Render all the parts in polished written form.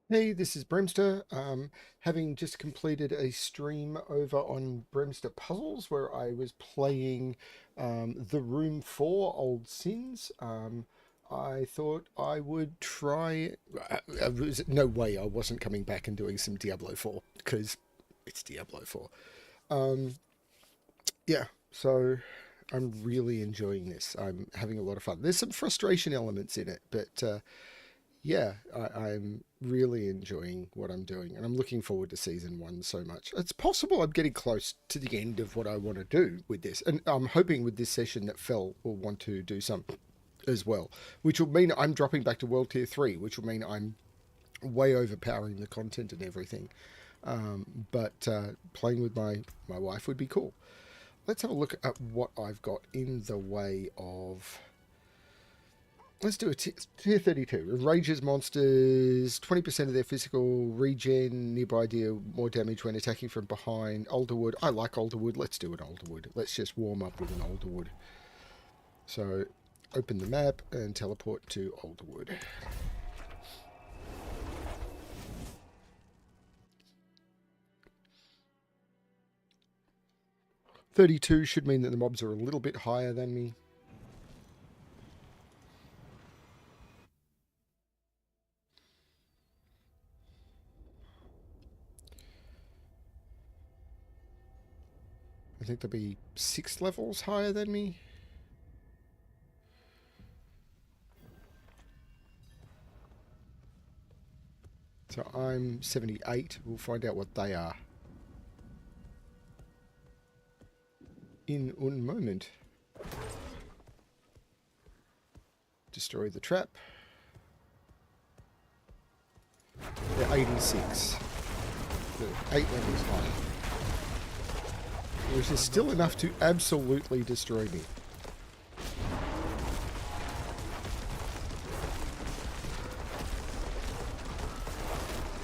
Hey, this is BremSter. Having just completed a stream over on BremSter Puzzles where I was playing The Room 4 Old Sins. I thought I would try. No way I wasn't coming back and doing some Diablo 4 because it's Diablo 4. Um, yeah, so I'm really enjoying this. I'm having a lot of fun. There's some frustration elements in it, but yeah, I'm really enjoying what I'm doing, and I'm looking forward to season one so much. It's possible I'm getting close to the end of what I want to do with this, and I'm hoping with this session that Phil will want to do some as well, which will mean I'm dropping back to World Tier 3, which will mean I'm way overpowering the content and everything. But playing with my wife would be cool. Let's have a look at what I've got in the way of. Let's do a tier 32. It rages monsters, 20% of their physical regen, nearby deal more damage when attacking from behind. Alderwood. I like Alderwood. Let's do an Alderwood. Let's just warm up with an Alderwood. So open the map and teleport to Alderwood. .32 should mean that the mobs are a little bit higher than me. I think they'll be 6 levels higher than me. So I'm 78. We'll find out what they are in un moment. Destroy the trap. They're 86. They're 8 levels high. Which is still enough to absolutely destroy me.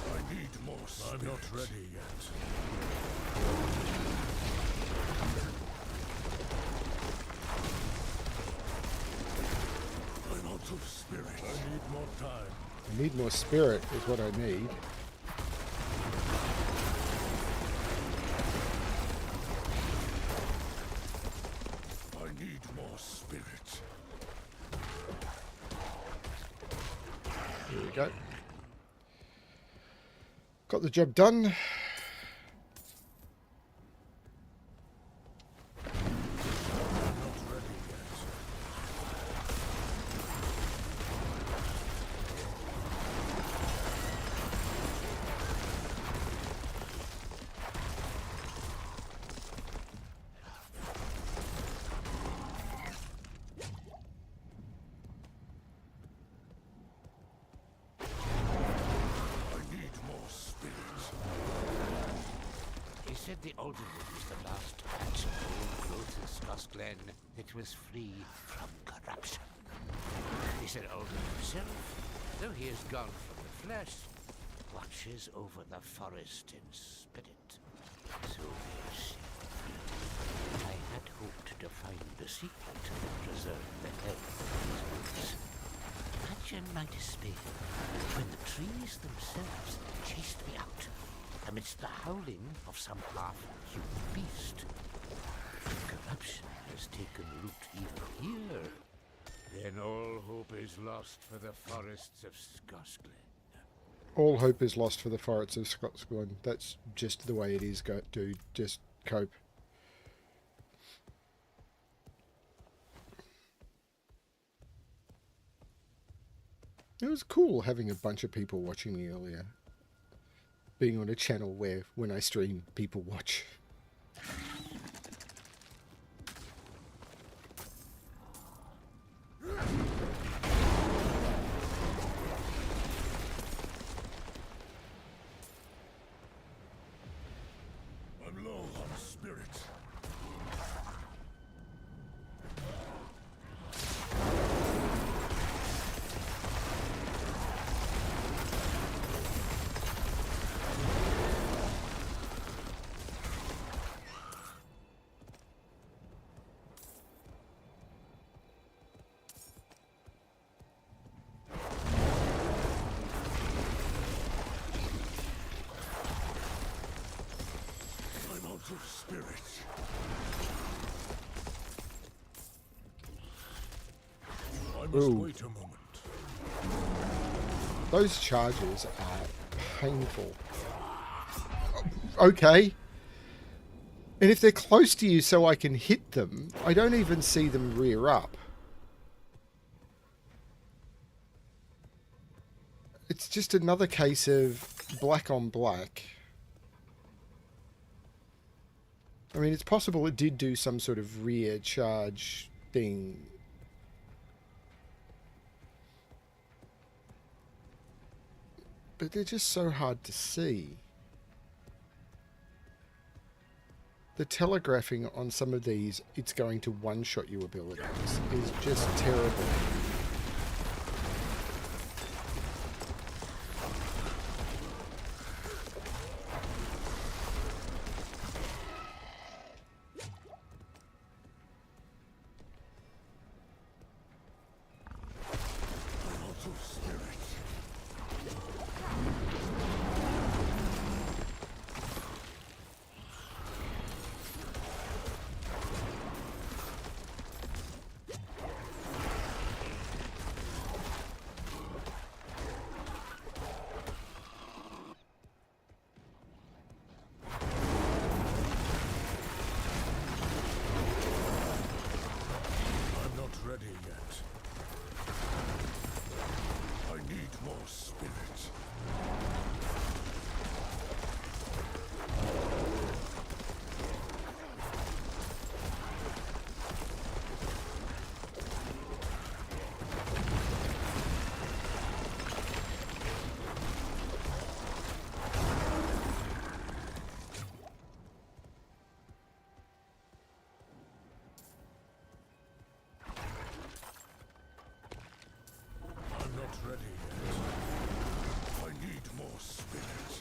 I need more. I'm not ready yet. I'm out of spirit. I need more time. I need more spirit is what I need. I need more spirit. Here we go. Got the job done. He said the Alderwood was the last patch of old growth in Scotland that was free from corruption. He said Alderwood himself, though he is gone from the flesh, watches over the forest in spirit. So yes, I had hoped to find the secret that preserved the health of these woods. Imagine my despair when the trees themselves chased me out amidst the howling of some half-human beast. If corruption has taken root even here, then all hope is lost for the forests of Scotland. All hope is lost for the forests of Scotland. That's just the way it is, dude. Just cope. It was cool having a bunch of people watching me earlier. Being on a channel where when I stream, people watch. I'm low on spirit. must Ooh. wait a moment. Those charges are painful. Okay. And if they're close to you so I can hit them, I don't even see them rear up. It's just another case of black on black. I mean, it's possible it did do some sort of rear charge thing. But they're just so hard to see. The telegraphing on some of these, it's going to one-shot you abilities, is just terrible. I'm not ready yet. I need more spirit. I'm not ready yet. I need more spirit.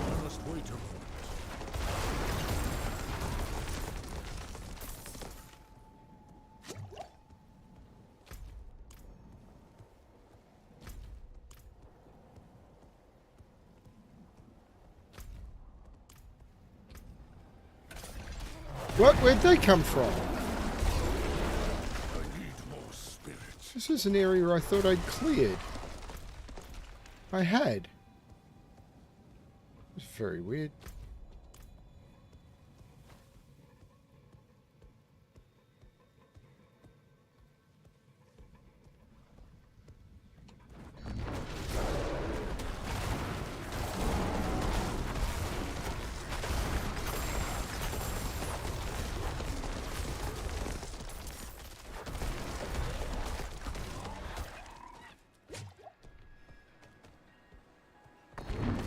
I must wait a moment. What? Where'd they come from? I need more spirit. This is an area I thought I'd cleared. I had. It's very weird.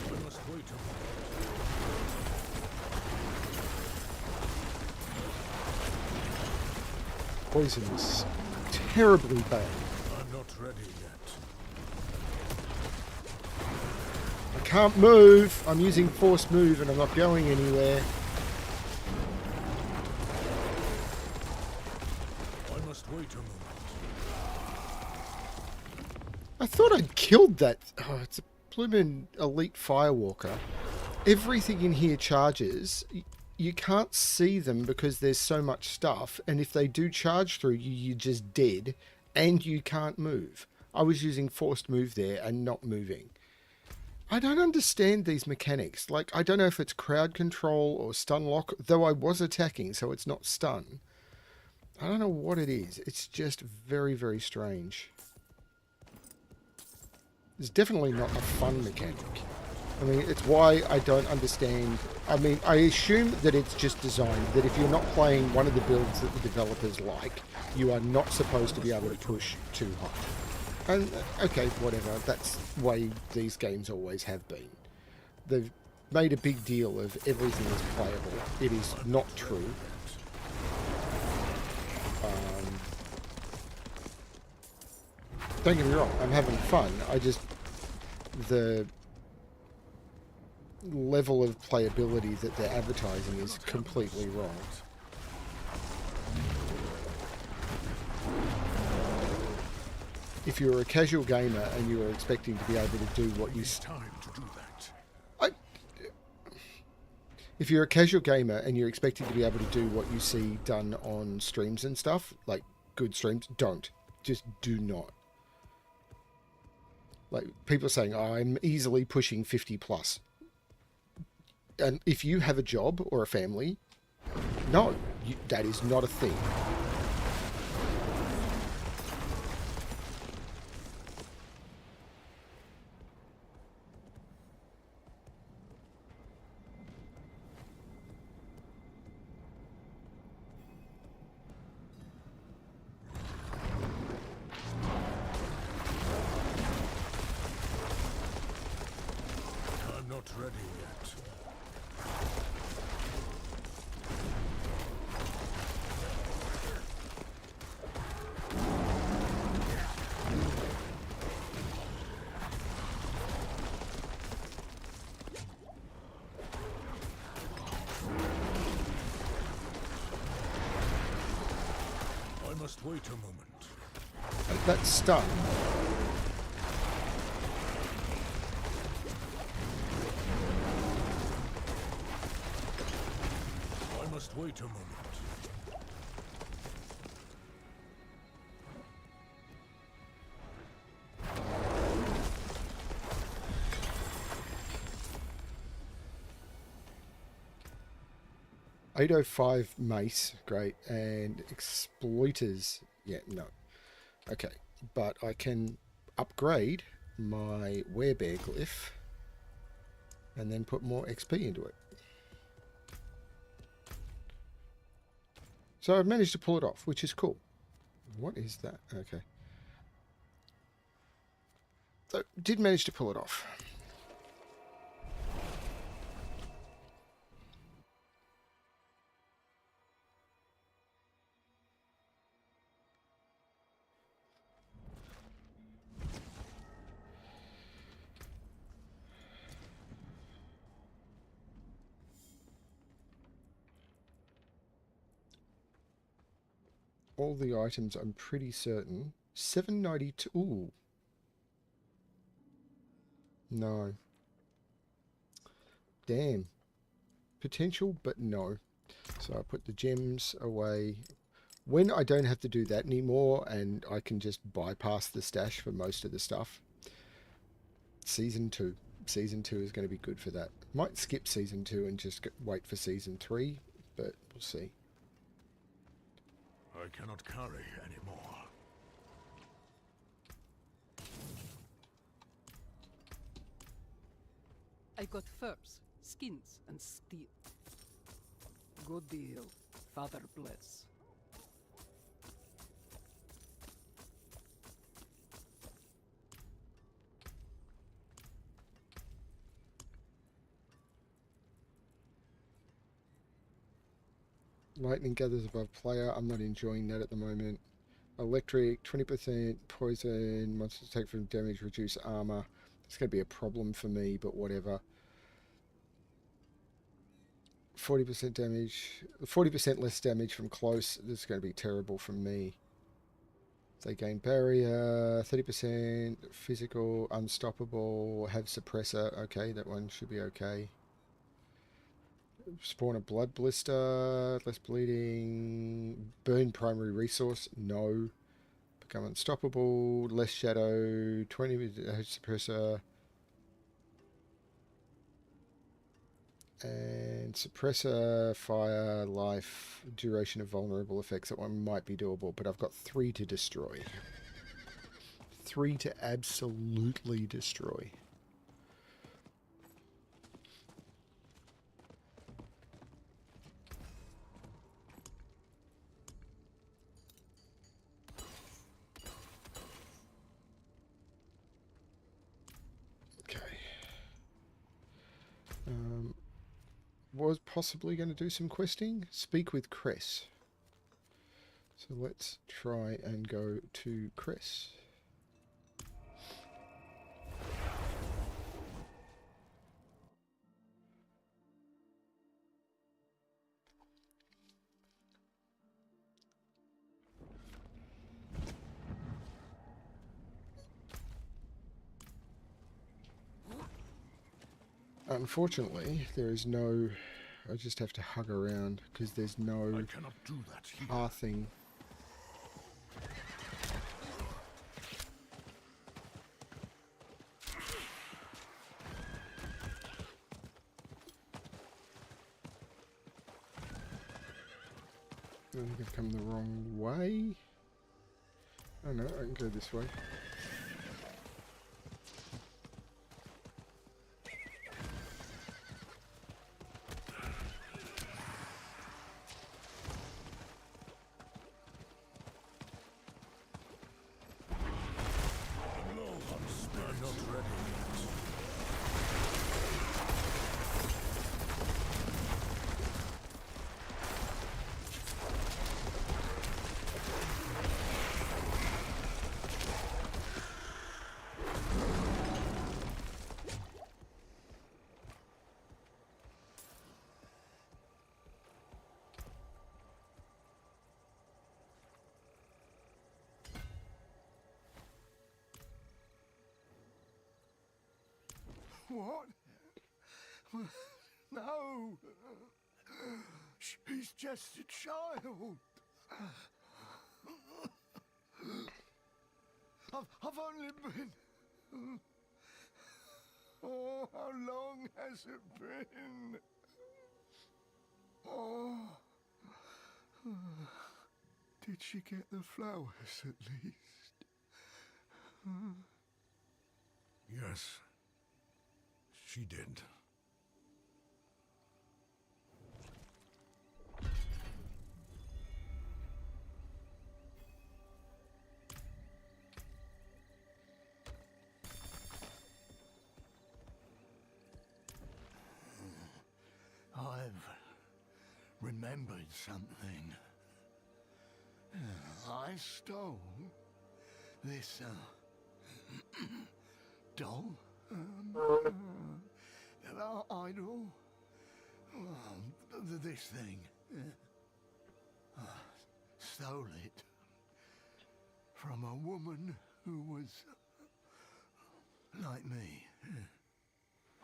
I must wait a moment. Poison is terribly bad. I'm not ready yet. I can't move. I'm using forced move and I'm not going anywhere. I must wait a moment. I thought I'd killed that. Oh, it's a bloomin' elite firewalker. Everything in here charges. You can't see them because there's so much stuff, and if they do charge through you, you're just dead, and you can't move. I was using forced move there and not moving. I don't understand these mechanics. Like, I don't know if it's crowd control or stun lock, though I was attacking, so it's not stun. I don't know what it is. It's just very, very strange. It's definitely not a fun mechanic. I mean, it's why I don't understand. I mean, I assume that it's just designed that if you're not playing one of the builds that the developers like, you are not supposed to be able to push too high. And, okay, whatever. That's the way these games always have been. They've made a big deal of everything is playable. It is not true. Don't get me wrong, I'm having fun. I just... the level of playability that they're advertising is completely wrong. If you're a casual gamer and you are expecting to be able to do what you... It's time to do that. if you're a casual gamer and you're expecting to be able to do what you see done on streams and stuff, like good streams, don't. Just do not. Like, people are saying, oh, I'm easily pushing 50 plus. And if you have a job or a family, no, that is not a thing. I'm not ready yet. I must wait a moment. That's stun. I must wait a moment. .805 mace, great, and exploiters, yeah, no. Okay, but I can upgrade my werebear glyph and then put more XP into it. So I've managed to pull it off, which is cool. What is that? Okay. So did manage to pull it off. All the items, I'm pretty certain. 792. Ooh. No. Damn. Potential, but no. So I put the gems away. When I don't have to do that anymore and I can just bypass the stash for most of the stuff, Season 2. Season 2 is going to be good for that. Might skip Season 2 and just wait for Season 3, but we'll see. I cannot carry anymore. I got furs, skins, and steel. Good deal. Father bless. Lightning gathers above player. I'm not enjoying that at the moment. Electric, 20% poison. Monsters take from damage, reduce armor. It's going to be a problem for me, but whatever. 40% damage. 40% less damage from close. This is going to be terrible from me. They gain barrier. 30% physical, unstoppable. Have suppressor. Okay, that one should be okay. Spawn a blood blister, less bleeding, burn primary resource, no. Become unstoppable, less shadow, 20 suppressor, and suppressor, fire, life, duration of vulnerable effects. That one might be doable, but I've got 3 to destroy. 3 to absolutely destroy. Was possibly going to do some questing. Speak with Chris. So let's try and go to Chris. Unfortunately, there is no I just have to hug around because there's I no cannot do that here. pathing. I think I've come the wrong way. Oh no, I can go this way. I'm low on spirit. Not ready yet. What? No. She's just a child. I've only been... Oh, how long has it been? Oh. Did she get the flowers at least? Yes, she did. I've remembered something. I stole this doll, idol, this thing. Stole it from a woman who was like me.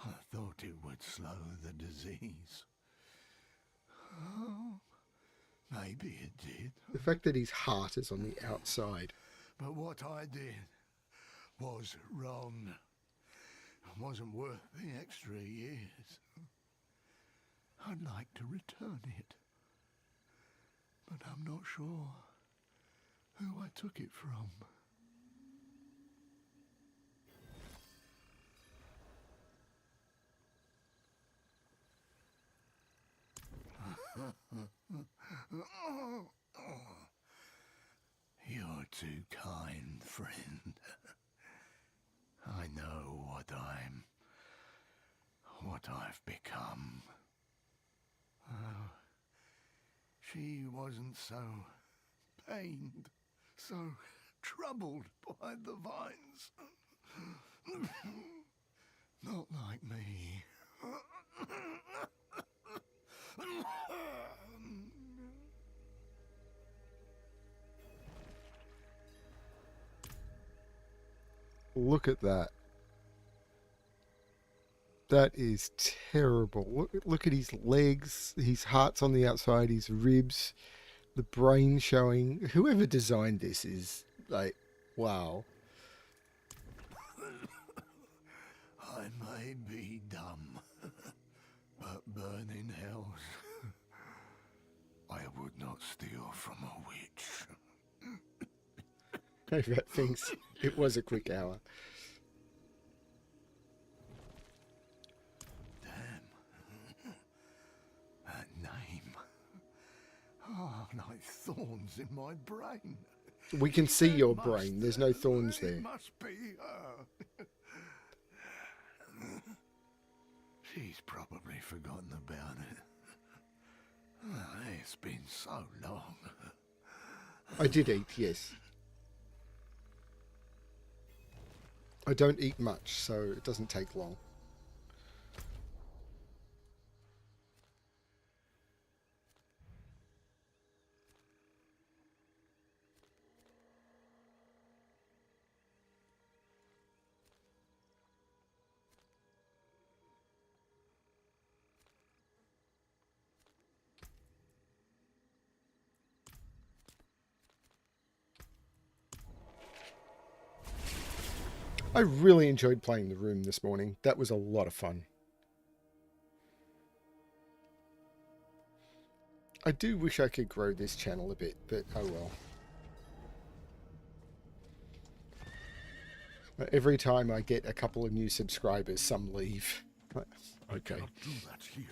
I thought it would slow the disease. Oh, maybe it did. The fact that his heart is on the outside. But what I did was wrong. It wasn't worth the extra years. I'd like to return it. But I'm not sure who I took it from. You're too kind, friend. I know what I've become. Oh, she wasn't so pained, so troubled by the vines. Not like me. Look at that. That is terrible. Look at his legs. His heart's on the outside, his ribs, the brain showing. Whoever designed this is like, wow. I may be dumb, but burning hells, I would not steal from a witch. That thinks it was a quick hour. Damn. That name. Oh, like thorns in my brain. We can see your Must- brain. There's no thorns it there. must be her. She's probably forgotten about it. It's been so long. I did eat, yes. I don't eat much, so it doesn't take long. I really enjoyed playing the room this morning. That was a lot of fun. I do wish I could grow this channel a bit, but oh well. Every time I get a couple of new subscribers, some leave. Okay. I cannot do that here.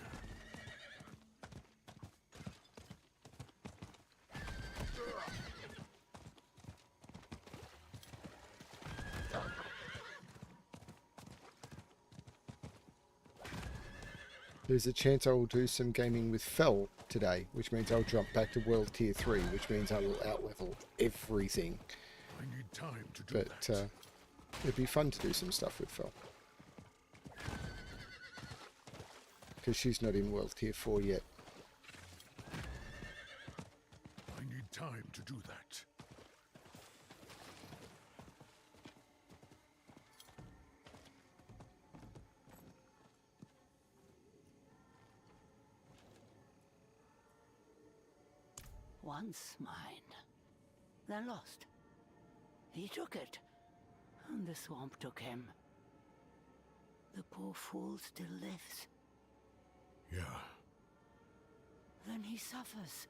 There's a chance I will do some gaming with Fel today, which means I'll jump back to World Tier 3, which means I will outlevel everything. I need time to do But that. it'd be fun to do some stuff with Fel. Because she's not in World Tier 4 yet. I need time to do that. Once mine, then lost. He took it, and the swamp took him. The poor fool still lives. Yeah. Then he suffers.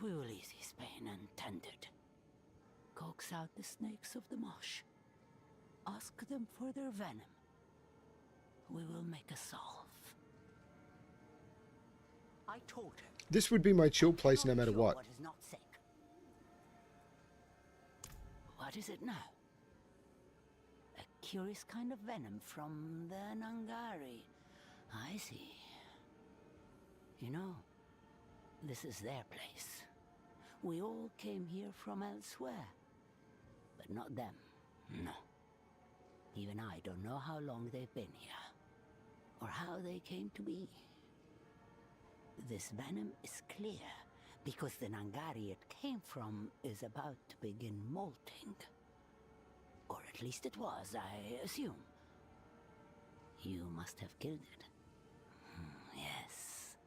We will ease his pain and tend it. Coax out the snakes of the marsh. Ask them for their venom. We will make a salve. I told him. This would be my chill place no matter what. What is not sick. What is it now? A curious kind of venom from the Nangari. I see. You know, this is their place. We all came here from elsewhere. But not them. No. Even I don't know how long they've been here. Or how they came to be. This venom is clear, because the Nangari it came from is about to begin molting. Or at least it was, I assume. You must have killed it. Yes.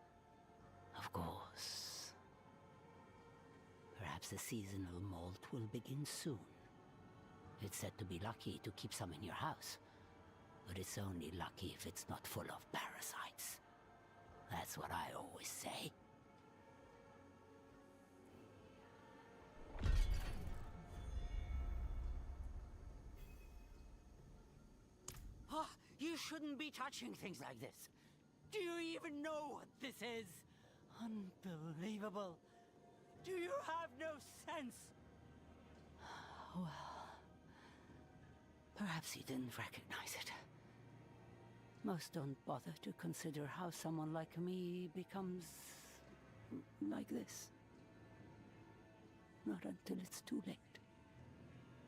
Of course. Perhaps the seasonal molt will begin soon. It's said to be lucky to keep some in your house. But it's only lucky if it's not full of parasites. That's what I always say. Oh, you shouldn't be touching things like this. Do you even know what this is? Unbelievable. Do you have no sense? Well, perhaps you didn't recognize it. Most don't bother to consider how someone like me becomes like this. Not until it's too late.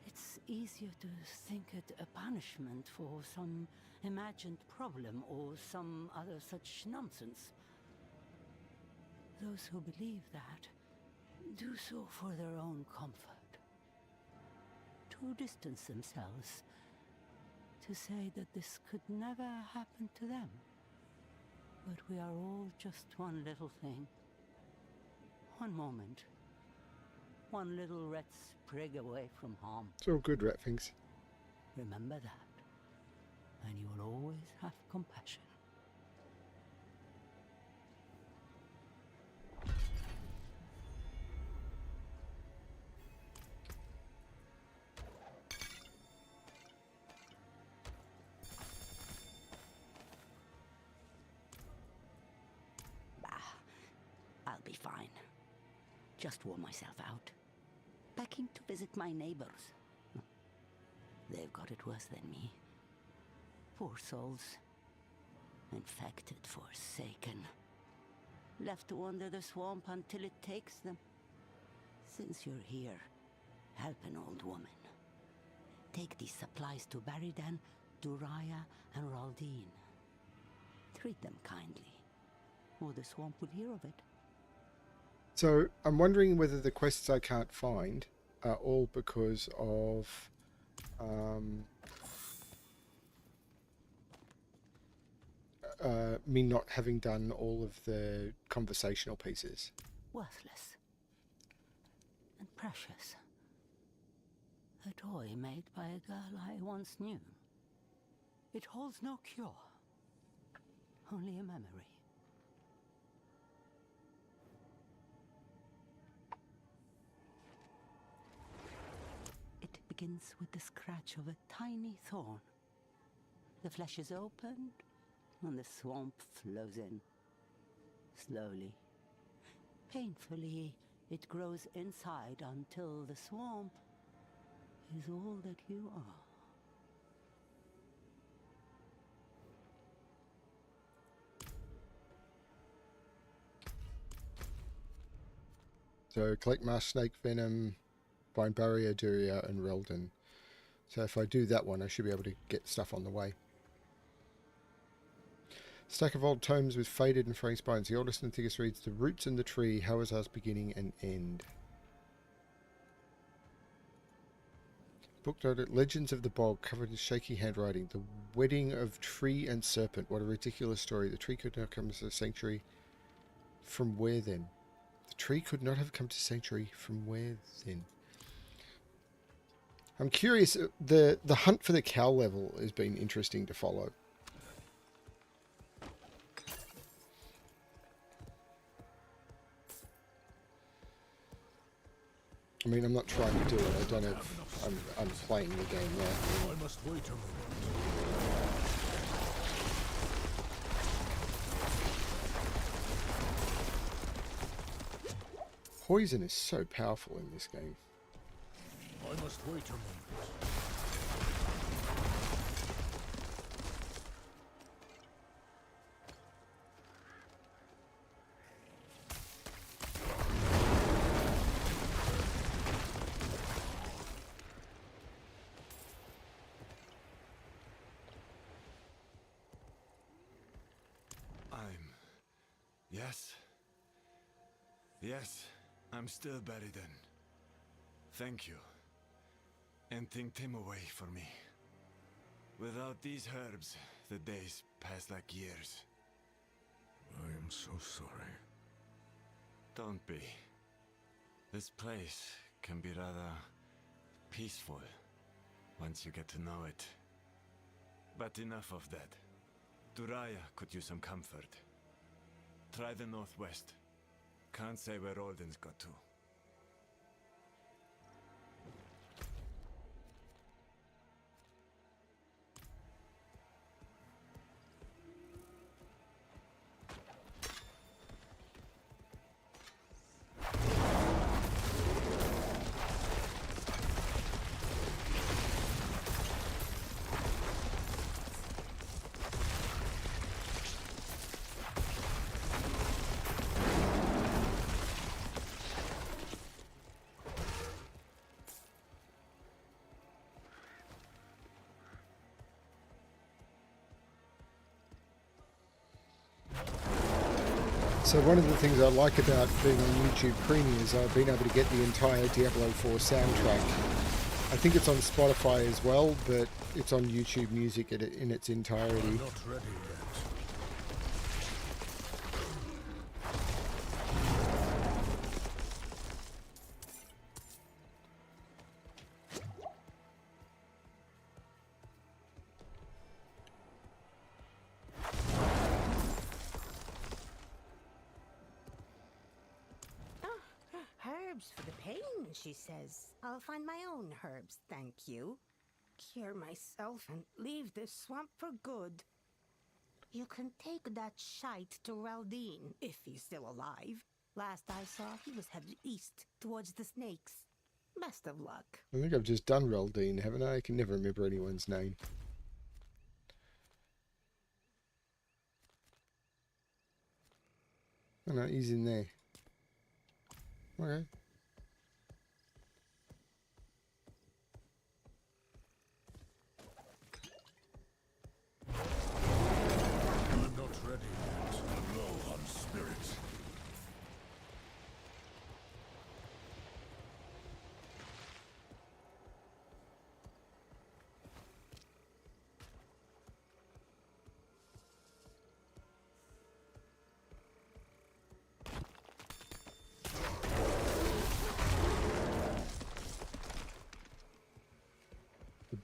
It's easier to think it a punishment for some imagined problem or some other such nonsense. Those who believe that do so for their own comfort. To distance themselves. To say that this could never happen to them. But we are all just one little thing. One moment. One little rat sprig away from harm. It's all good, rat things. Remember that. And you will always have compassion. I'll be fine. Just wore myself out. Packing to visit my neighbors. They've got it worse than me. Poor souls. Infected, forsaken. Left to wander the swamp until it takes them. Since you're here, help an old woman. Take these supplies to Baridan, Duraya, and Raldine. Treat them kindly, or the swamp will hear of it. So I'm wondering whether the quests I can't find are all because of me not having done all of the conversational pieces. Worthless. And precious. A toy made by a girl I once knew. It holds no cure, only a memory. It begins with the scratch of a tiny thorn. The flesh is opened, and the swamp flows in. Slowly, painfully, it grows inside until the swamp is all that you are. So collect Mask Snake Venom, Vine Barrier, Duria, and Relden. So if I do that one, I should be able to get stuff on the way. Stack of old tomes with faded and fraying spines. The oldest and thickest reads, The Roots in the Tree, Hawazar's Beginning and End. Book noted, Legends of the Bog, covered in shaky handwriting. The Wedding of Tree and Serpent. What a ridiculous story. The tree could not come to sanctuary. From where then? The tree could not have come to sanctuary. From where then? I'm curious. The hunt for the cow level has been interesting to follow. I mean, I'm not trying to do it. I don't have. I'm playing the game now. I must wait a moment. Poison is so powerful in this game. I must wait a moment. Yes, I'm still buried then. Thank you. And think him away for me. Without these herbs, the days pass like years. I am so sorry. Don't be. This place can be rather peaceful once you get to know it. But enough of that. Duraya could use some comfort. Try the northwest. Can't say where Alden's got to. So one of the things I like about being on YouTube Premium is I've been able to get the entire Diablo IV soundtrack. I think it's on Spotify as well, but it's on YouTube Music in its entirety. I'm not ready yet. Herbs for the pain, she says. I'll find my own herbs, thank you. Cure myself and leave this swamp for good. You can take that shite to Raldine, if he's still alive. Last I saw, he was headed east, towards the snakes. Best of luck. I think I've just done Reldine, haven't I? I can never remember anyone's name. Oh no, he's in there. Okay. I'm not ready yet. I'm low on spirit.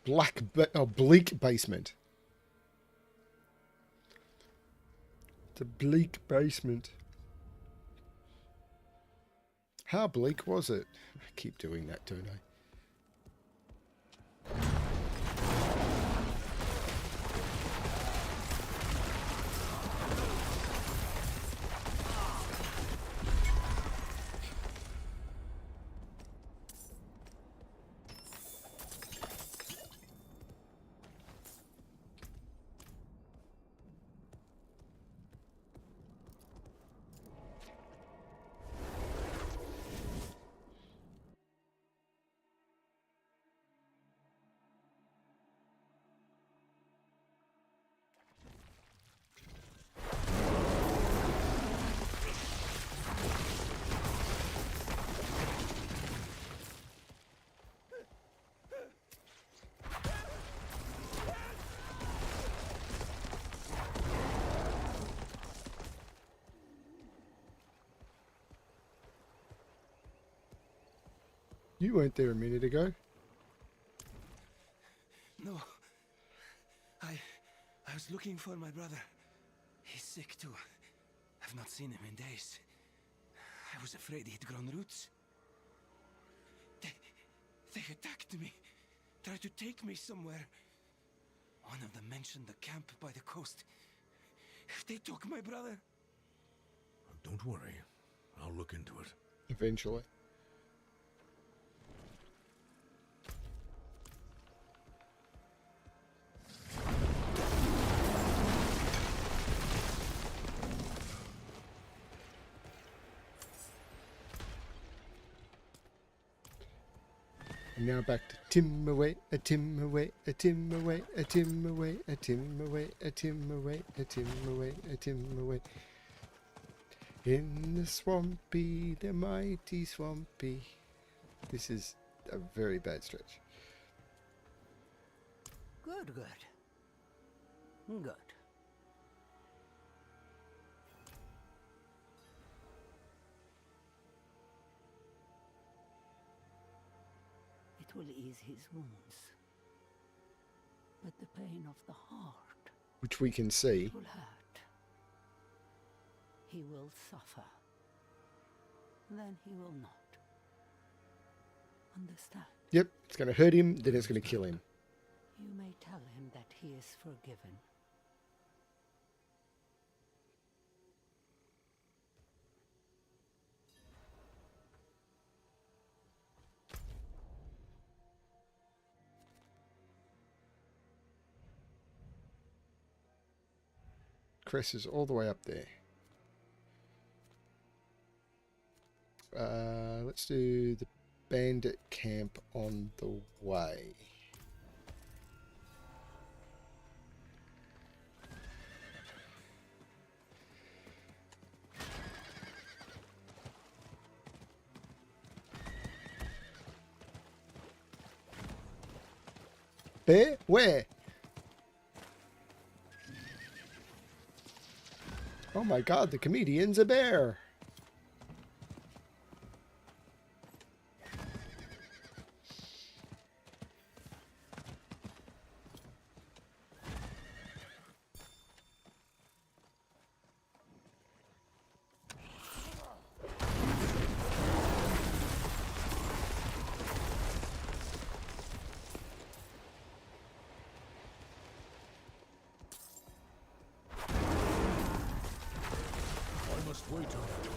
bleak basement. It's a bleak basement. How bleak was it? I keep doing that, don't I? You weren't there a minute ago. No. I was looking for my brother. He's sick too. I've not seen him in days. I was afraid he'd grown roots. They attacked me. Tried to take me somewhere. One of them mentioned the camp by the coast. They took my brother. Don't worry. I'll look into it. Eventually. And now back to Tim away, a Tim away, a Tim away, a Tim away, a Tim away, a Tim away, a Tim away, a Tim away. In the swampy, the mighty swampy. This is a very bad stretch. Good, good. Good. It will ease his wounds. But the pain of the heart, Which we can see. will hurt. He will suffer. Then he will not. Understand? Yep, it's going to hurt him, then it's going to kill him. You may tell him that he is forgiven. Cress is all the way up there. Let's do the bandit camp on the way. Bear? Where? Oh my god, the comedian's a bear. I must wait on it.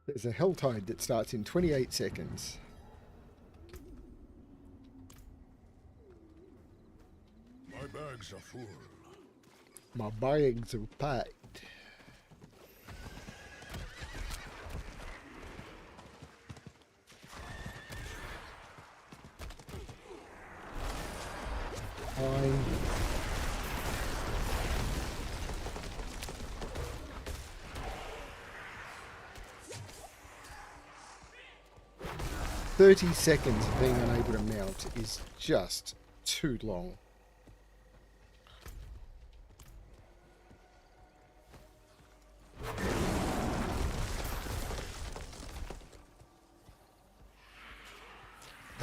There's a Helltide that starts in 28 seconds. My bags are full. My bags are packed. 30 seconds of being unable to mount is just too long.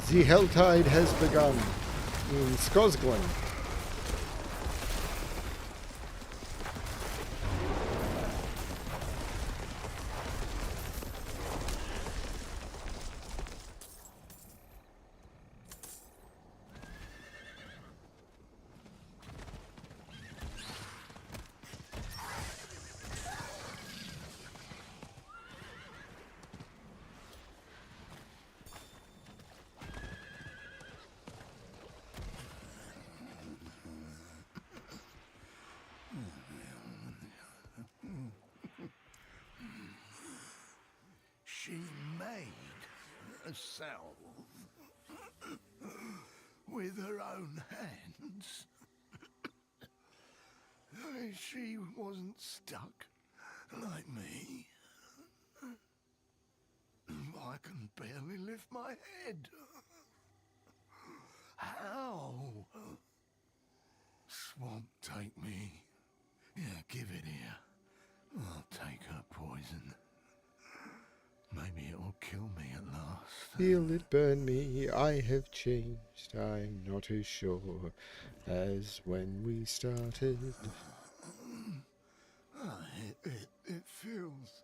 The Helltide has begun in Skosglen. She made a salve with her own hands. She wasn't stuck like me. I can barely lift my head. How? Swamp, take me. Yeah, give it here. I'll take her poison. Maybe it'll kill me at last. Feel it burn me, I have changed. I'm not as sure as when we started. It feels...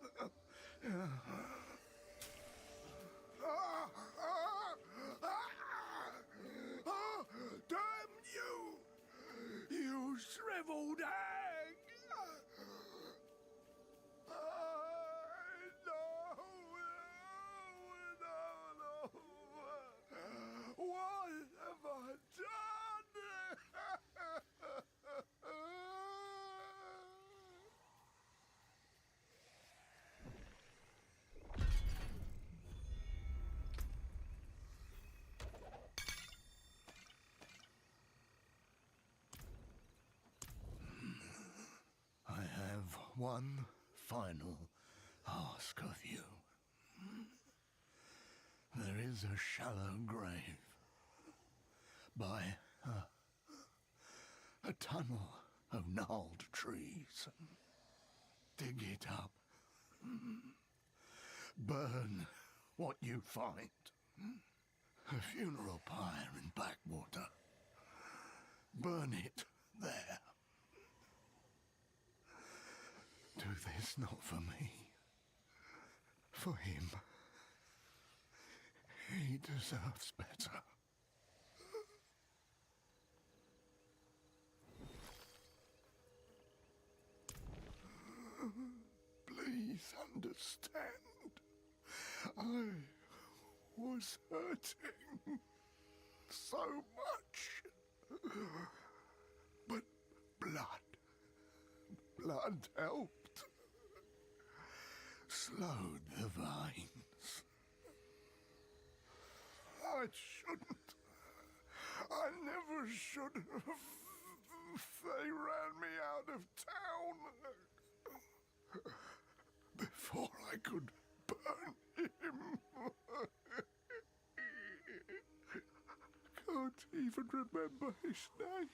Damn you! You shriveled hag! No. What have I done? I have one final ask of you. There is a shallow grave by a tunnel of gnarled trees. Dig it up. Burn what you find. A funeral pyre in Backwater. Burn it there. Do this not for me, for him. He deserves better. Please understand. I was hurting so much. But blood helped. Slowed the vines. I shouldn't. I never should have. They ran me out of town before I could burn him. Can't even remember his name.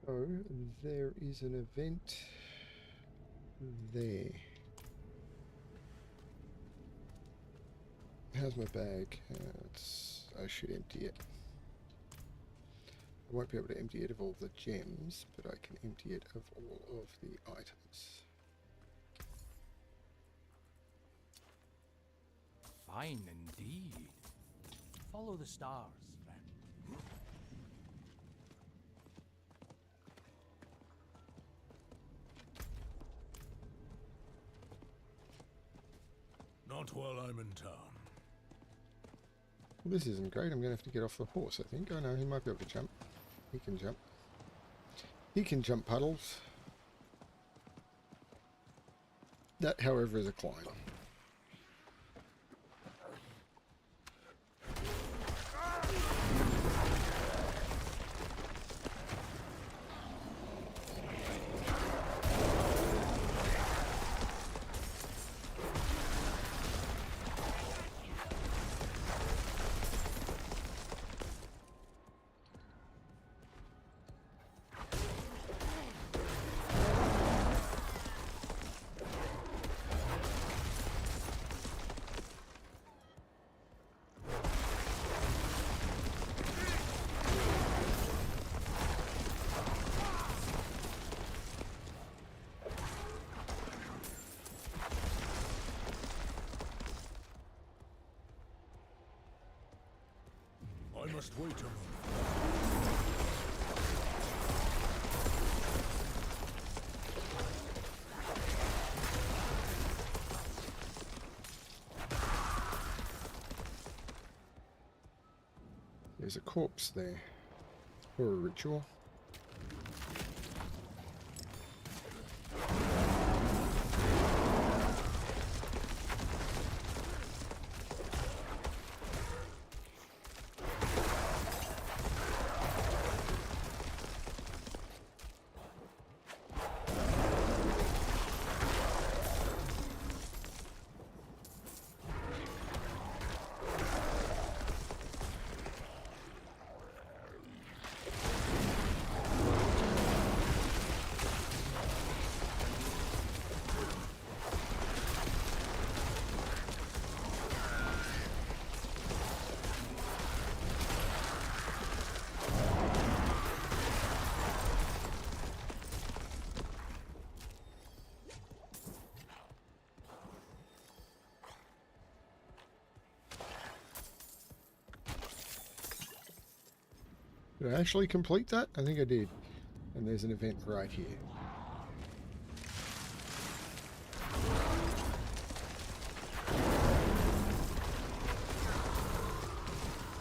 Oh, there is an event there. How's my bag? I should empty it. I won't be able to empty it of all the gems, but I can empty it of all of the items. Fine indeed. Follow the stars, friend. Not while I'm in town. Well, this isn't great. I'm going to have to get off the horse, I think. Oh no, he might be able to jump. He can jump. He can jump puddles. That, however, is a climb. I must wait a moment. There's a corpse there. Or a ritual. Did I actually complete that? I think I did. And there's an event right here.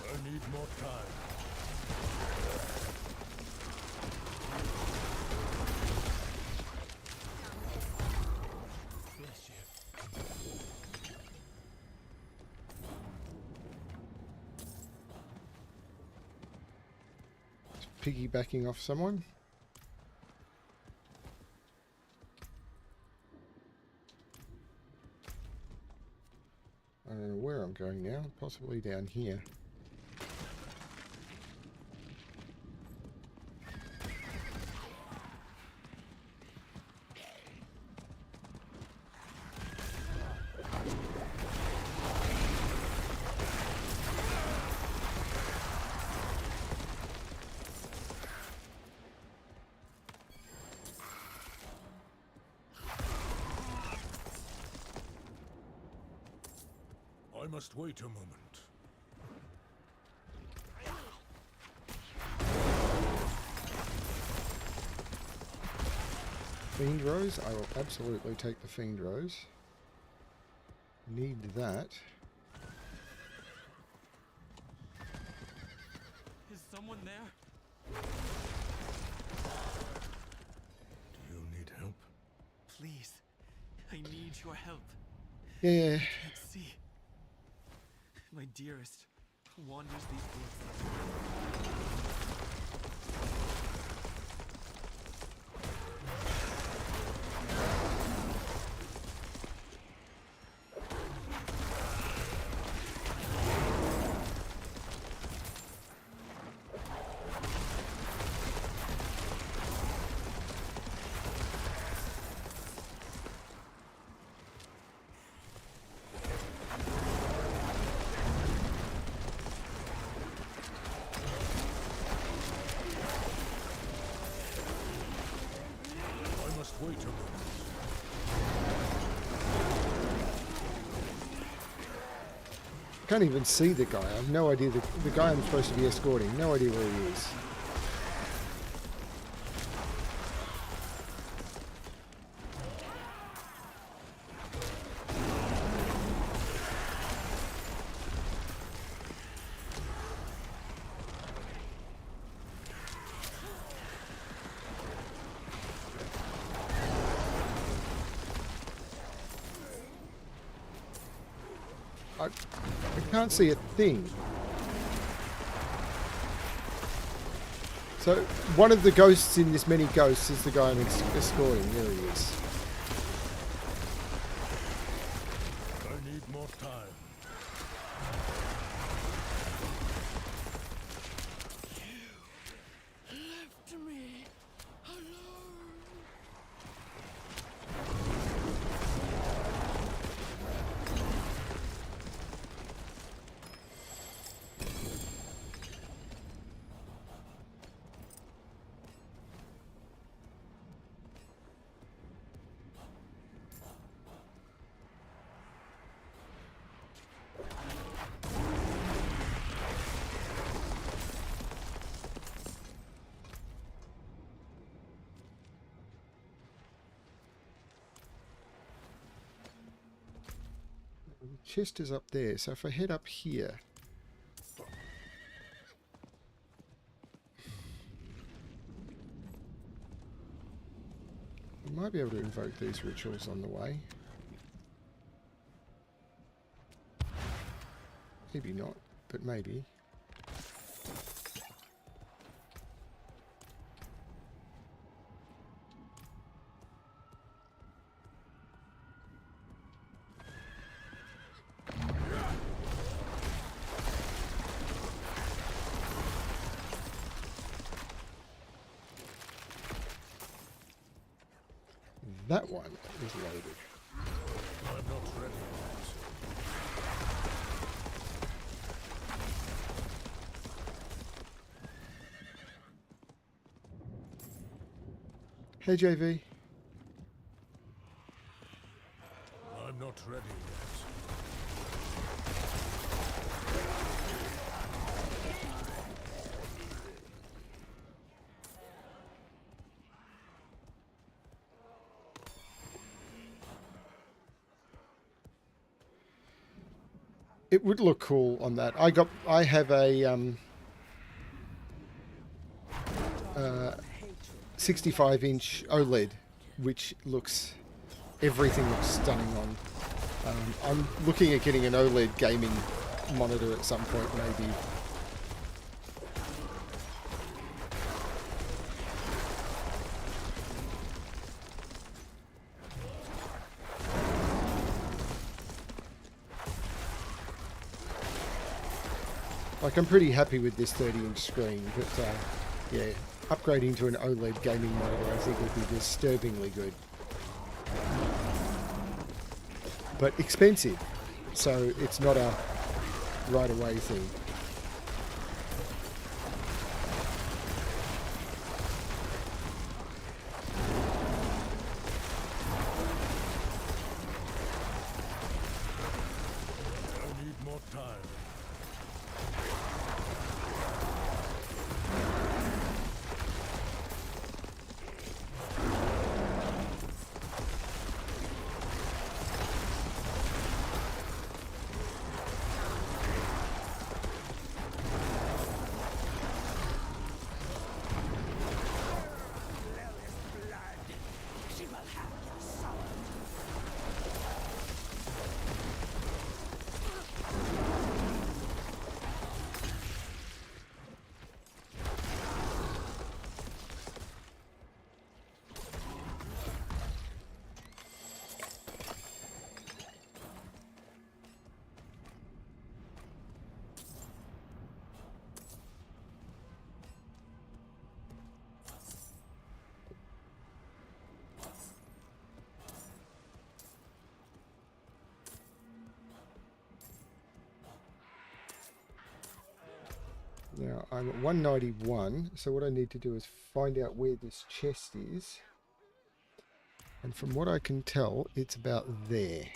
I need more time. Bless you. Piggybacking off someone. I don't know where I'm going now. Possibly down here. I must wait a moment. Fiend Rose? I will absolutely take the Fiend Rose. Need that. Is someone there? Do you need help? Please. I need your help. Yeah. Let's see. My dearest wanders these woods. I must wait a moment. I can't even see the guy. I have no idea. The guy I'm supposed to be escorting. No idea where he is. Can't see a thing. So, one of the ghosts in this many ghosts is the guy I'm escorting. There he is. I need more time. You left me alone. The chest is up there, so if I head up here... I might be able to invoke these rituals on the way. Maybe not, but maybe. That one is loaded. I'm not ready Hey JV. yet. I'm not ready yet. It would look cool on that. I have a 65-inch OLED, which everything looks stunning on. I'm looking at getting an OLED gaming monitor at some point, maybe. Like, I'm pretty happy with this 30-inch screen, but yeah, upgrading to an OLED gaming monitor I think would be disturbingly good. But expensive, so it's not a right-away thing. I need more time. Now, I'm at 191, so what I need to do is find out where this chest is. And from what I can tell, it's about there.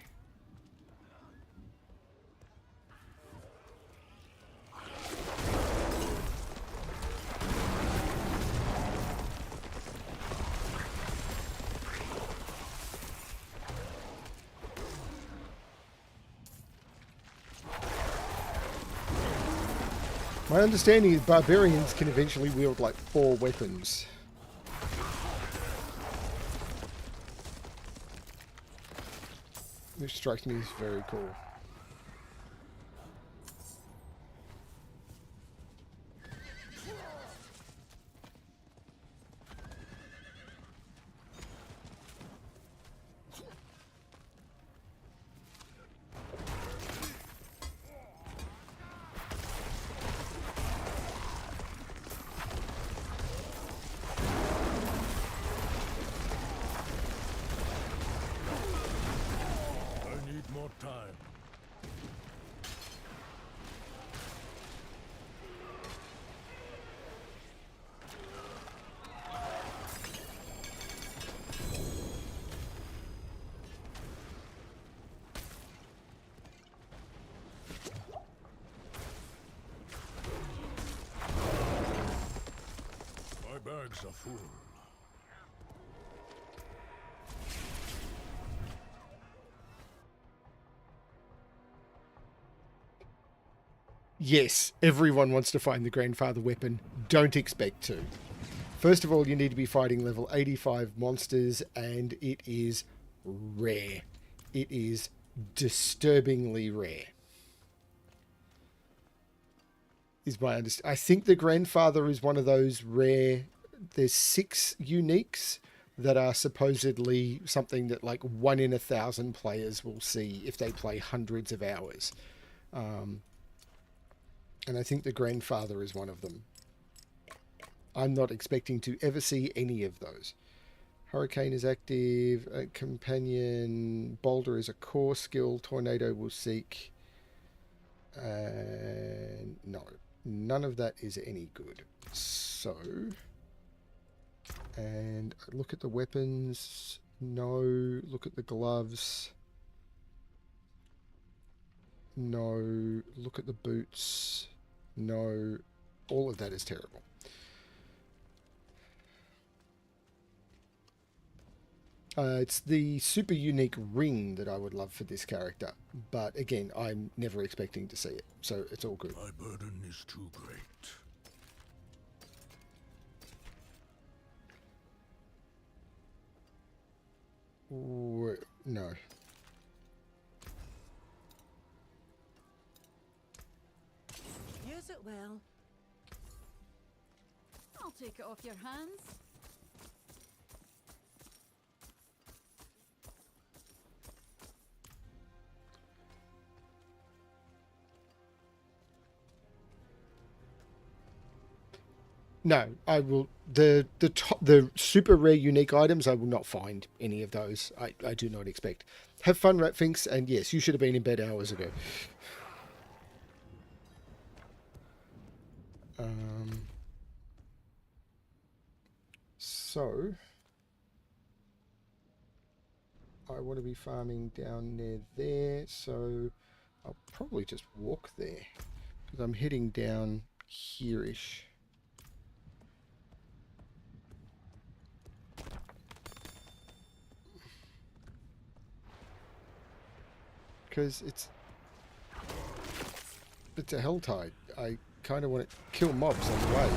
My understanding is barbarians can eventually wield like 4 weapons. Which strikes me as very cool. bags are full. Yes, everyone wants to find the grandfather weapon. Don't expect to. First of all, you need to be fighting level 85 monsters, and it is rare. It is disturbingly rare. Is my understanding. I think the grandfather is one of those rare. There's 6 uniques that are supposedly something that like 1 in 1,000 players will see if they play hundreds of hours. And I think the grandfather is one of them. I'm not expecting to ever see any of those. Hurricane is active. Companion. Boulder is a core skill. Tornado will seek. No. None of that is any good. So. And look at the weapons. No. Look at the gloves. No. Look at the boots. No. All of that is terrible. It's the super unique ring that I would love for this character. But again, I'm never expecting to see it. So it's all good. My burden is too great. No. Use it well. I'll take it off your hands. No, I will. The super rare unique items, I will not find any of those. I do not expect. Have fun, Ratfinks, and yes, you should have been in bed hours ago. So I want to be farming down near there, so I'll probably just walk there because I'm heading down here-ish. Because it's a Helltide. I kind of want to kill mobs on the way.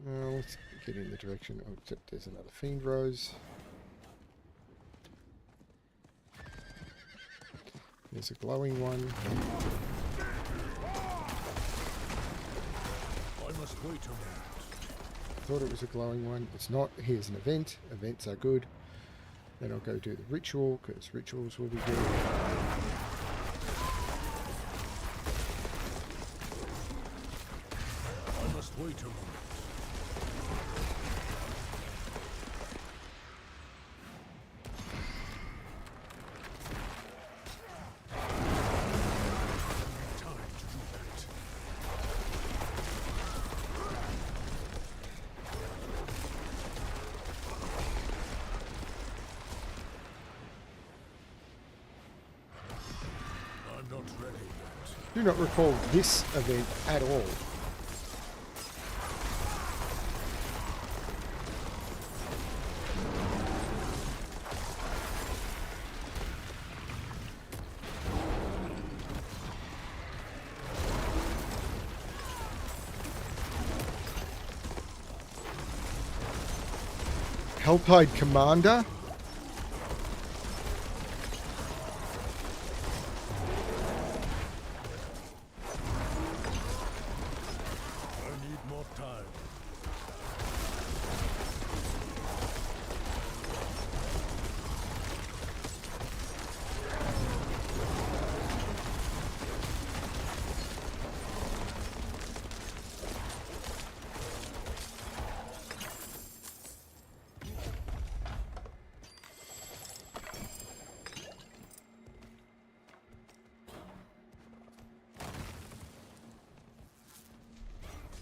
Now let's get in the direction. Oh, except there's another Fiend Rose. There's a glowing one. I must wait a moment. Thought it was a glowing one. It's not. Here's an event. Events are good. Then I'll go do the ritual, because rituals will be good. I must wait a moment. Do not recall this event at all. Helltide Commander?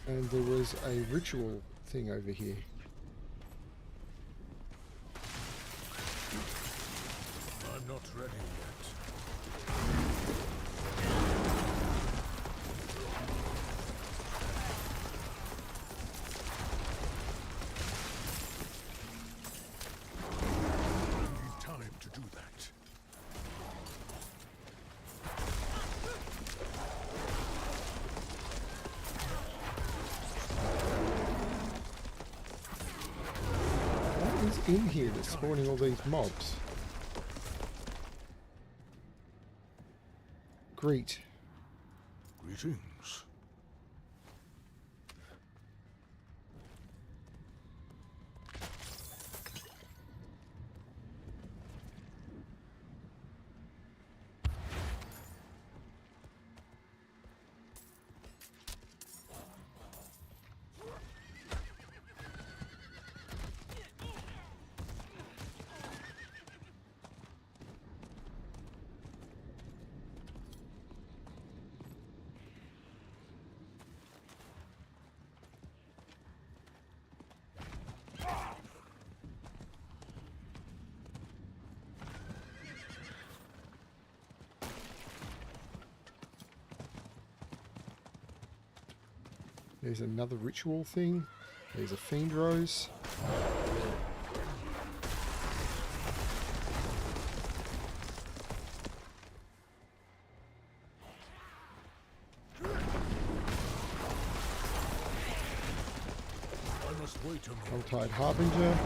And there was a ritual thing over here. I'm not ready yet. I need time to do that. What is in here that's spawning all these mobs? Greet. Greetings. There's another ritual thing. There's a fiend rose. I must wait a moment. Tide Harbinger.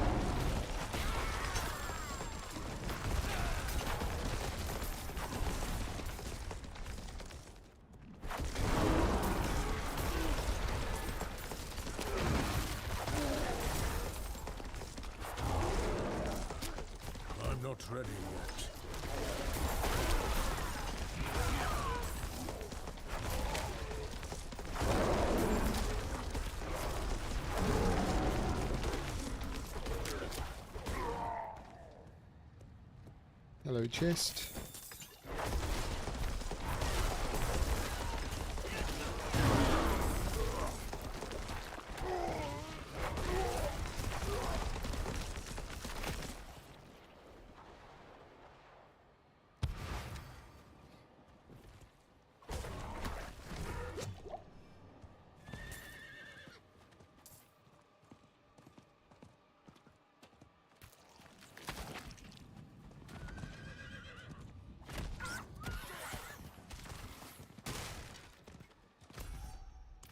I'm not ready yet. Hello, chest.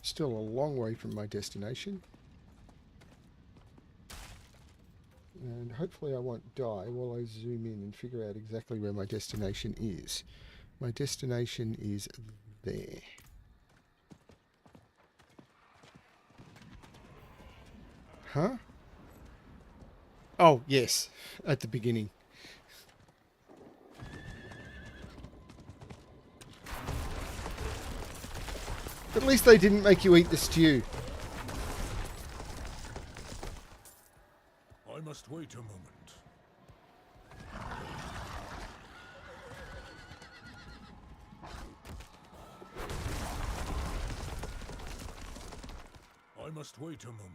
Still a long way from my destination. And hopefully I won't die while I zoom in and figure out exactly where my destination is. My destination is there. Huh? Oh, yes, at the beginning. At least they didn't make you eat the stew. I must wait a moment. I must wait a moment.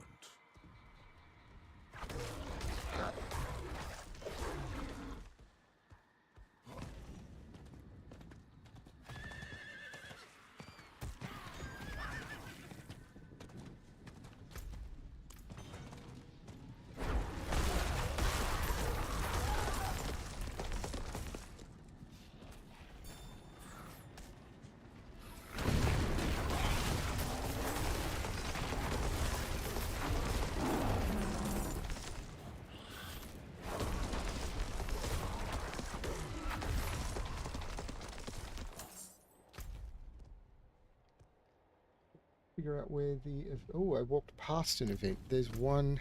Figure out where the... Oh, I walked past an event. There's one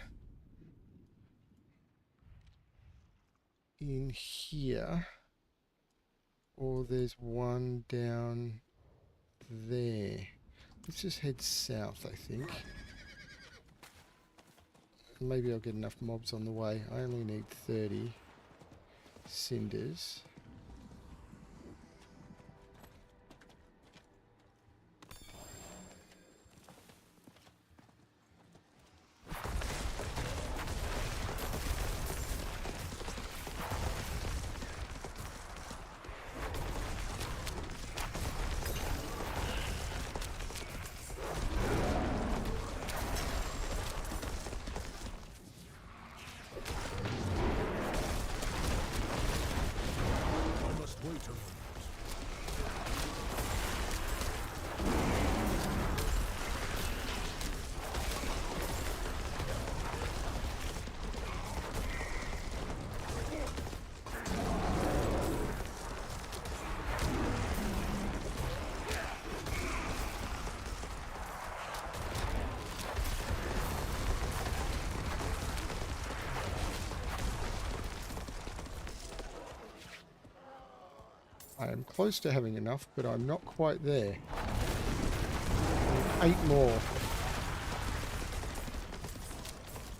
in here. Or there's one down there. Let's just head south, I think. Maybe I'll get enough mobs on the way. I only need 30 cinders. I am close to having enough, but I'm not quite there. I need 8 more.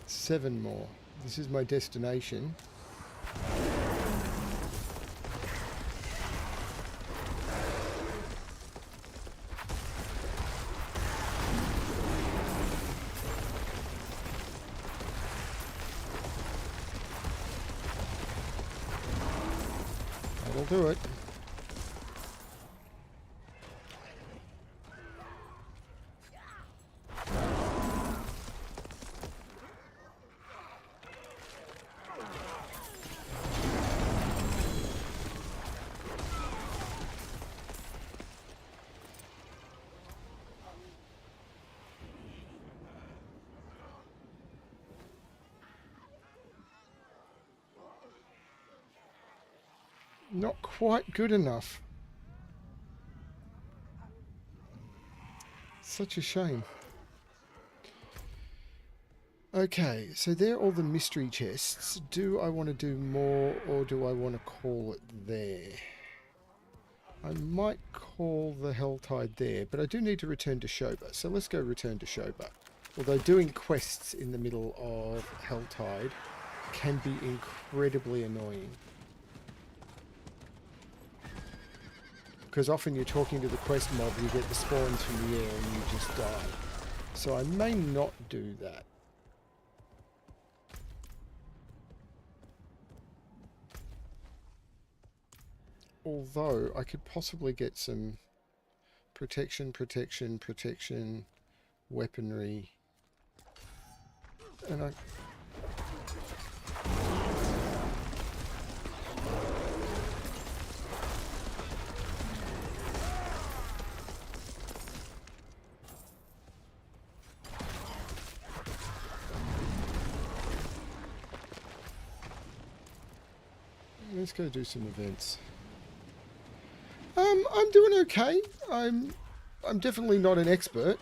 7 more. This is my destination. That'll do it. Not quite good enough. Such a shame. Okay, so there are all the mystery chests. Do I want to do more, or do I want to call it there? I might call the Helltide there, but I do need to return to Shoba, so let's go return to Shoba. Although doing quests in the middle of Helltide can be incredibly annoying. Because often you're talking to the quest mob, you get the spawns from the air and you just die. So I may not do that. Although I could possibly get some protection, weaponry, and I... Let's go do some events. I'm doing okay. I'm definitely not an expert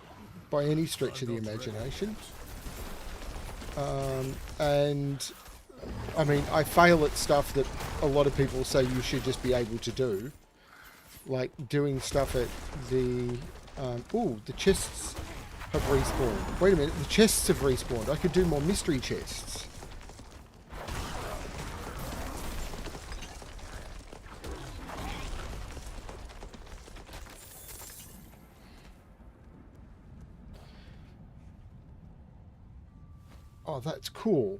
by any stretch of the imagination. And I mean, I fail at stuff that a lot of people say you should just be able to do, like doing stuff at the ooh, the chests have respawned. Wait a minute, the chests have respawned. I could do more mystery chests. Oh, that's cool.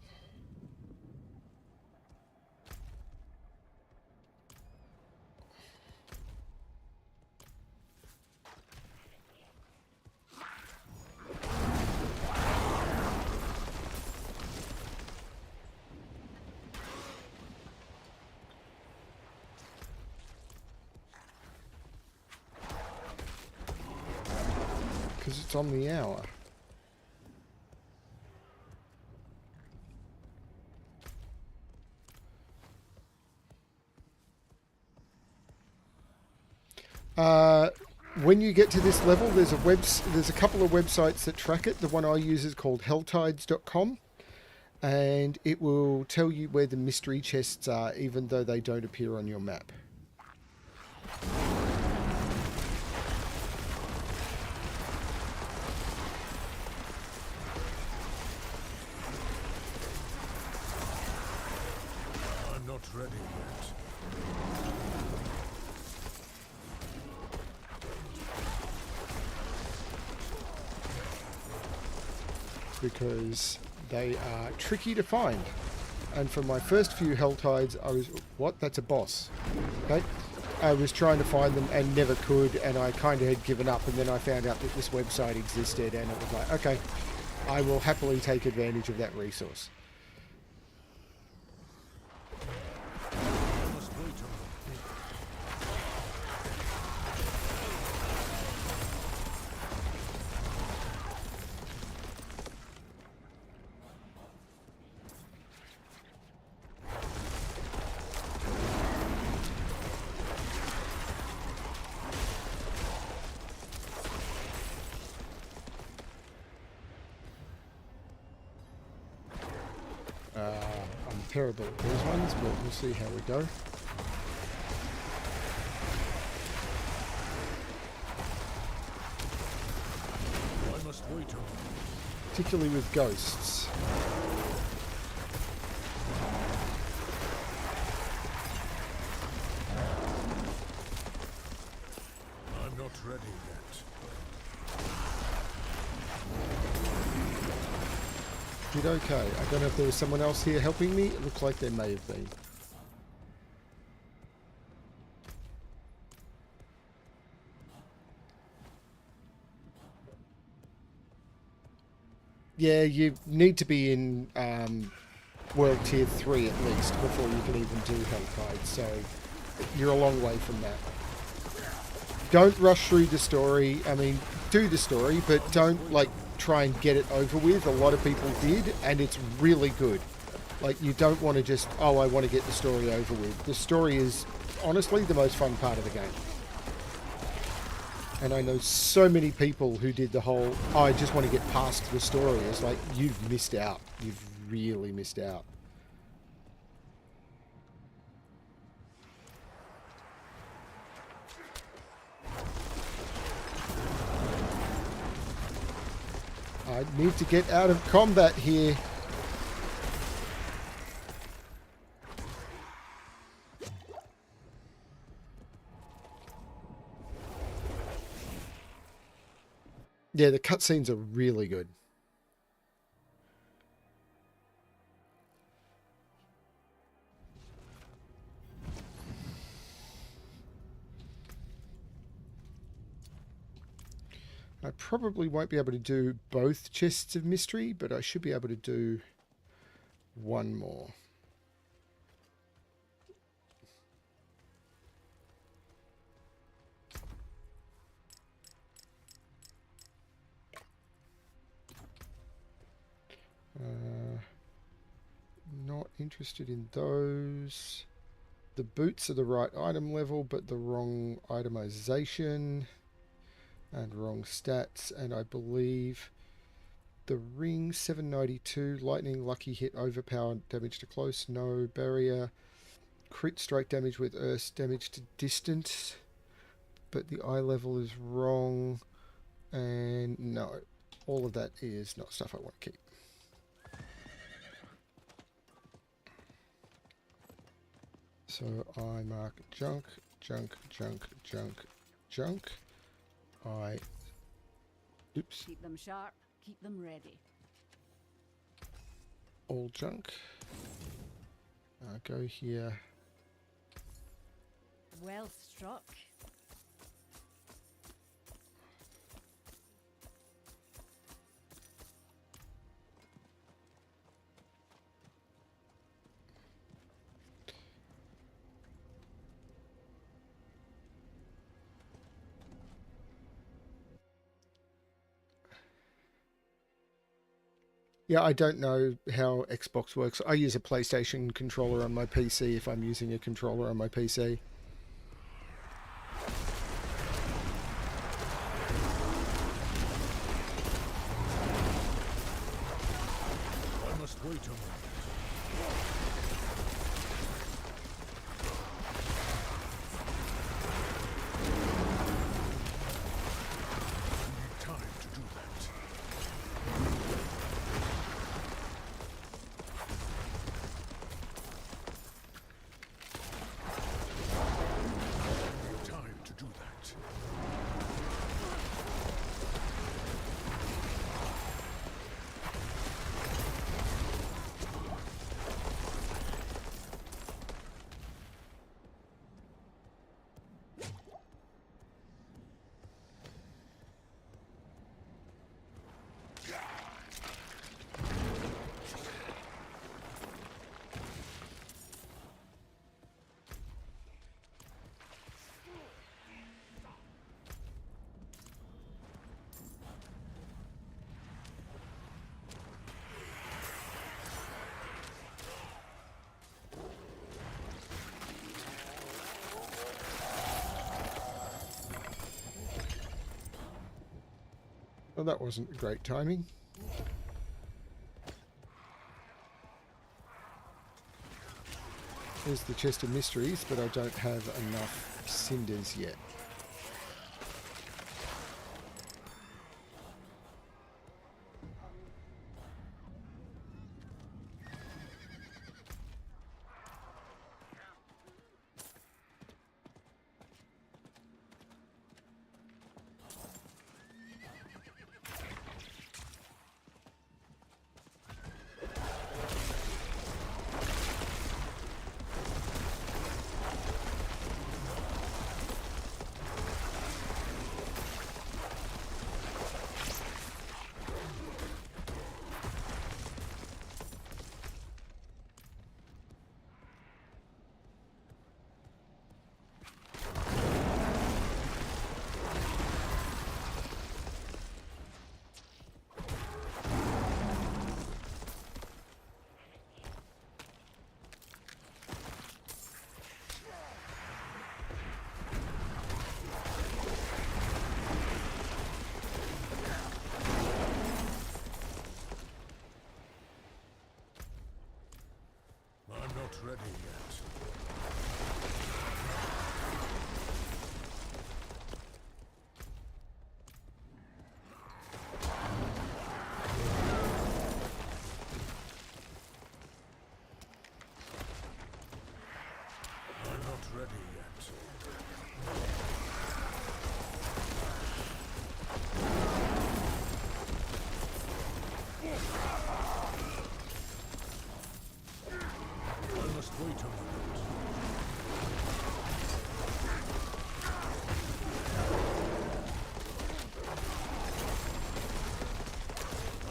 Because it's on the hour. When you get to this level, there's a couple of websites that track it. The one I use is called helltides.com, and it will tell you where the mystery chests are, even though they don't appear on your map. I'm not ready yet. Because they are tricky to find. And for my first few Helltides, I was... What? That's a boss. Okay. I was trying to find them and never could, and I kind of had given up, and then I found out that this website existed, and it was like, okay, I will happily take advantage of that resource. I'm terrible at these ones, but we'll see how we go. particularly with ghosts. I'm not ready yet. Did okay. I don't know if there was someone else here helping me. It looks like there may have been. Yeah, you need to be in World Tier 3 at least before you can even do Helltide, so you're a long way from that. Don't rush through the story. I mean, do the story, but don't, like, try and get it over with. A lot of people did, and it's really good. Like, you don't want to just, oh, I want to get the story over with. The story is, honestly, the most fun part of the game. And I know so many people who did the whole, oh, I just want to get past the story. It's like, you've missed out. You've really missed out. I need to get out of combat here. Yeah, the cutscenes are really good. I probably won't be able to do both chests of mystery, but I should be able to do one more. Not interested in those. The boots are the right item level, but the wrong itemization and wrong stats. And I believe the ring 792, lightning, lucky hit, overpowered, damage to close, no barrier, crit strike damage with earth, damage to distance, but the eye level is wrong. And no, all of that is not stuff I want to keep. So I mark junk, junk, junk, junk, junk. Oops. Keep them sharp, keep them ready. All junk. Go here. Well struck. Yeah, I don't know how Xbox works. I use a PlayStation controller on my PC if I'm using a controller on my PC. I must wait a moment. Time to do that. Time to do that. Well, that wasn't great timing. Here's the chest of mysteries, but I don't have enough cinders yet. ready yet. I'm not ready yet. I must wait a moment.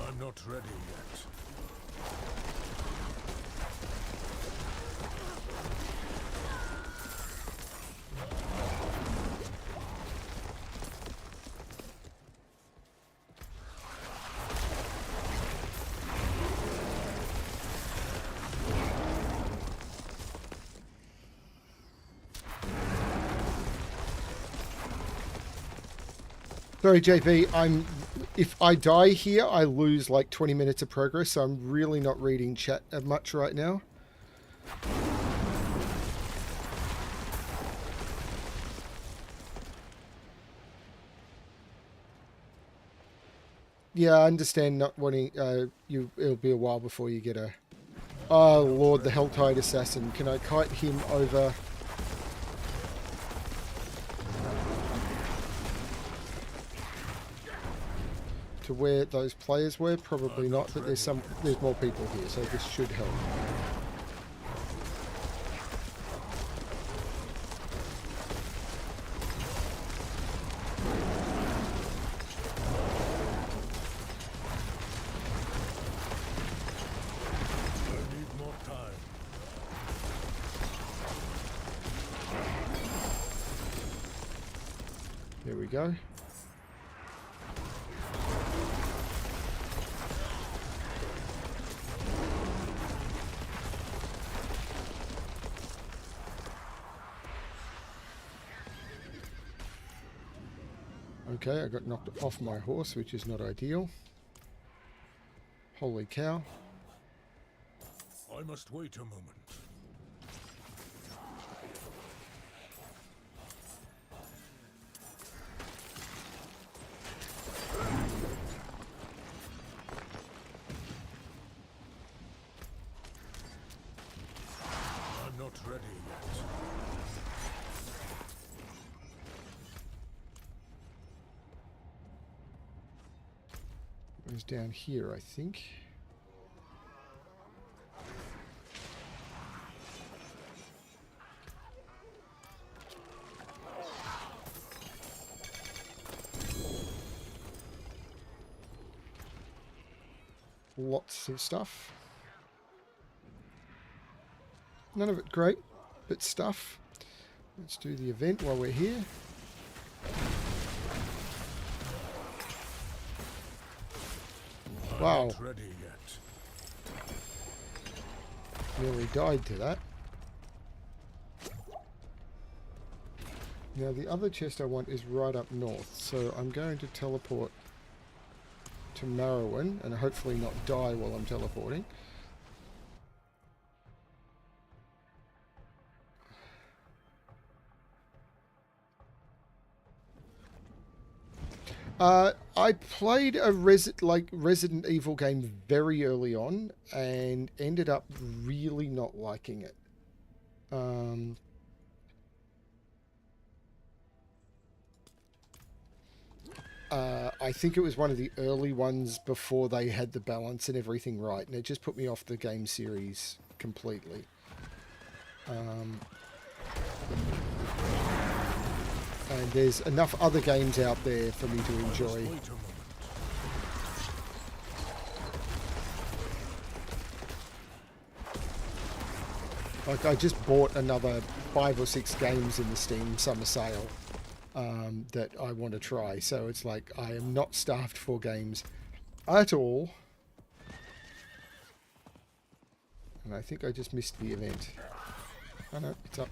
I'm not ready yet. Sorry, JP. If I die here, I lose like 20 minutes of progress. So I'm really not reading chat much right now. Yeah, I understand not wanting. It'll be a while before you get a. Oh Lord, the Helltide Assassin. Can I kite him over? To where those players were? Probably not, but there's more people here, so this should help. I need more time. There we go. Okay, I got knocked off my horse, which is not ideal. Holy cow. I must wait a moment. I'm not ready yet. It was down here, I think. Lots of stuff. None of it great, but stuff. Let's do the event while we're here. Wow. Not ready yet. Nearly died to that. Now the other chest I want is right up north, so I'm going to teleport to Marrowan and hopefully not die while I'm teleporting. I played a Resident Evil game very early on and ended up really not liking it. I think it was one of the early ones before they had the balance and everything right, and it just put me off the game series completely. And there's enough other games out there for me to enjoy. Wait a moment. Like, I just bought another 5 or 6 games in the Steam summer sale that I want to try. So it's like, I am not starved for games at all. And I think I just missed the event. Oh no, it's up.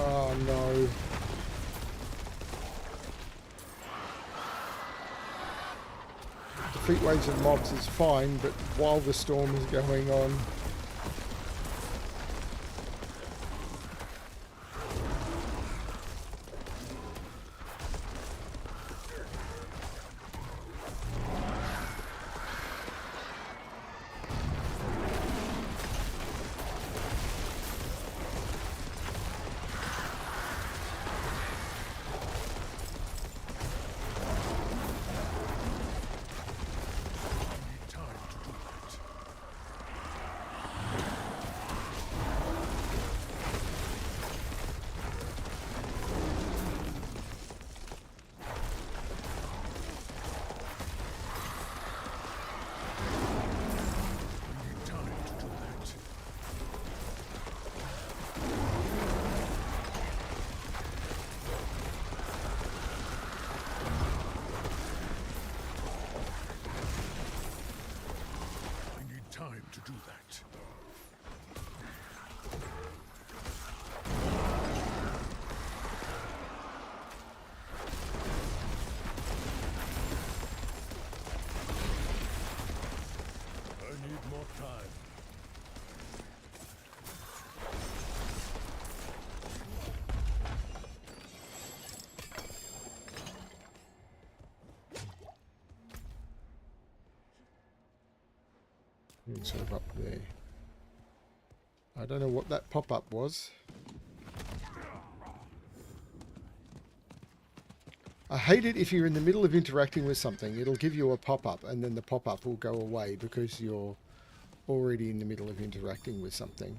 Oh no. heat waves of mobs is fine, but while the storm is going on... Time to do that. I need more time. Sort of up there. I don't know what that pop-up was. I hate it if you're in the middle of interacting with something. It'll give you a pop-up and then the pop-up will go away because you're already in the middle of interacting with something.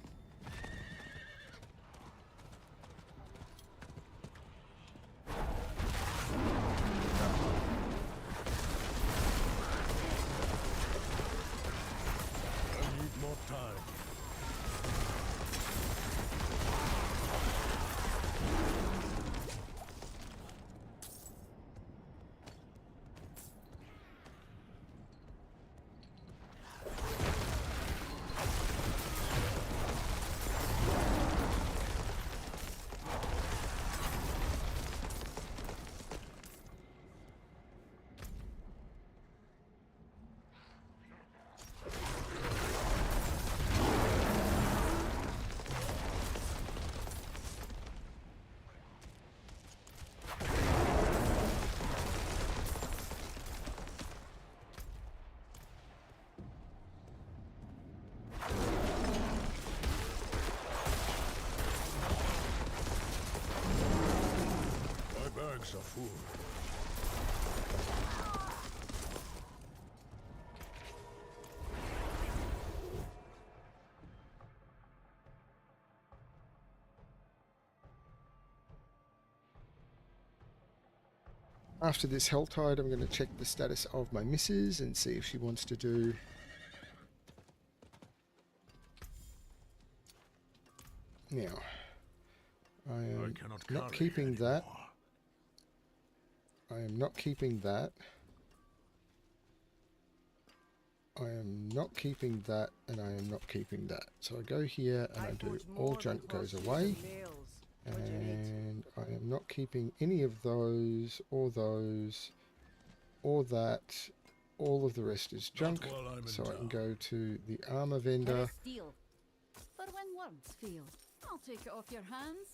Bags of food. After this Helltide, I'm going to check the status of my missus and see if she wants to do... Now, I am not keeping that. I am not keeping that. I am not keeping that, and I am not keeping that. So I go here and I do all junk goes away. And I am not keeping any of those, or that. All of the rest is junk. So I can go to the armor vendor. Steel. For when words fail, I'll take it off your hands.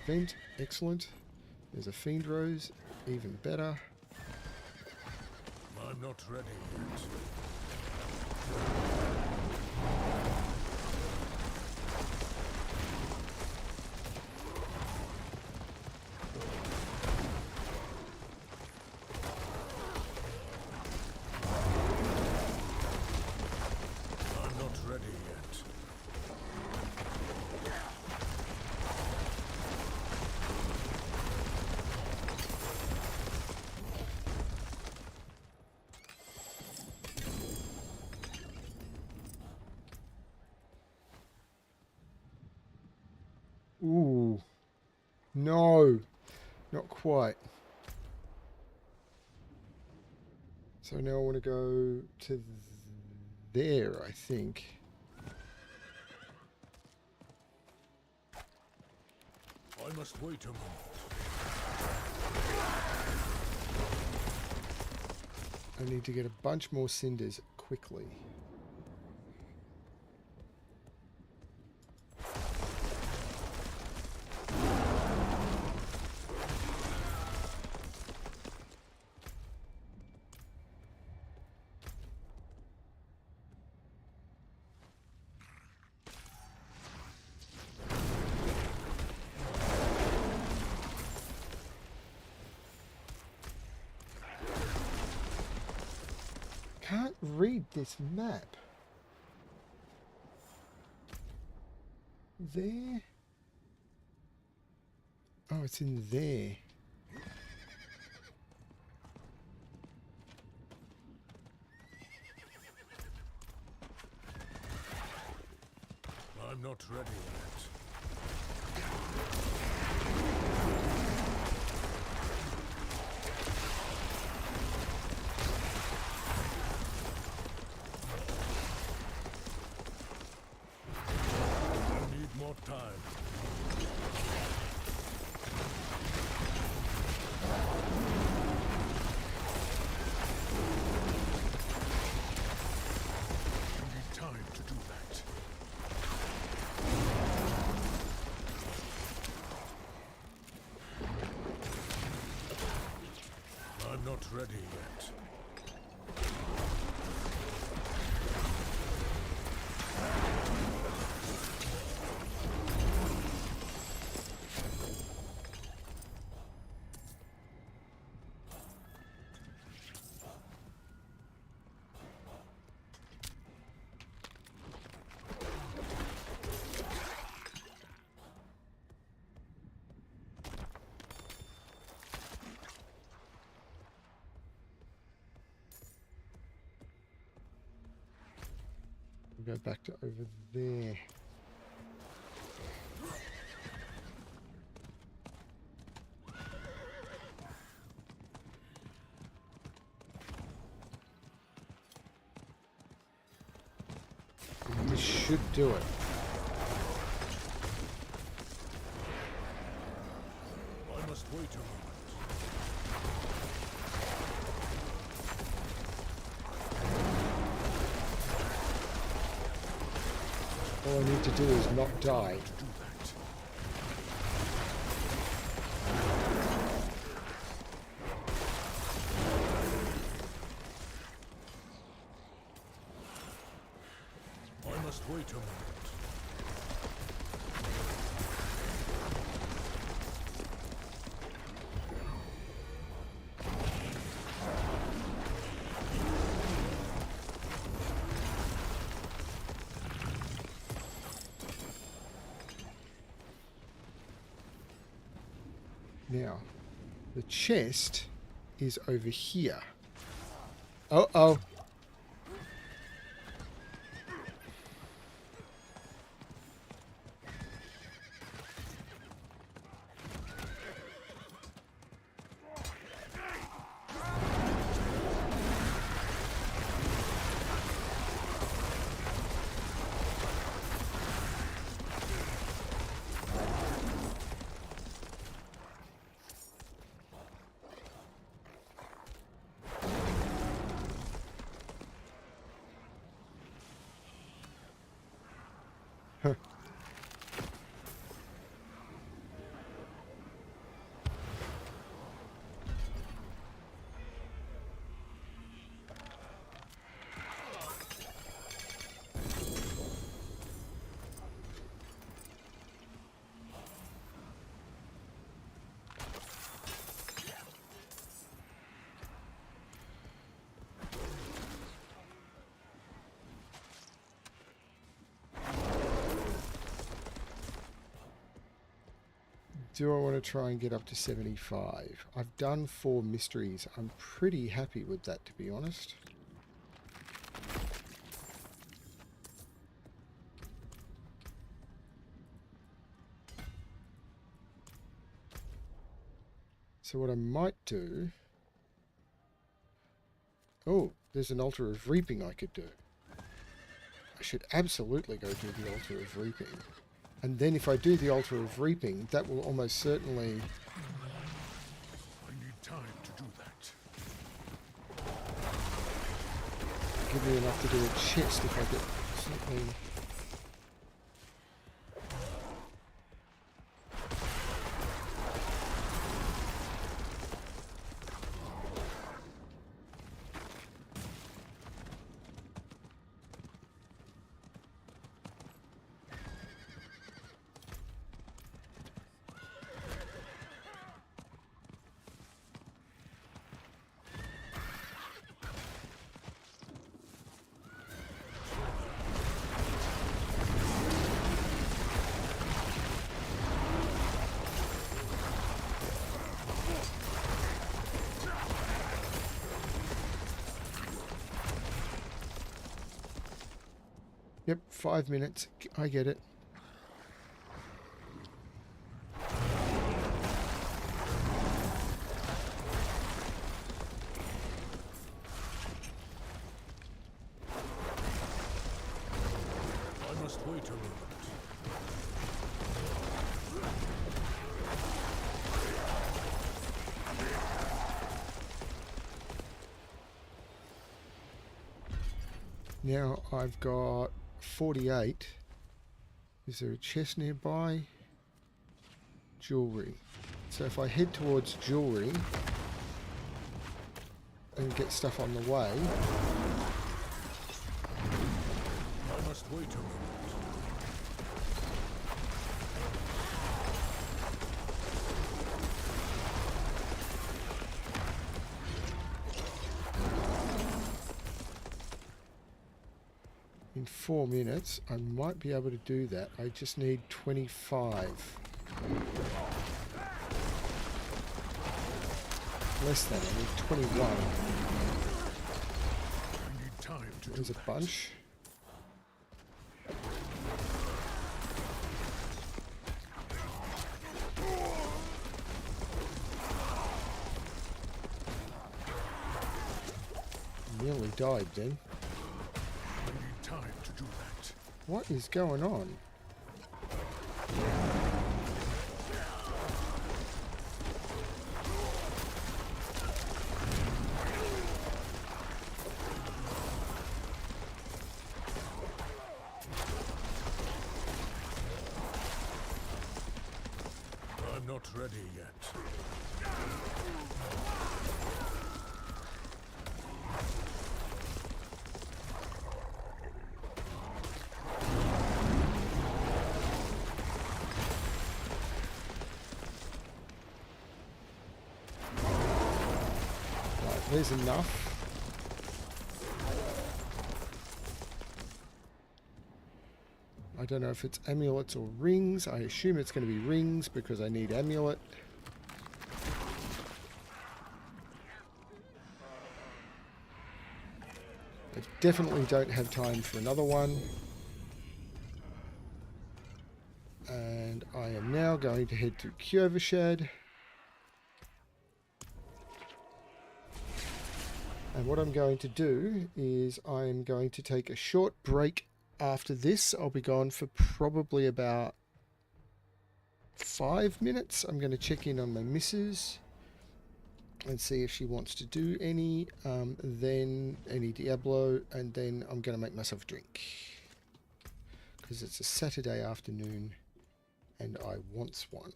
Event, excellent. There's a Fiend Rose, even better. I'm not ready yet. I'm not ready yet. Ooh. No. Not quite. So now I want to go to there, I think. I must wait a moment. I need to get a bunch more cinders quickly. Can't read this map. There? Oh, it's in there. I'm not ready yet. I need more time. I need time to do that. I'm not ready yet. We'll go back to over there. This should do it. I must wait a moment. All I need to do is not die. To do that. I must wait a moment. Now, the chest is over here. Uh-oh. Do I want to try and get up to 75? I've done 4 mysteries. I'm pretty happy with that, to be honest. So what I might do... Oh, there's an Altar of Reaping I could do. I should absolutely go do the Altar of Reaping. And then if I do the Altar of Reaping, that will almost certainly... I need time to do that. give me enough to do a chest if I get something... Yep, 5 minutes. I get it. I must wait a moment. Now I've got 48. Is there a chest nearby? Jewelry. So if I head towards jewelry and get stuff on the way... I must wait a moment. In 4 minutes, I might be able to do that. I just need 25. Less than, I need 21. I need time to There's do a that. bunch. Nearly died then. I need time to do that. What is going on? I'm not ready yet. Right, there's enough. I don't know if it's amulets or rings. I assume it's going to be rings because I need amulet. I definitely don't have time for another one. And I am now going to head to Kyovershed. And what I'm going to do is I'm going to take a short break after this. I'll be gone for probably about 5 minutes. I'm going to check in on my missus and see if she wants to do any, then any Diablo, and then I'm going to make myself a drink. Because it's a Saturday afternoon and I want one.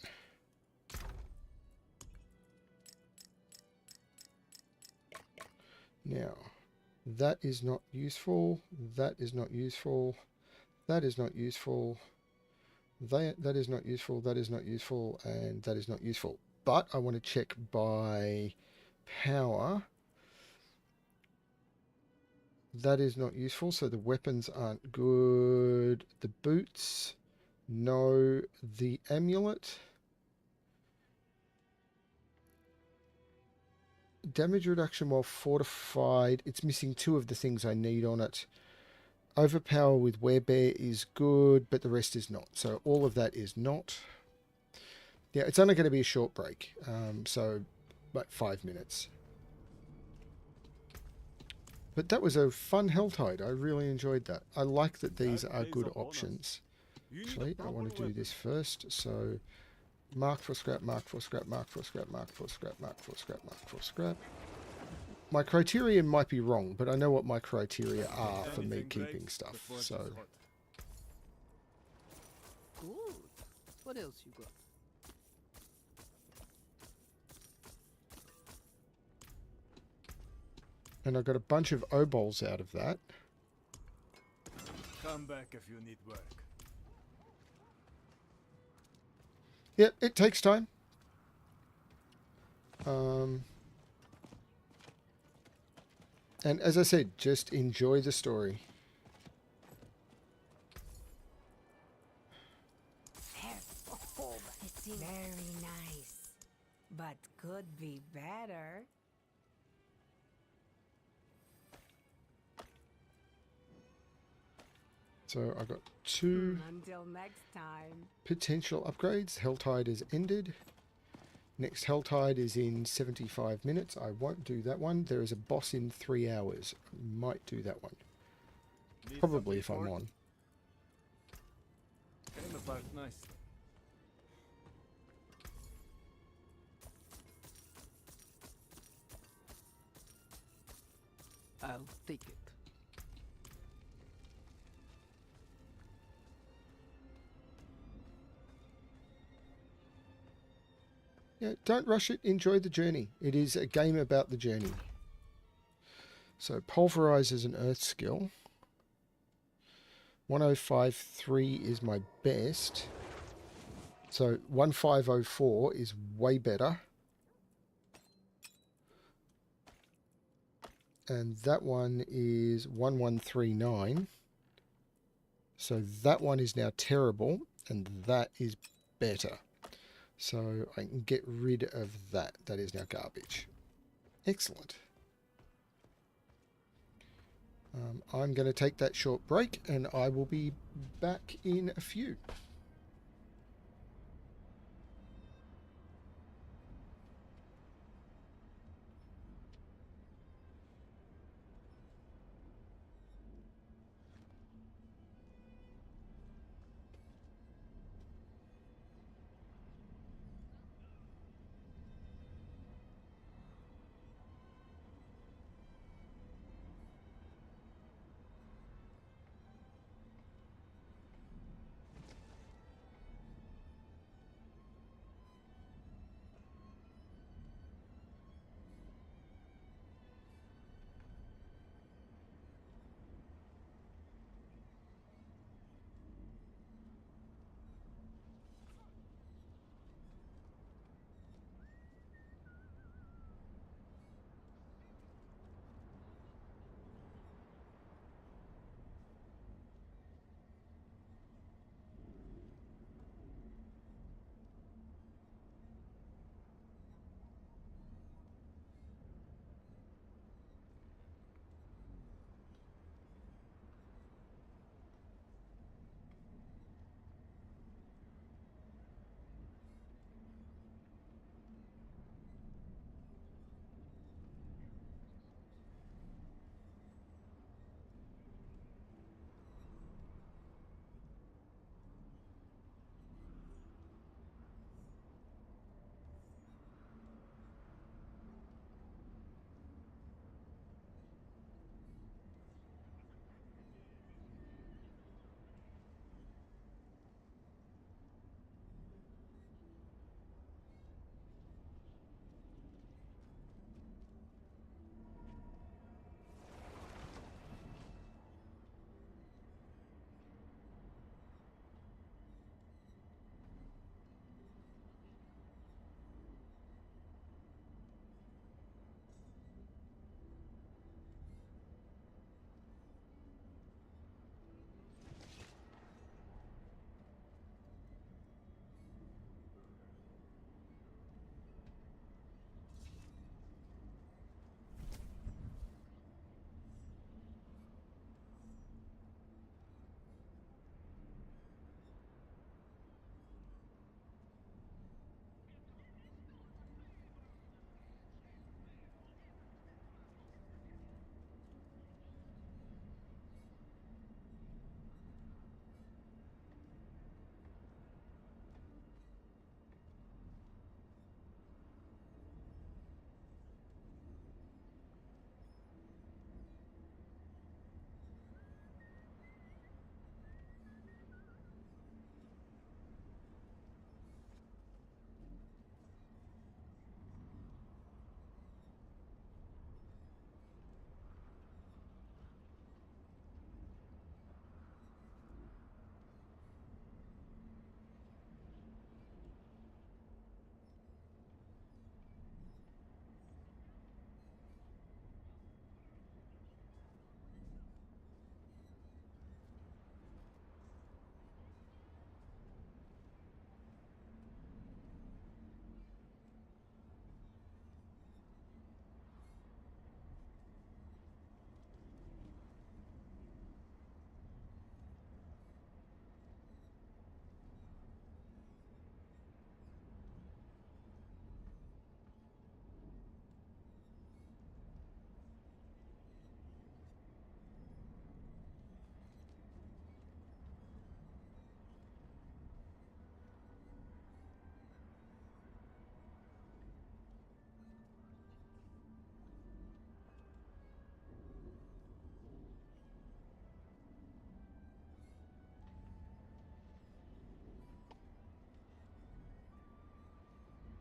Now, that is not useful, that is not useful, that is not useful, that is not useful, that is not useful, and that is not useful. But I want to check by power. That is not useful, so the weapons aren't good. The boots, no. The amulet. Damage reduction while fortified. It's missing 2 of the things I need on it. Overpower with werebear is good, but the rest is not. So all of that is not. Yeah, it's only going to be a short break. So like 5 minutes. But that was a fun Helltide. I really enjoyed that. I like that these are good options. Actually, I want to do this first. So, mark for scrap, mark for scrap, mark for scrap, mark for scrap, mark for scrap, mark for scrap. My criteria might be wrong, but I know what my criteria are for me keeping stuff. So, Good. What else you got? and I got a bunch of obols out of that. Come back if you need work. Yep, it takes time. And as I said, just enjoy the story. It's very nice, but could be better. So I got 2 Until next time. potential upgrades. Helltide has ended. Next Helltide is in 75 minutes. I won't do that one. There is a boss in 3 hours. I might do that one. Probably if I'm on. Came apart nice. I'll take it. Yeah, don't rush it. Enjoy the journey. It is a game about the journey. So Pulverize is an earth skill. 1053 is my best. So 1504 is way better. And that one is 1139. So that one is now terrible, and that is better. So I can get rid of that. That is now garbage. Excellent. I'm going to take that short break, and I will be back in a few.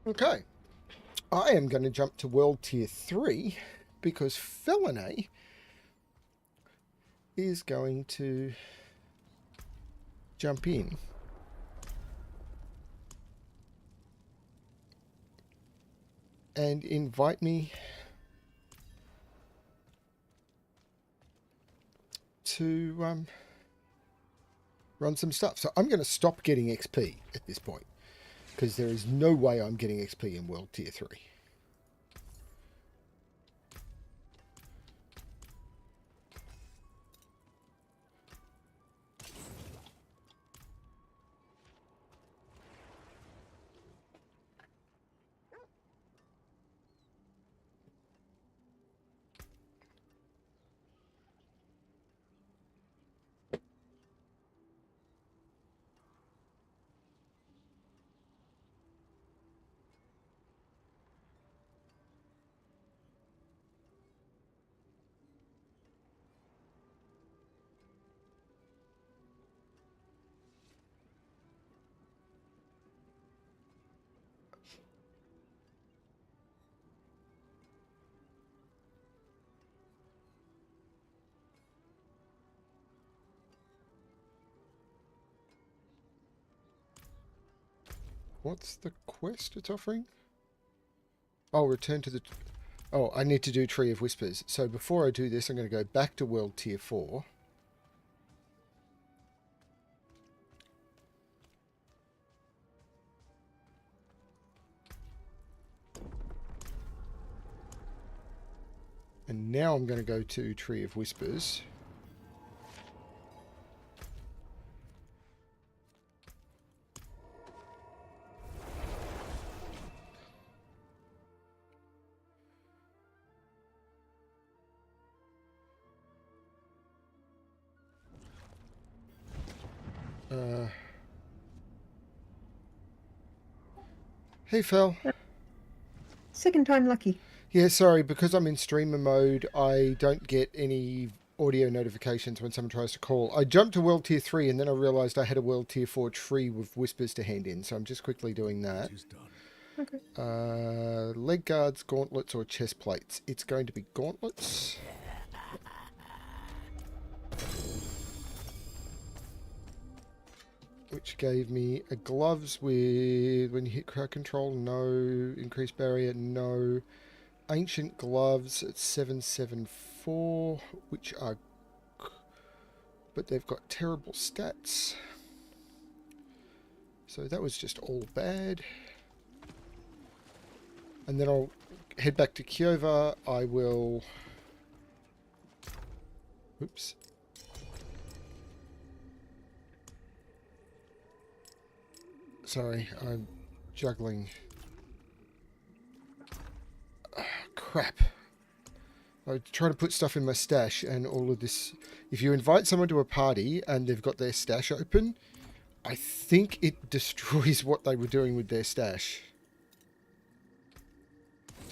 Okay. I am going to jump to World Tier 3 because Felinae is going to jump in. And invite me to run some stuff. So I'm going to stop getting XP at this point, because there is no way I'm getting XP in World Tier 3. What's the quest it's offering? Oh, return to the... Oh, I need to do Tree of Whispers. So before I do this, I'm going to go back to World Tier 4. And now I'm going to go to Tree of Whispers. Hey, Fel. Second time lucky. Yeah, sorry, because I'm in streamer mode, I don't get any audio notifications when someone tries to call. I jumped to World Tier 3 and then I realised I had a World Tier 4 tree with Whispers to hand in, so I'm just quickly doing that. Okay. Leg guards, gauntlets, or chest plates? It's going to be gauntlets. Which gave me a gloves with, when you hit crowd control, no. Increased barrier, no. Ancient gloves at 774, which are... but they've got terrible stats. So that was just all bad. And then I'll head back to Kiova. I will... Oops. Sorry, I'm juggling. Crap. I try to put stuff in my stash and all of this. If you invite someone to a party and they've got their stash open, I think it destroys what they were doing with their stash.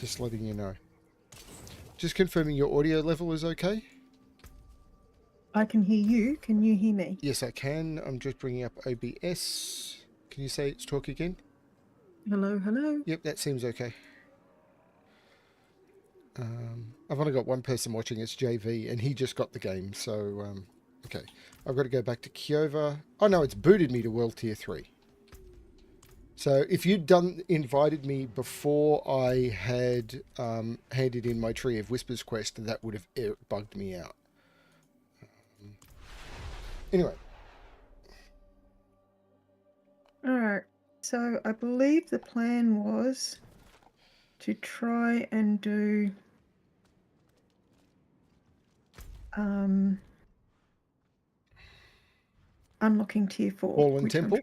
Just letting you know. Just confirming your audio level is okay? I can hear you. Can you hear me? Yes, I can. I'm just bringing up OBS. Can you say it's talk again? Hello, hello. Yep, that seems okay. I've only got one person watching, it's JV, and he just got the game, so, okay. I've got to go back to Kiova. Oh no, it's booted me to World Tier 3. So if you'd invited me before I had handed in my Tree of Whispers quest, that would have bugged me out. Anyway. Alright, so I believe the plan was to try and do unlocking tier 4. Fallen Temple?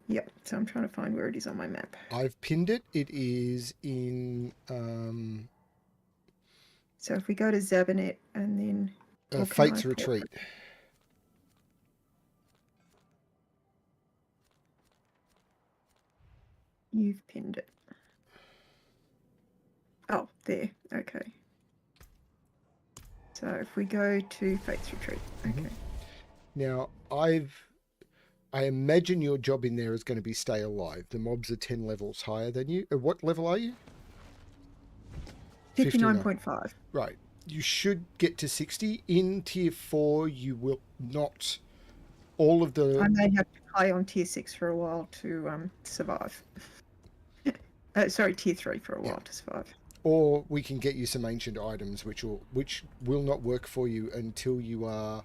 Yep, so I'm trying to find where it is on my map. I've pinned it. It is in... So if we go to Zabanet and then... Fate's Retreat. You've pinned it. Oh, there. Okay. So if we go to Fate's Retreat. Okay. Now, I've I imagine your job in there is going to be stay alive. The mobs are 10 levels higher than you. What level are you? 59.5. Right. You should get to 60. In tier 4, you will not. All of the... I may have to play on tier 6 for a while to survive. Sorry, tier 3 for a while to survive. Or we can get you some ancient items, which will not work for you until you are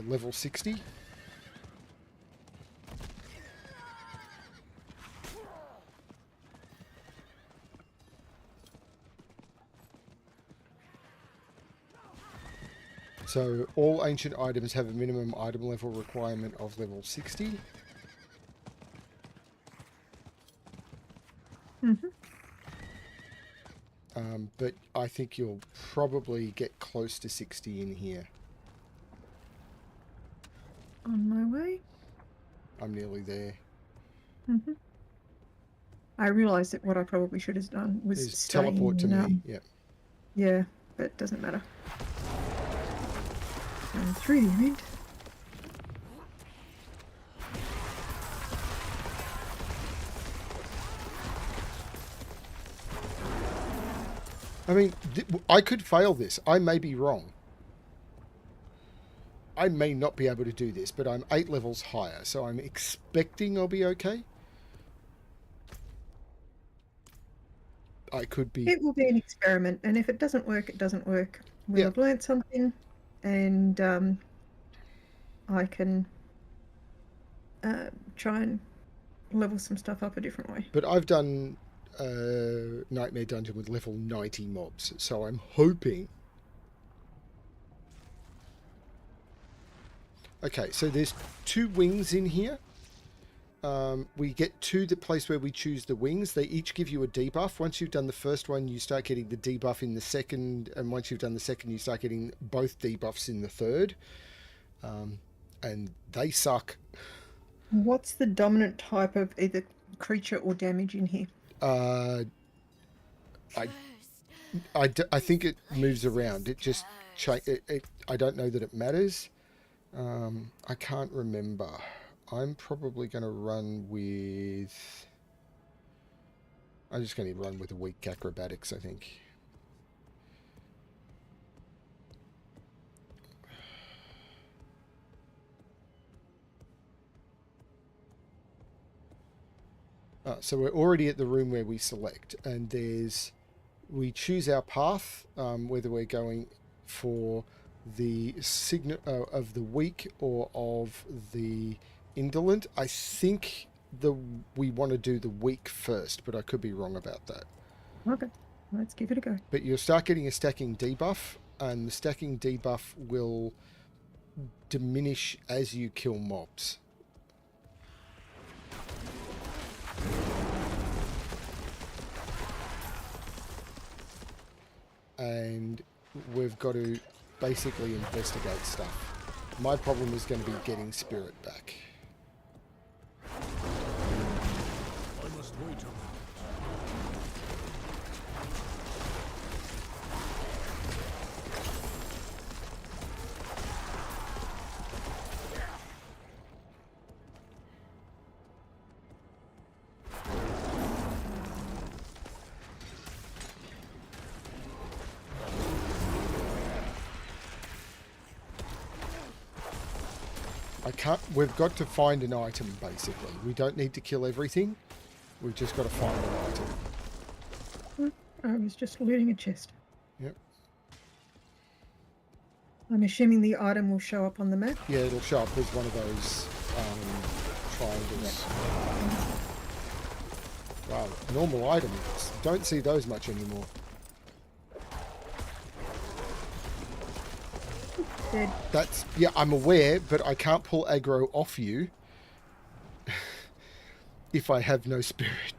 level 60. So all ancient items have a minimum item level requirement of level 60. But I think you'll probably get close to 60 in here. On my way. I'm nearly there. I realised that what I probably should have done was teleport to me. Yeah. Yeah, but it doesn't matter. I'm through the event. I mean, I could fail this. I may be wrong. I may not be able to do this, but I'm 8 levels higher, so I'm expecting I'll be okay. I could be... It will be an experiment, and if it doesn't work, it doesn't work. We'll have learnt something, and I can try and level some stuff up a different way. But I've done Nightmare Dungeon with level 90 mobs, so I'm hoping... Okay, so there's 2 wings in here. We get to the place where we choose the wings. They each give you a debuff. Once you've done the first one, you start getting the debuff in the second, and once you've done the second, you start getting both debuffs in the third. And they suck. What's the dominant type of either creature or damage in here? I think it moves around. It just I don't know that it matters. I can't remember. I'm probably going to run with... I'm just going to run with a weak acrobatics, I think. So we're already at the room where we select, and we choose our path, whether we're going for the signal of the weak or of the indolent. I think we want to do the weak first, but I could be wrong about that. Okay, let's give it a go. But you'll start getting a stacking debuff, and the stacking debuff will diminish as you kill mobs. And we've got to basically investigate stuff. My problem is going to be getting spirit back. I must wait a moment. We've got to find an item, basically. We don't need to kill everything. We've just got to find an item. I was just looting a chest. Yep. I'm assuming the item will show up on the map? Yeah, it'll show up as one of those triangles. Wow, normal items. Don't see those much anymore. Dead. Yeah, I'm aware, but I can't pull aggro off you if I have no spirit.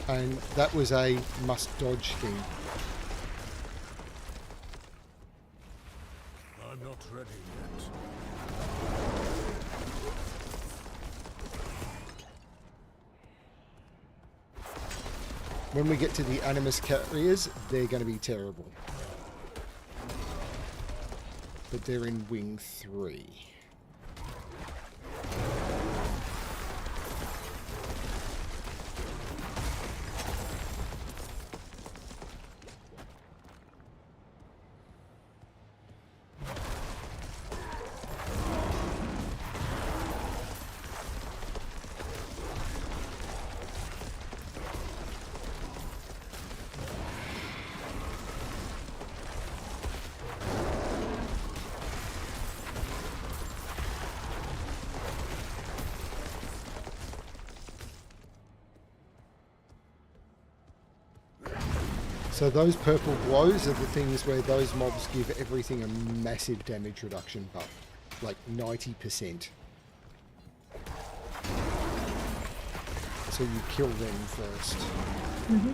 And that was a must dodge thing. I'm not ready yet. When we get to the Animus carriers, they're going to be terrible. But they're in Wing 3. So those purple glows are the things where those mobs give everything a massive damage reduction buff, like 90%. So you kill them first. Mm-hmm.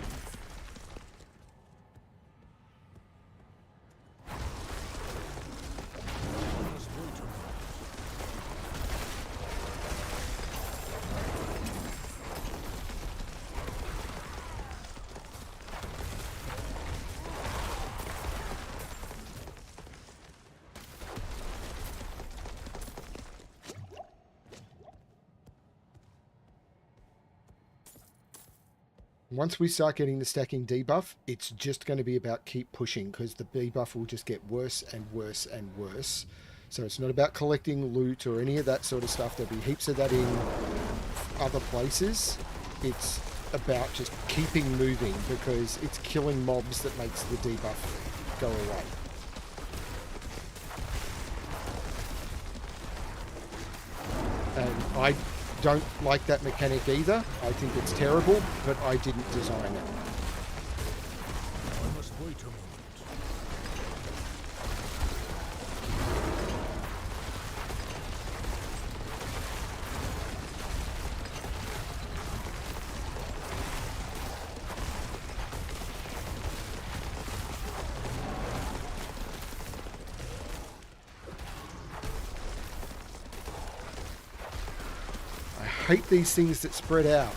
Once we start getting the stacking debuff, it's just going to be about keep pushing, because the debuff will just get worse and worse and worse. So it's not about collecting loot or any of that sort of stuff. There'll be heaps of that in other places. It's about just keeping moving, because it's killing mobs that makes the debuff go away. And I don't like that mechanic either. I think it's terrible, but I didn't design it. I must wait a moment. I hate these things that spread out.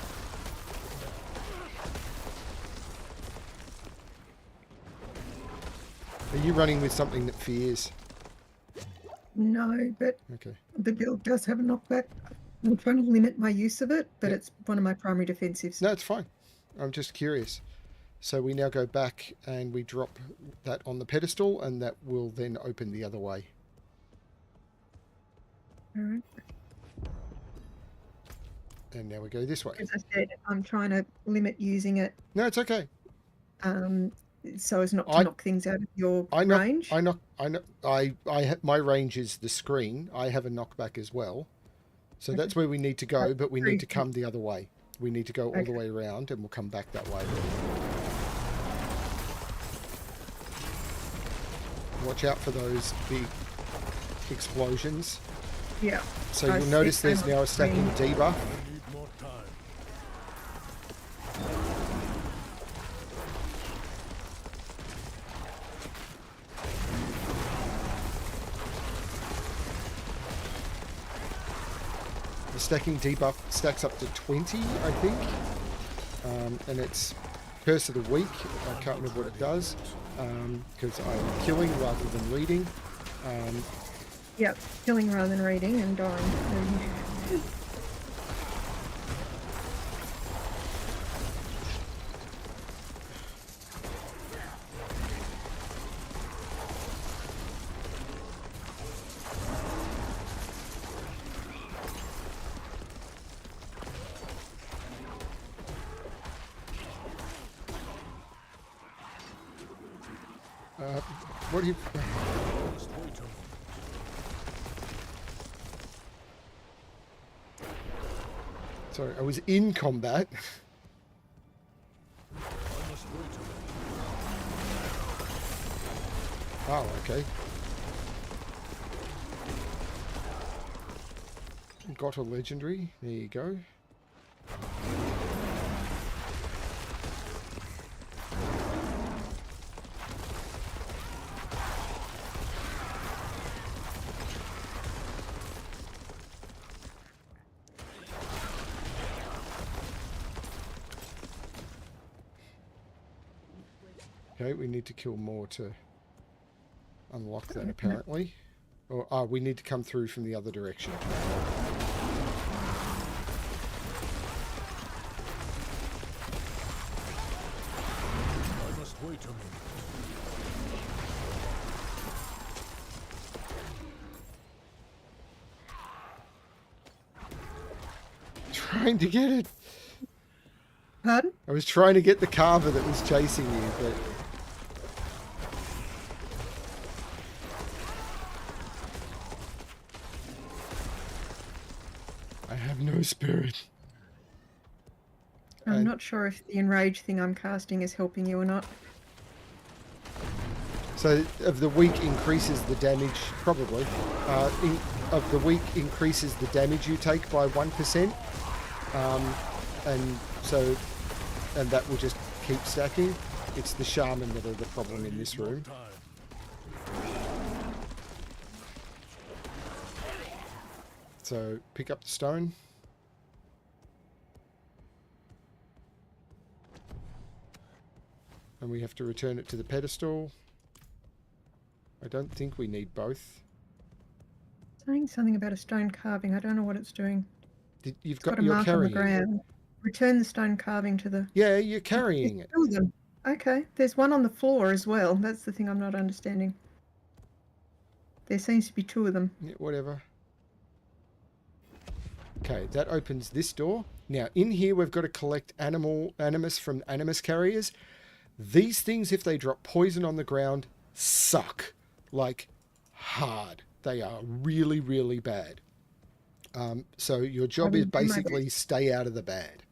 Are you running with something that fears? No, but Okay. the build does have a knockback. I'm trying to limit my use of it, but it's one of my primary defensives. No, it's fine. I'm just curious. So we now go back and we drop that on the pedestal, and that will then open the other way. All right. And now we go this way. As I said, I'm trying to limit using it. No, it's okay. So as not to knock things out of your range. My range is the screen. I have a knockback as well. So that's where we need to go, but we need to come the other way. We need to go all the way around, and we'll come back that way. Watch out for those big explosions. Yeah. So you'll notice there's now a stacking debuff. The stacking debuff stacks up to 20, I think. And it's Curse of the Week. I can't remember what it does, because I'm killing rather than reading. Yep, killing rather than reading and dying. What do you... Sorry, I was in combat. Oh, okay. Got a legendary. There you go. Okay, we need to kill more to unlock that apparently. Or we need to come through from the other direction. I must wait a minute. Trying to get it. Pardon? I was trying to get the carver that was chasing you, but... I have no spirit. I'm not sure if the enrage thing I'm casting is helping you or not. So, of the weak increases the damage, probably. Of the weak increases the damage you take by 1%. And that will just keep stacking. It's the shaman that are the problem in this room. So, pick up the stone. And we have to return it to the pedestal. I don't think we need both. Saying something about a stone carving. I don't know what it's doing. You've It's got a you're mark on the carrying it. ground. Return the stone carving to the... Yeah, you're carrying it. Two of them. Okay, there's one on the floor as well. That's the thing I'm not understanding. There seems to be two of them. Yeah, whatever. Okay, that opens this door. Now, in here we've got to collect animus from animus carriers. These things, if they drop poison on the ground, suck. Like, hard. They are really, really bad. So your job is basically stay out of the bad.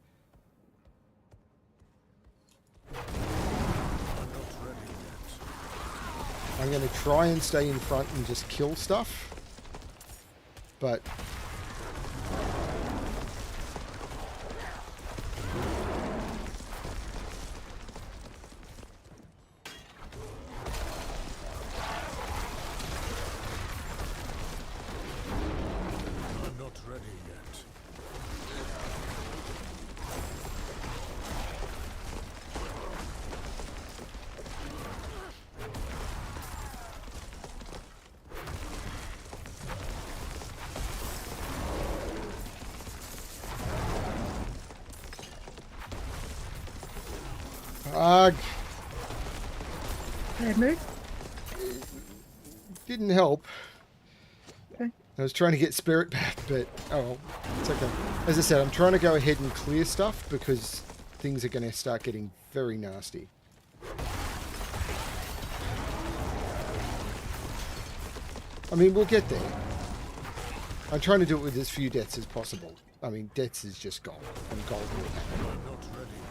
I'm going to try and stay in front and just kill stuff. But... I'm not ready yet. Bad move. Didn't help. Okay. I was trying to get spirit back, but oh well, it's okay. As I said, I'm trying to go ahead and clear stuff because things are going to start getting very nasty. I mean, we'll get there. I'm trying to do it with as few deaths as possible. I mean, deaths is just gold, and gold will happen. I'm not ready yet.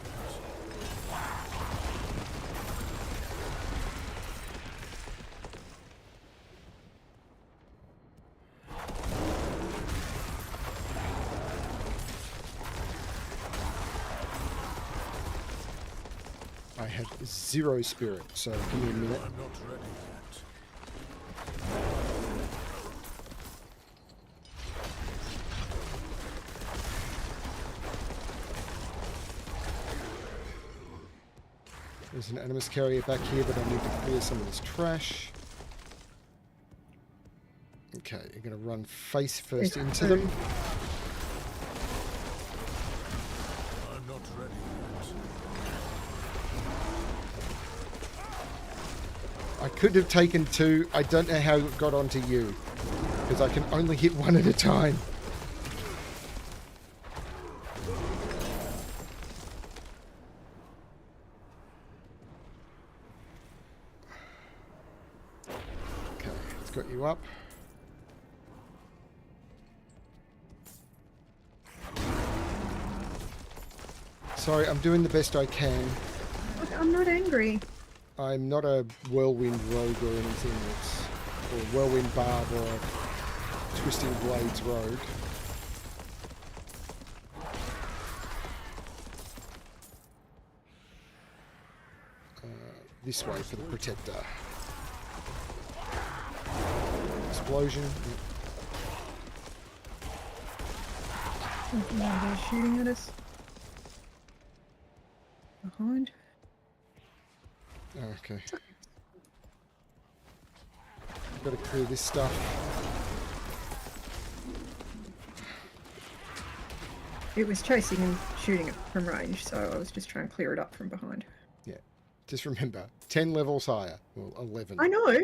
I have 0 spirit, so give me a minute. I'm not ready yet. There's an animus carrier back here, but I need to clear some of this trash. Okay, you're going to run face first into them. I'm not ready yet. I could have taken 2. I don't know how it got onto you, because I can only hit 1 at a time. Okay, it's got you up. Sorry, I'm doing the best I can. Look, I'm not angry. I'm not a whirlwind rogue or anything or a whirlwind barb or a twisting blades rogue. This way for the protector. Explosion. Something like they're shooting at us. Behind. Okay. Got to clear this stuff. It was chasing and shooting it from range, so I was just trying to clear it up from behind. Yeah. Just remember, 10 levels higher. Well, 11. I know,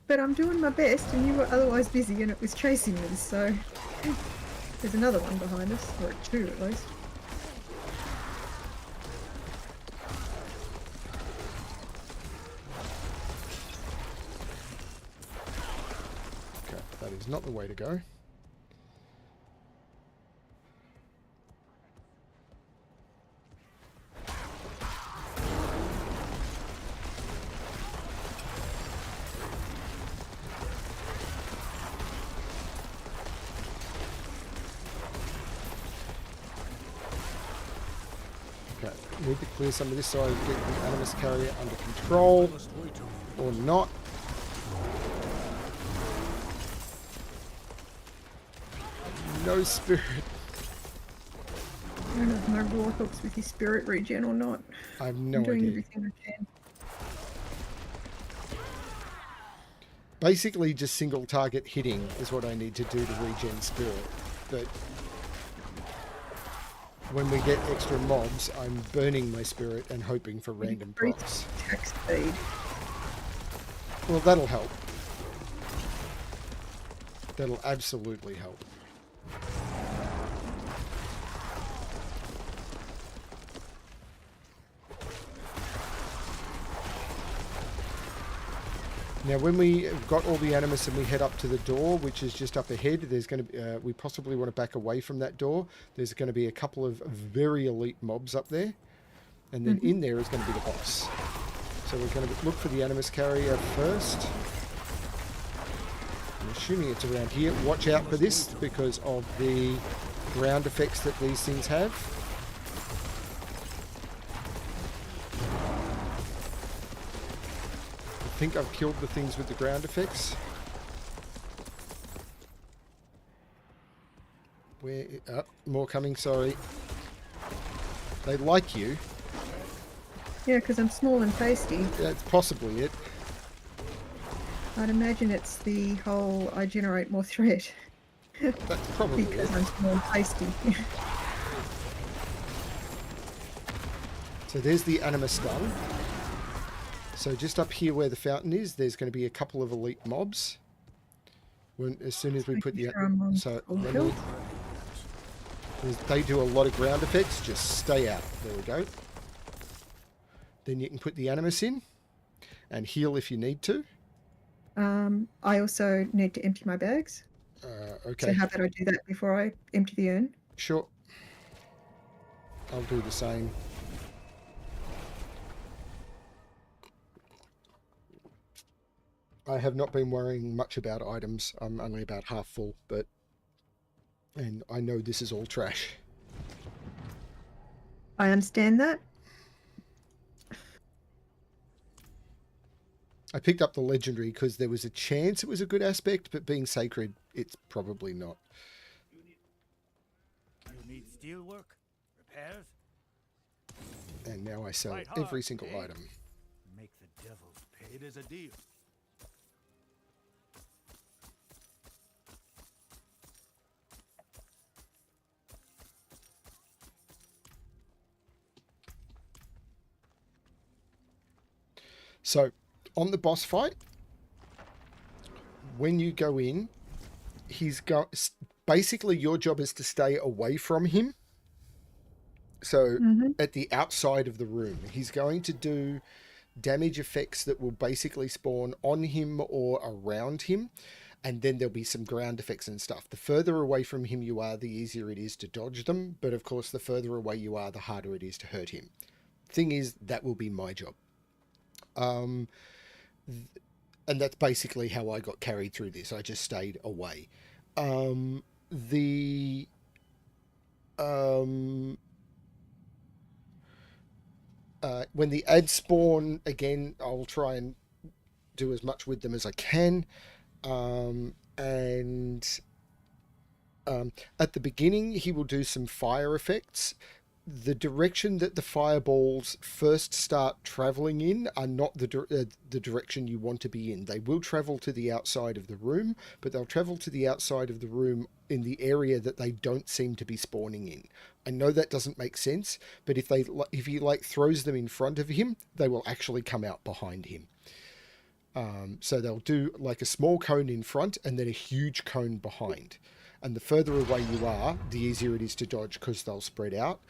but I'm doing my best, and you were otherwise busy, and it was chasing me. So there's another one behind us, or two at least. Okay, that is not the way to go. Okay, need to clear some of this so I can get the Animus Carrier under control, or not. No spirit. I don't know if my raw hooks with your spirit regen or not. I have no I'm doing idea. everything I can. Basically, just single target hitting is what I need to do to regen spirit. But when we get extra mobs, I'm burning my spirit and hoping for random procs. Attack speed. Well, that'll help. That'll absolutely help. Now, when we got all the Animus and we head up to the door, which is just up ahead, there's going to be, we possibly want to back away from that door. There's going to be a couple of very elite mobs up there. And then in there is going to be the boss. So we're going to look for the Animus Carrier first. I'm assuming it's around here. Watch out for this because of the ground effects that these things have. I think I've killed the things with the ground effects. Where? More coming, sorry. They like you. Yeah, because I'm small and pasty. That's possibly it. I'd imagine it's the whole I generate more threat. That's probably because it. I'm small and pasty. So there's the Animus done. So just up here where the fountain is, there's going to be a couple of elite mobs. As soon as we put the... So they do a lot of ground effects. Just stay out. There we go. Then you can put the Animus in and heal if you need to. I also need to empty my bags. Okay. So how about I do that before I empty the urn? Sure. I'll do the same. I have not been worrying much about items. I'm only about half full, and I know this is all trash. I understand that. I picked up the legendary because there was a chance it was a good aspect, but being sacred, it's probably not. You need steel work, repairs. And now I sell Fight hard, every single eh? item. Make the devils pay. It is a deal. So, on the boss fight, when you go in, basically your job is to stay away from him. So, at the outside of the room, he's going to do damage effects that will basically spawn on him or around him. And then there'll be some ground effects and stuff. The further away from him you are, the easier it is to dodge them. But of course, the further away you are, the harder it is to hurt him. Thing is, that will be my job. And that's basically how I got carried through this. I just stayed away. When the ads spawn, again, I'll try and do as much with them as I can. At the beginning, he will do some fire effects. the direction that the fireballs first start traveling in are not the direction you want to be in. They will travel to the outside of the room, but they'll travel to the outside of the room in the area that they don't seem to be spawning in. I know that doesn't make sense, but if he like throws them in front of him, they will actually come out behind him. So they'll do like a small cone in front and then a huge cone behind. And the further away you are, the easier it is to dodge because they'll spread out.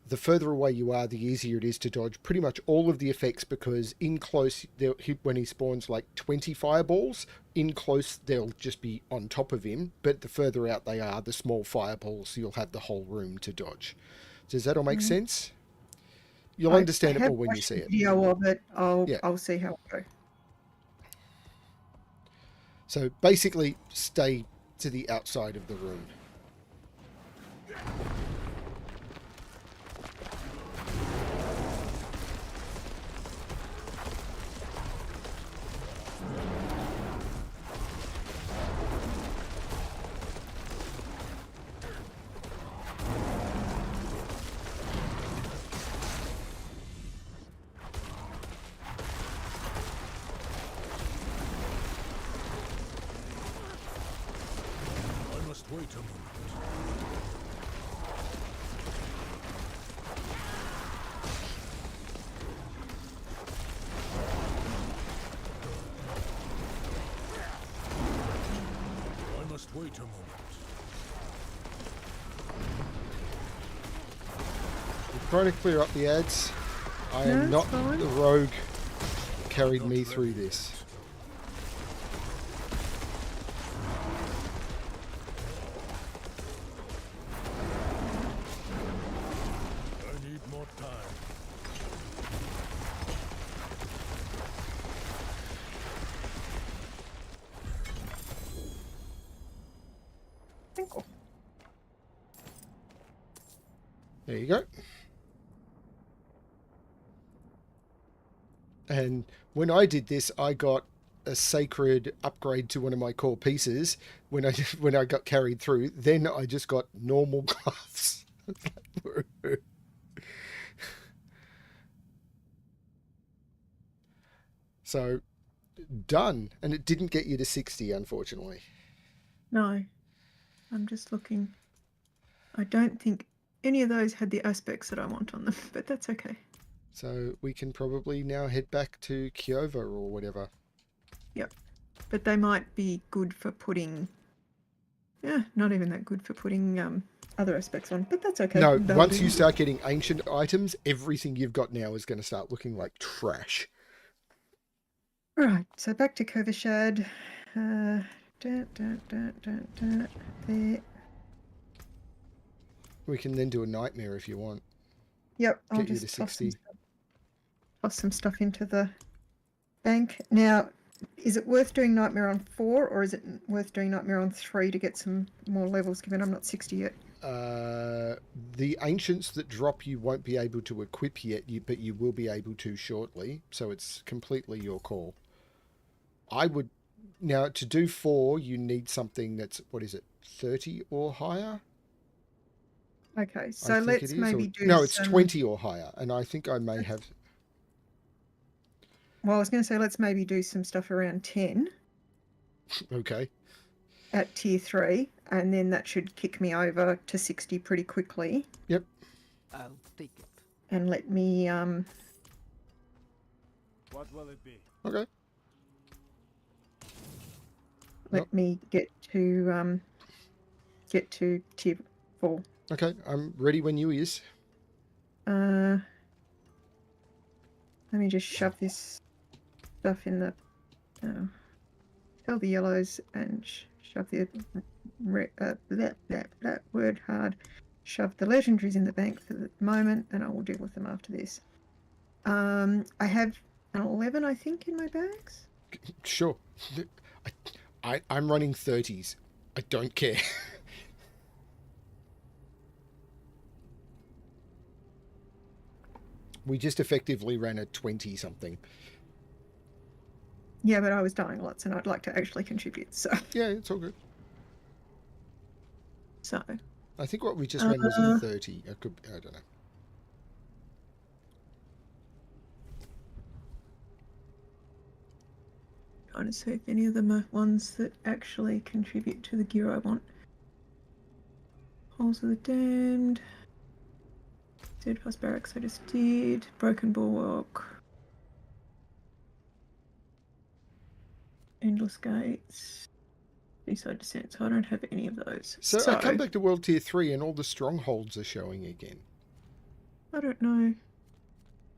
The further away you are, the easier it is to dodge pretty much all of the effects, because in close, when he spawns like 20 fireballs, in close they'll just be on top of him, but the further out they are, the small fireballs, you'll have the whole room to dodge. Does that all make sense? You'll understand it more when you see it. Video of it. I'll see how it goes. So basically, stay to the outside of the room. Wait a moment. I must wait a moment. I'm trying to clear up the ads. I am not the rogue carried me through this. There you go. And when I did this, I got a sacred upgrade to one of my core pieces when I got carried through. Then I just got normal gloves. So done. And it didn't get you to 60, unfortunately. No. I'm just looking. I don't think any of those had the aspects that I want on them, but that's okay. So we can probably now head back to Kiowa or whatever. Yep. But they might be good for putting... Yeah, not even that good for putting other aspects on, but that's okay. No, once you start getting ancient items, everything you've got now is going to start looking like trash. Right, so back to Kovashad. There. We can then do a nightmare if you want. Yep, I'll Get you just to 60. toss some stuff into the bank. Now, is it worth doing Nightmare on 4 or is it worth doing Nightmare on 3 to get some more levels, given I'm not 60 yet? The ancients that drop you won't be able to equip yet, but you will be able to shortly, so it's completely your call. I would... Now, to do 4, you need something that's, what is it, 30 or higher? Okay, so let's maybe do No, it's 20 or higher, and I think I may have... Well, I was going to say let's maybe do some stuff around 10. Okay. At tier 3, and then that should kick me over to 60 pretty quickly. Yep. I'll take it. And let me... What will it be? Okay. Let me get to tier 4. Okay, I'm ready when you is. Let me just shove this stuff in the... Tell the yellows and shove the... that word hard. Shove the legendaries in the bank for the moment, and I will deal with them after this. I have an 11, I think, in my bags. Sure. I'm running 30s. I don't care. We just effectively ran a 20-something. Yeah, but I was dying lots, and I'd like to actually contribute, so... Yeah, it's all good. So... I think what we just ran was a 30. I don't know. trying to see if any of them are ones that actually contribute to the gear I want. Halls of the Damned. Steadfast Barracks I just did. Broken Bulwark. Endless Gates. Seaside Descent. So I don't have any of those. So I come back to World Tier 3 and all the strongholds are showing again. I don't know.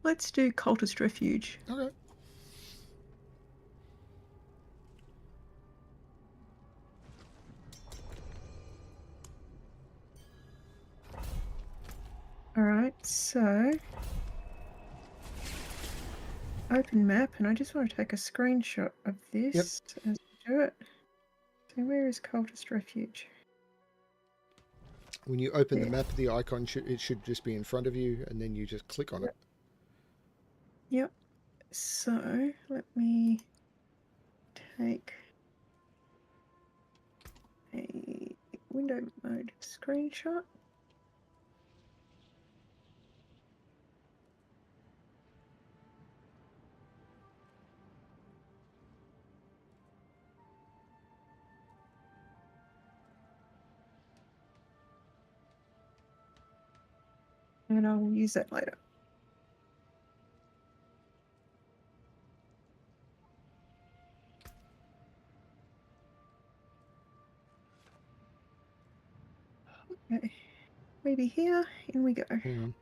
Let's do Cultist Refuge. Okay. Alright, so open map, and I just want to take a screenshot of this as I do it. So where is Cultist Refuge? When you open the map, the icon should just be in front of you, and then you just click on it. Yep. So let me take a window mode screenshot. And I will use that later. Okay, maybe here. In we go. Hang on.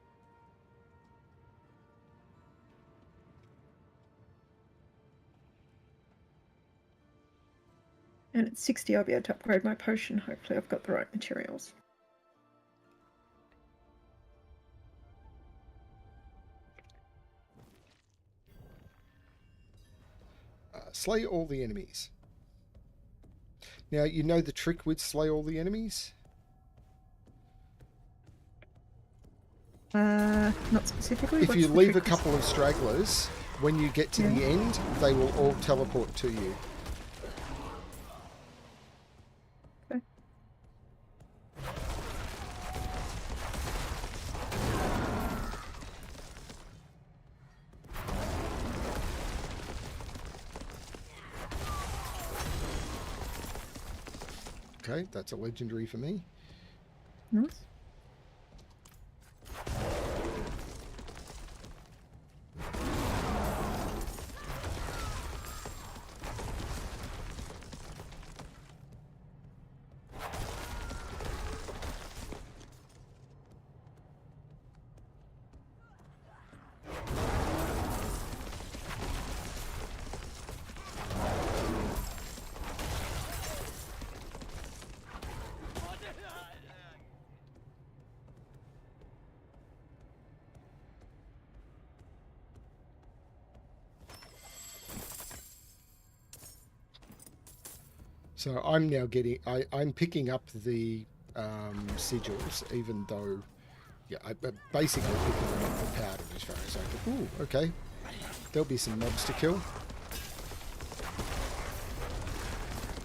And at 60, I'll be able to upgrade my potion. Hopefully, I've got the right materials. Slay all the enemies. Now, you know the trick with slay all the enemies? Not specifically. If What's you the leave a trick? couple of stragglers, when you get to the end, they will all teleport to you. Okay. Okay, that's a legendary for me. Nice. So I'm now getting, I'm picking up the sigils, even though, yeah, I'm basically picking them up for powder as far as I can. Ooh, okay. There'll be some mobs to kill.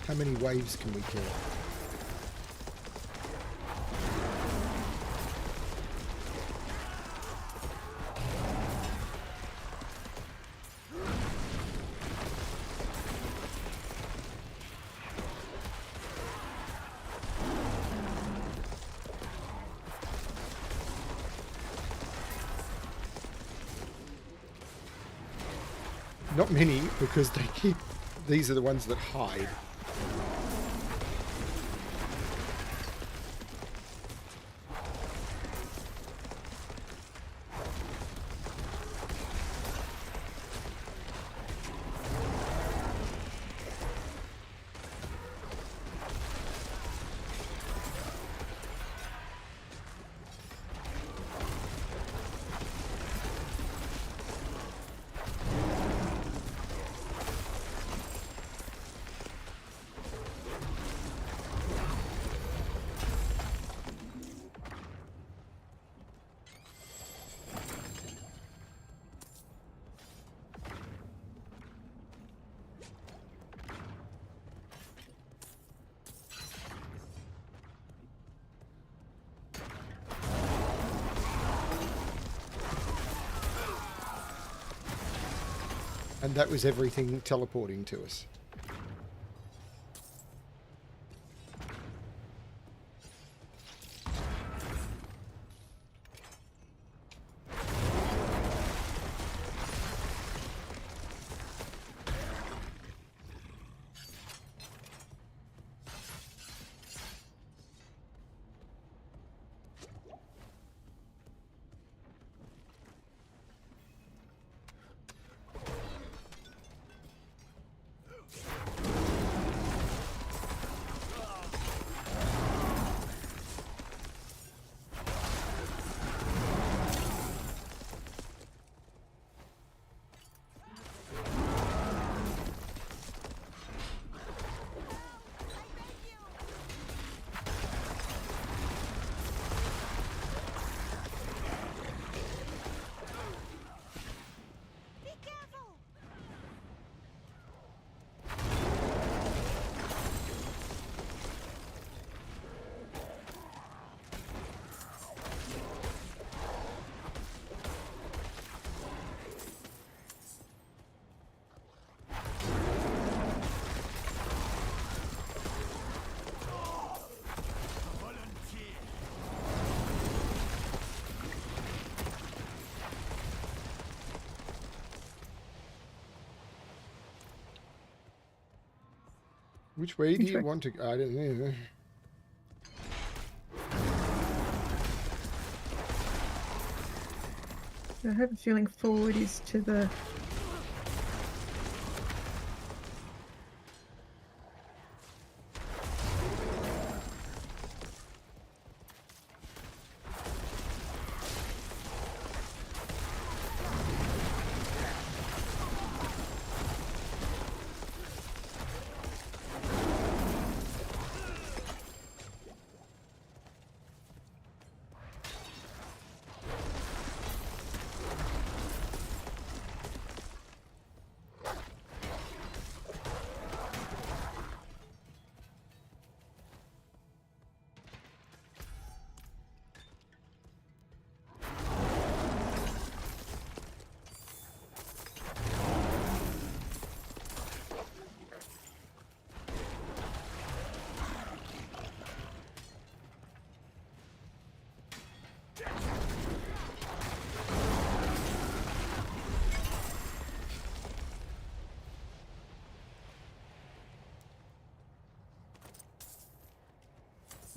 How many waves can we kill? Not many, because they keep... These are the ones that hide. And that was everything teleporting to us. Which way do Which you way? want to go? I don't know. I have a feeling forward is to the...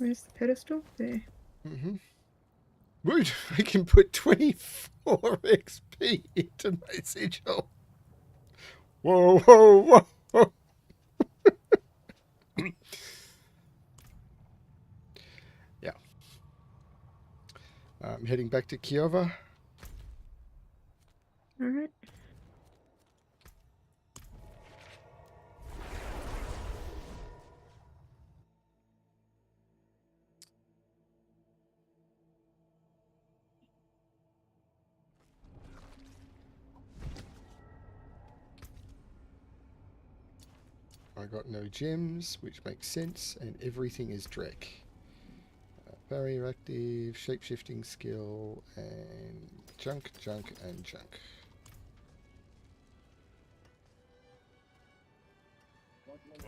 Where's the pedestal? There. Mm-hmm. Woot! I can put 24 XP into my sigil. Whoa, whoa, whoa! Yeah. I'm heading back to Kiova. Alright. I got no gems, which makes sense, and everything is Drek. Barrier active, shapeshifting skill, and junk, junk, and junk.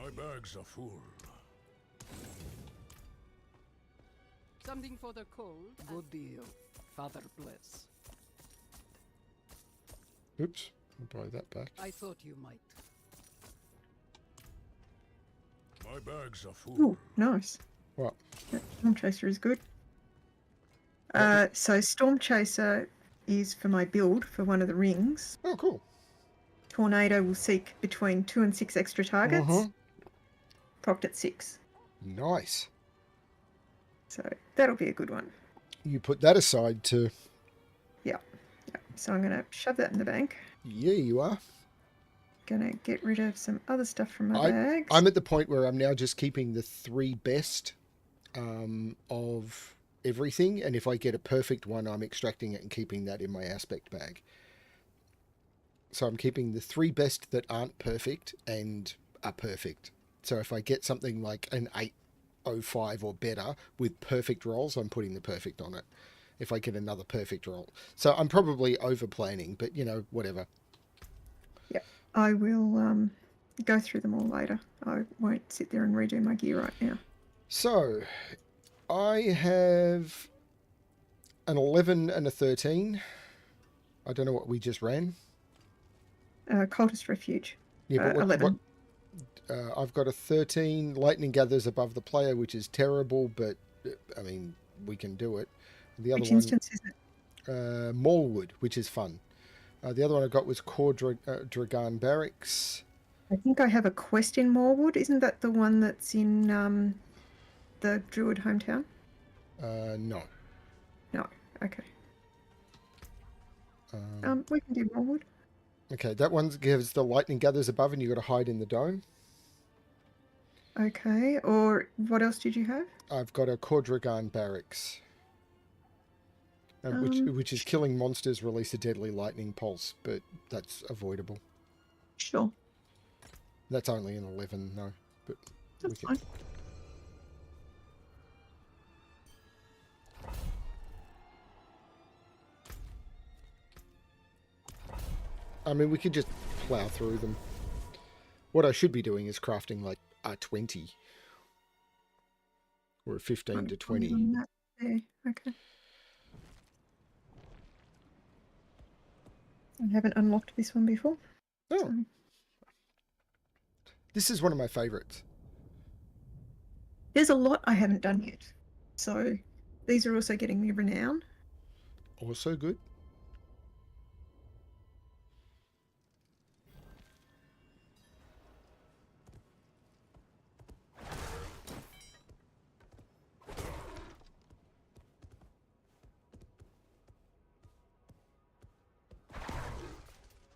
My bags are full. Something for the cold. Good deal. Father bless. Oops, I'll buy that back. I thought you might. My bags are full. Ooh, nice. What? That Storm Chaser is good. What? So Storm Chaser is for my build for one of the rings. Oh, cool. Tornado will seek between 2 and 6 extra targets. Uh-huh. Procced at 6. Nice. So that'll be a good one. You put that aside to... Yeah. So I'm going to shove that in the bank. Yeah, you are. Going to get rid of some other stuff from my bags. I'm at the point where I'm now just keeping the 3 best of everything, and if I get a perfect one, I'm extracting it and keeping that in my aspect bag. So I'm keeping the 3 best that aren't perfect and are perfect. So if I get something like an 805 or better with perfect rolls, I'm putting the perfect on it. If I get another perfect roll. So I'm probably over planning, but you know, whatever. Yep. I will go through them all later. I won't sit there and redo my gear right now. So I have an 11 and a 13. I don't know what we just ran. Cultist Refuge. Yeah, but 11. I've got a 13. Lightning gathers above the player, which is terrible, but I mean, we can do it. The other Which one, instance is it? Mallwood, which is fun. The other one I got was Core Dragan Barracks. I think I have a quest in Morewood. Isn't that the one that's in the Druid hometown? No. No. Okay. We can do Morewood. Okay, that one gives the lightning gathers above, and you got to hide in the dome. Okay. Or what else did you have? I've got a Core Dragan Barracks. Which is killing monsters release a deadly lightning pulse, but that's avoidable. Sure. That's only an 11, no. But That's fine. I mean, we could just plow through them. What I should be doing is crafting like a 20. Or a 15 to 20. There. Okay. I haven't unlocked this one before. Oh. So. This is one of my favourites. There's a lot I haven't done yet. So these are also getting me renown. Also good.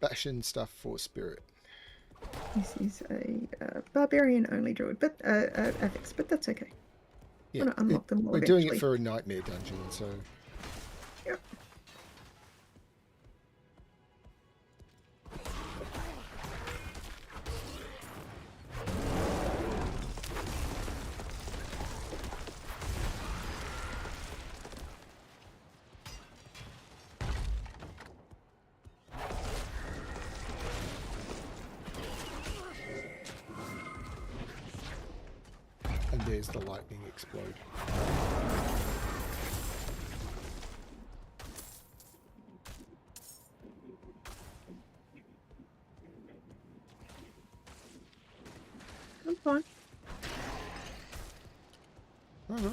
Bastion stuff for spirit. This is a barbarian only druid, but affix, but that's okay. Yeah, I'm gonna unlock them all we're eventually. doing it for a nightmare dungeon, so Yep. and there's the lightning explode. I'm fine. Uh-huh.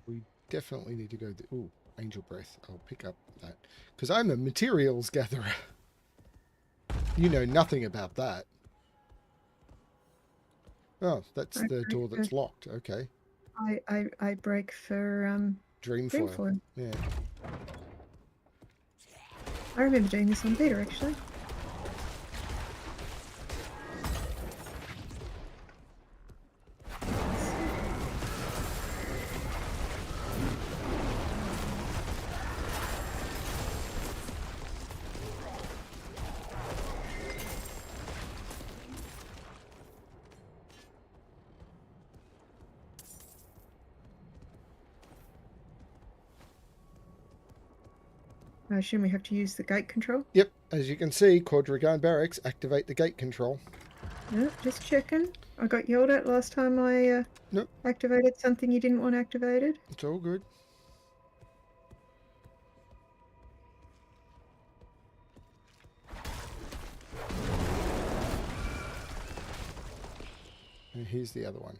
We definitely need to go... Ooh, Angel Breath. I'll pick up that. Because I'm a materials gatherer. You know nothing about that. Oh, that's the door that's locked. Okay. I break for Dreamfoil. Dreamfoil. Yeah. I remember doing this on beta actually. I assume we have to use the gate control. Yep, as you can see, Quadrigan Barracks activate the gate control. Yeah, just checking. I got yelled at last time I Nope. activated something you didn't want activated. It's all good. And here's the other one.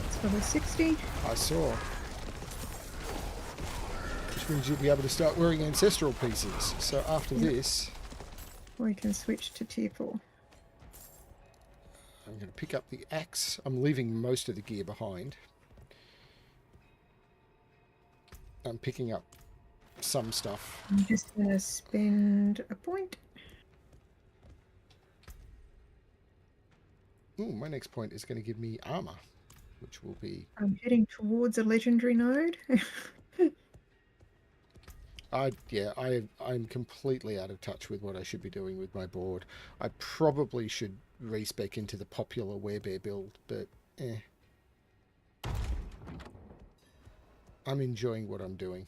It's level 60. I saw. Which means you'll be able to start wearing ancestral pieces. So after this, We can switch to tier 4. I'm going to pick up the axe. I'm leaving most of the gear behind. I'm picking up some stuff. I'm just going to spend a point. Ooh, my next point is going to give me armor, which will be... I'm heading towards a legendary node. I'm completely out of touch with what I should be doing with my board. I probably should respec into the popular werebear build, but I'm enjoying what I'm doing.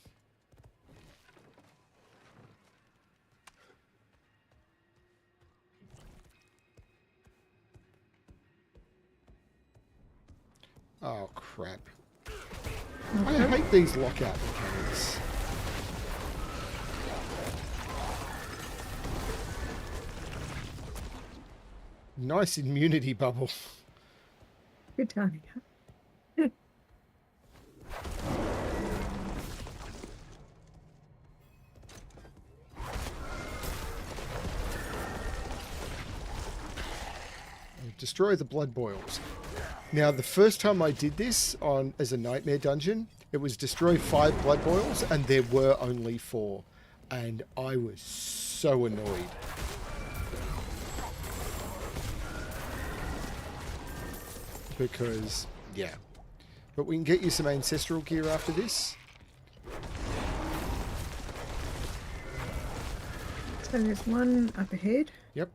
Oh crap. I hate these lockout mechanics. Nice immunity bubble. Good timing. Destroy the blood boils. Now, the first time I did this as a nightmare dungeon, it was destroy 5 blood boils, and there were only 4. And I was so annoyed. Because, yeah. But we can get you some ancestral gear after this. So there's one up ahead. Yep.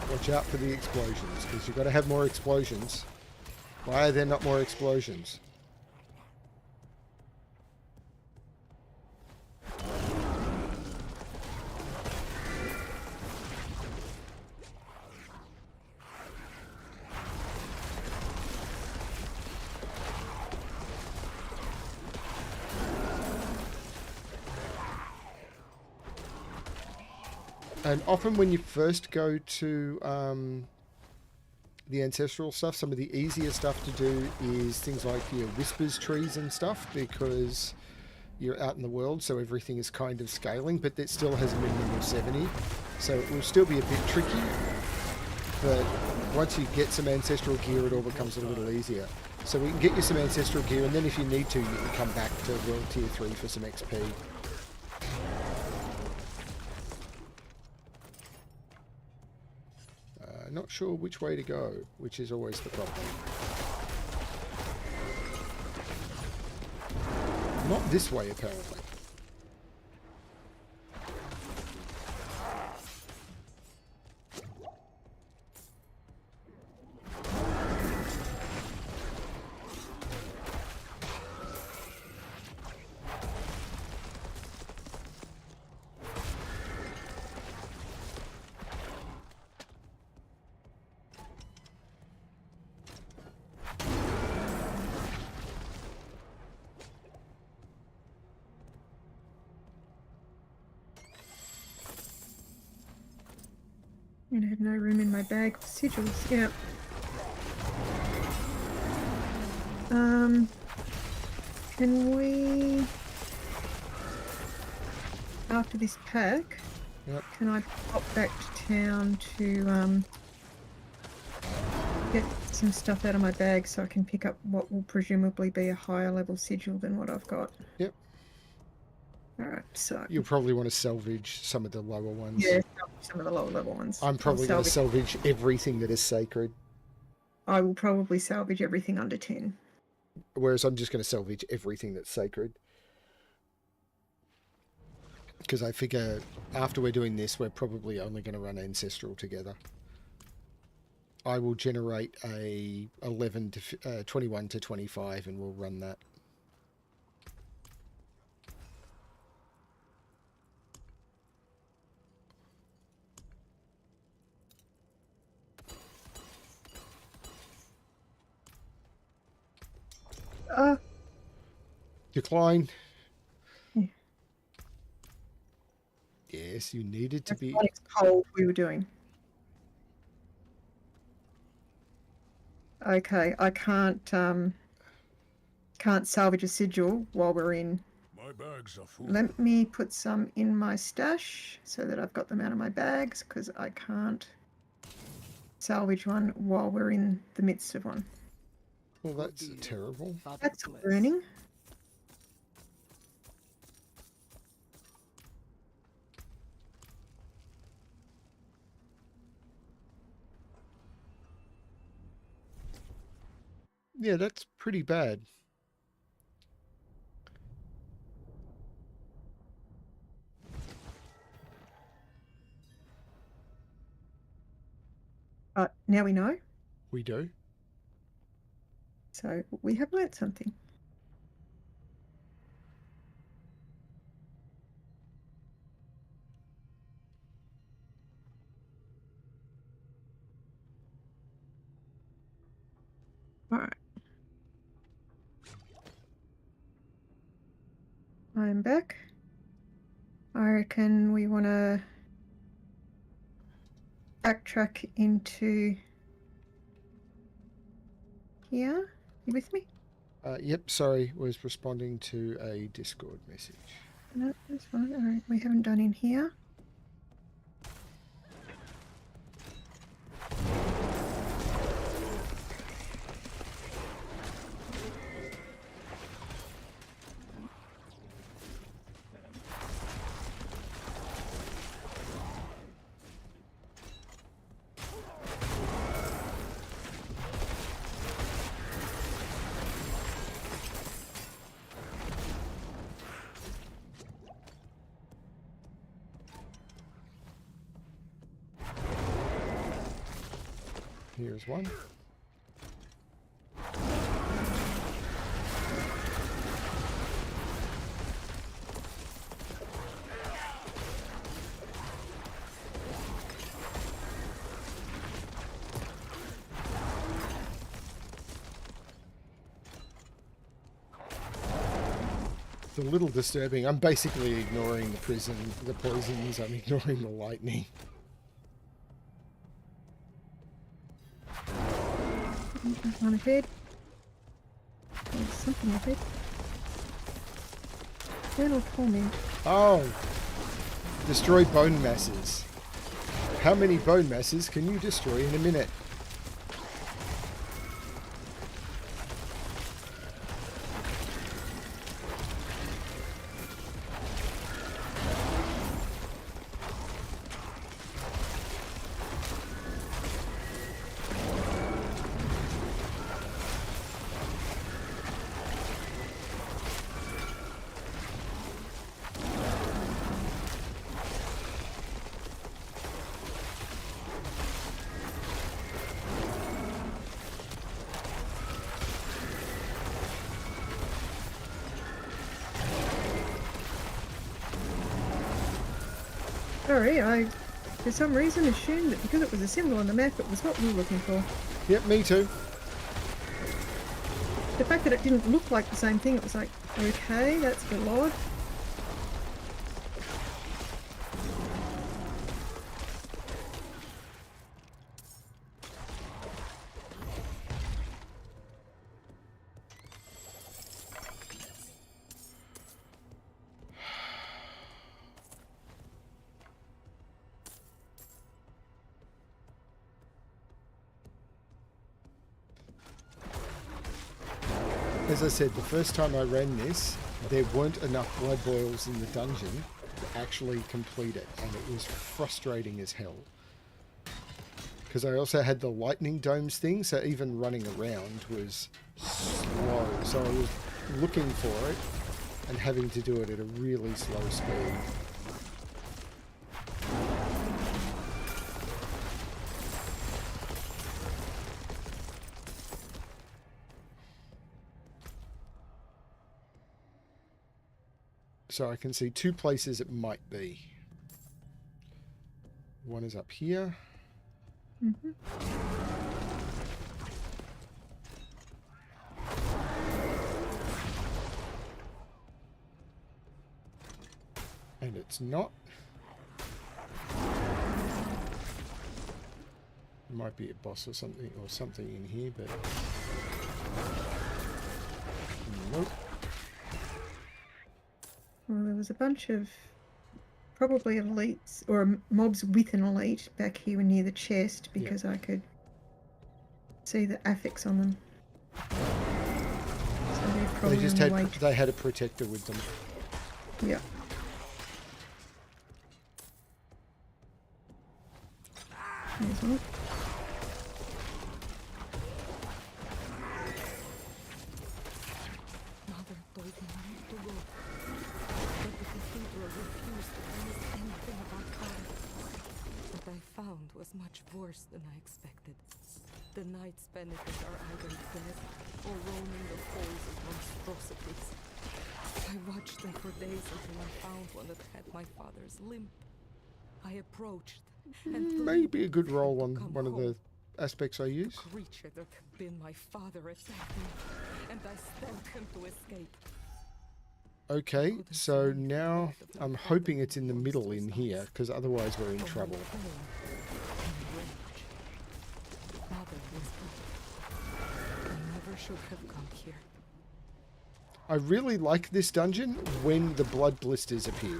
Watch out for the explosions, because you've got to have more explosions. Why are there not more explosions? And often when you first go to the ancestral stuff, some of the easier stuff to do is things like your whispers trees and stuff, because you're out in the world, so everything is kind of scaling, but it still has a minimum of 70. So it will still be a bit tricky, but once you get some ancestral gear, it all becomes a little easier. So we can get you some ancestral gear, and then if you need to, you can come back to World Tier 3 for some XP. Not sure which way to go, which is always the problem. Not this way, apparently. And I have no room in my bag for sigils. Yeah. Can we, after this pack, Yep. can I pop back to town to get some stuff out of my bag so I can pick up what will presumably be a higher level sigil than what I've got? Yep. Alright, so... You'll probably want to salvage some of the lower ones. Yeah, some of the lower level ones. I'm probably going to salvage everything that is sacred. I will probably salvage everything under 10. Whereas I'm just going to salvage everything that's sacred. Because I figure after we're doing this, we're probably only going to run Ancestral together. I will generate a 21 to 25 and we'll run that. Decline. Yeah. Yes, you needed to be... It's cold we were doing. Okay, I can't salvage a sigil while we're in. My bags are full. Let me put some in my stash so that I've got them out of my bags, because I can't salvage one while we're in the midst of one. Well, that's terrible. That's burning. Yeah, that's pretty bad. Now we know. We do. So we have learnt something. All right. I'm back. I reckon we want to backtrack into here. You with me? Yep, sorry, was responding to a Discord message. No, that's fine. Alright, we haven't done in here. Here's one. It's a little disturbing. I'm basically ignoring the poisons, I'm ignoring the lightning. One ahead. There's something ahead. Eternal torment. Oh! Destroy bone masses. How many bone masses can you destroy in a minute? Sorry, I for some reason assumed that because it was a symbol on the map it was what we were looking for. Yep, me too. The fact that it didn't look like the same thing, it was like, okay, that's a bit odd. As I said, the first time I ran this, there weren't enough blood boils in the dungeon to actually complete it, and it was frustrating as hell. Because I also had the lightning domes thing, so even running around was slow. So I was looking for it and having to do it at a really slow speed. So I can see two places it might be. One is up here. Mm-hmm. And it's not. It might be a boss or something in here, but nope. Well, there was a bunch of probably elites or mobs with an elite back here near the chest because I could see the affix on them. So they're probably They just on had the way they had a protector with them. Yeah. There's one. Mother told me not to go, but the cathedral refused to tell us anything about Kara. What I found was much worse than I expected. The Knights Benefit are either dead or roaming the halls of monstrosities. I watched them for days until I found one that had my father's limp. I approached and Maybe a good roll on one of the aspects I use. The creature that had been my father attacked me, and I stabbed him to escape. Okay, so now I'm hoping it's in the middle in here, because otherwise we're in trouble. Mother whispered, I never should have come here. I really like this dungeon when the blood blisters appear.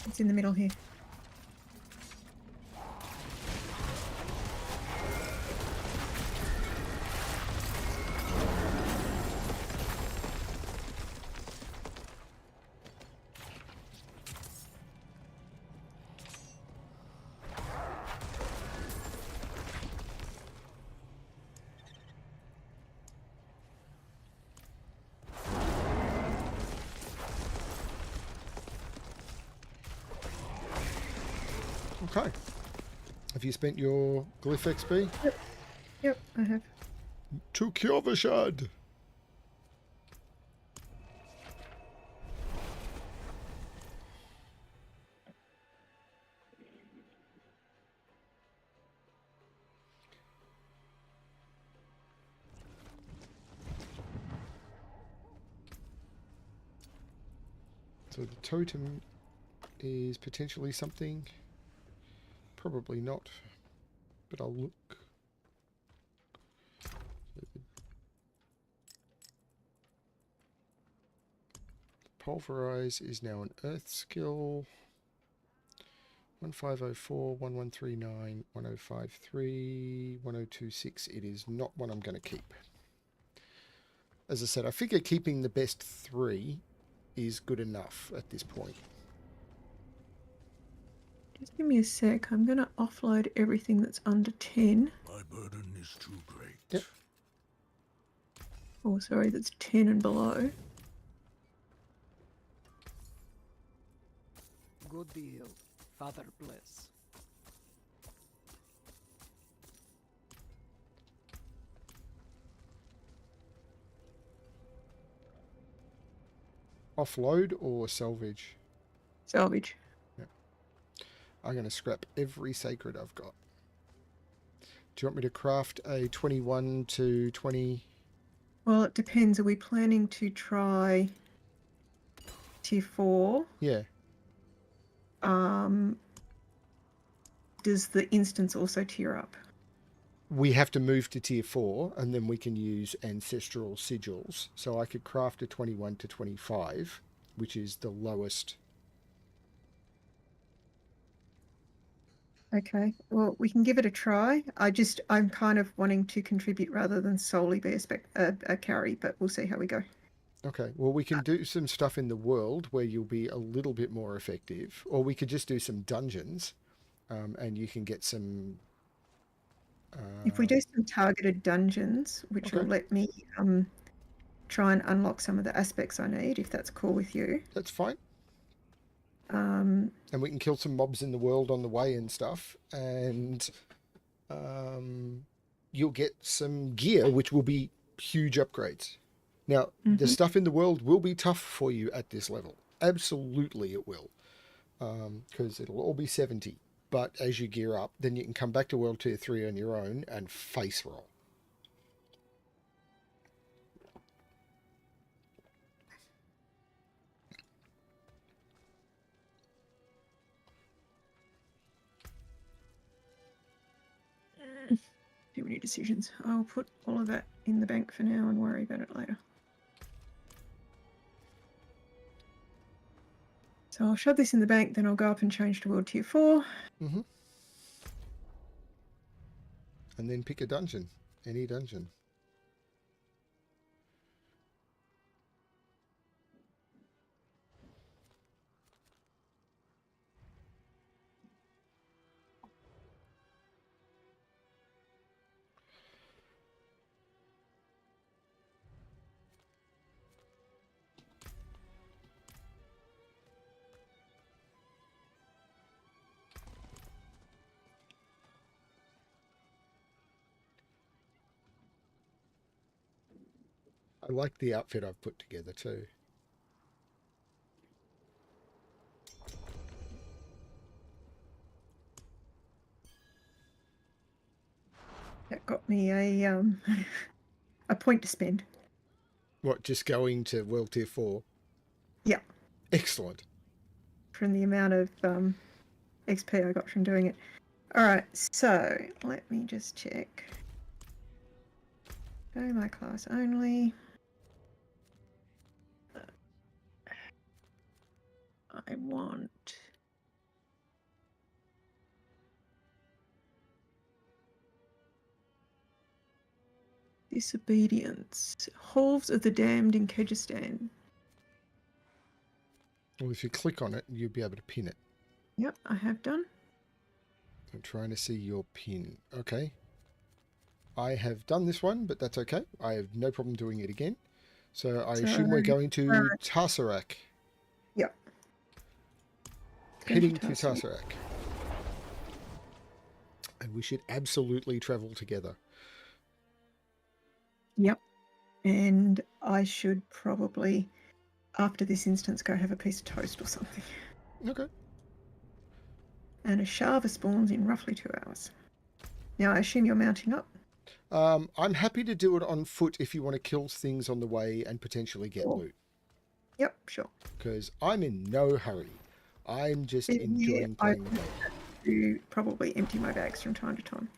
It's in the middle here. Okay. Have you spent your glyph XP? Yep, I have. To cure the shard. So the totem is potentially something. Probably not, but I'll look. Pulverize is now an earth skill. 1504, 1139, 1053, 1026. It is not one I'm going to keep. As I said, I figure keeping the best 3 is good enough at this point. Just give me a sec. I'm going to offload everything that's under 10. My burden is too great. Yep. Oh, sorry, that's 10 and below. Good deal. Father bless. Offload or salvage? Salvage. I'm going to scrap every sacred I've got. Do you want me to craft a 21 to 20? Well, it depends. Are we planning to try tier 4? Yeah. Does the instance also tier up? We have to move to tier 4 and then we can use ancestral sigils. So I could craft a 21 to 25, which is the lowest. Okay, well, we can give it a try. I'm kind of wanting to contribute rather than solely be a carry, but we'll see how we go. Okay, well, we can do some stuff in the world where you'll be a little bit more effective, or we could just do some dungeons, and you can get some... If we do some targeted dungeons, which will let me try and unlock some of the aspects I need, if that's cool with you. That's fine. And we can kill some mobs in the world on the way and stuff, and you'll get some gear, which will be huge upgrades. Now, the stuff in the world will be tough for you at this level. Absolutely it will, because it'll all be 70. But as you gear up, then you can come back to World Tier 3 on your own and face roll. Too many decisions. I'll put all of that in the bank for now and worry about it later. So I'll shove this in the bank, then I'll go up and change to World Tier 4. Mm-hmm. And then pick a dungeon. Any dungeon. I like the outfit I've put together too. That got me a a point to spend. What, just going to World Tier 4? Yeah. Excellent. From the amount of XP I got from doing it. Alright, so let me just check. Go my class only. I want... Disobedience. Halls of the Damned in Kyrgyzstan. Well, if you click on it, you'll be able to pin it. Yep, I have done. I'm trying to see your pin. Okay. I have done this one, but that's okay. I have no problem doing it again. So I assume we're going to Tarsarak. Yep. Heading to Tarsarak. And we should absolutely travel together. Yep. And I should probably, after this instance, go have a piece of toast or something. Okay. And a Shava spawns in roughly 2 hours. Now, I assume you're mounting up? I'm happy to do it on foot if you want to kill things on the way and potentially get loot. Yep, sure. Because I'm in no hurry. I'm just enjoying playing the game. To probably empty my bags from time to time.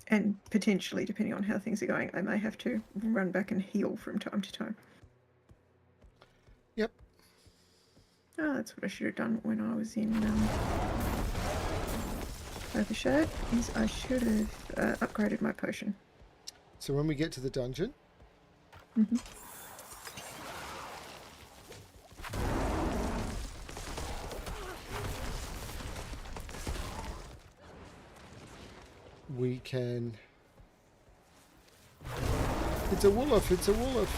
And potentially, depending on how things are going, I may have to run back and heal from time to time. Yep. Oh, that's what I should have done when I was in Overshadowed, is I should have upgraded my potion. So when we get to the dungeon... Mm-hmm. we can... It's a Wolof, it's a Wolof.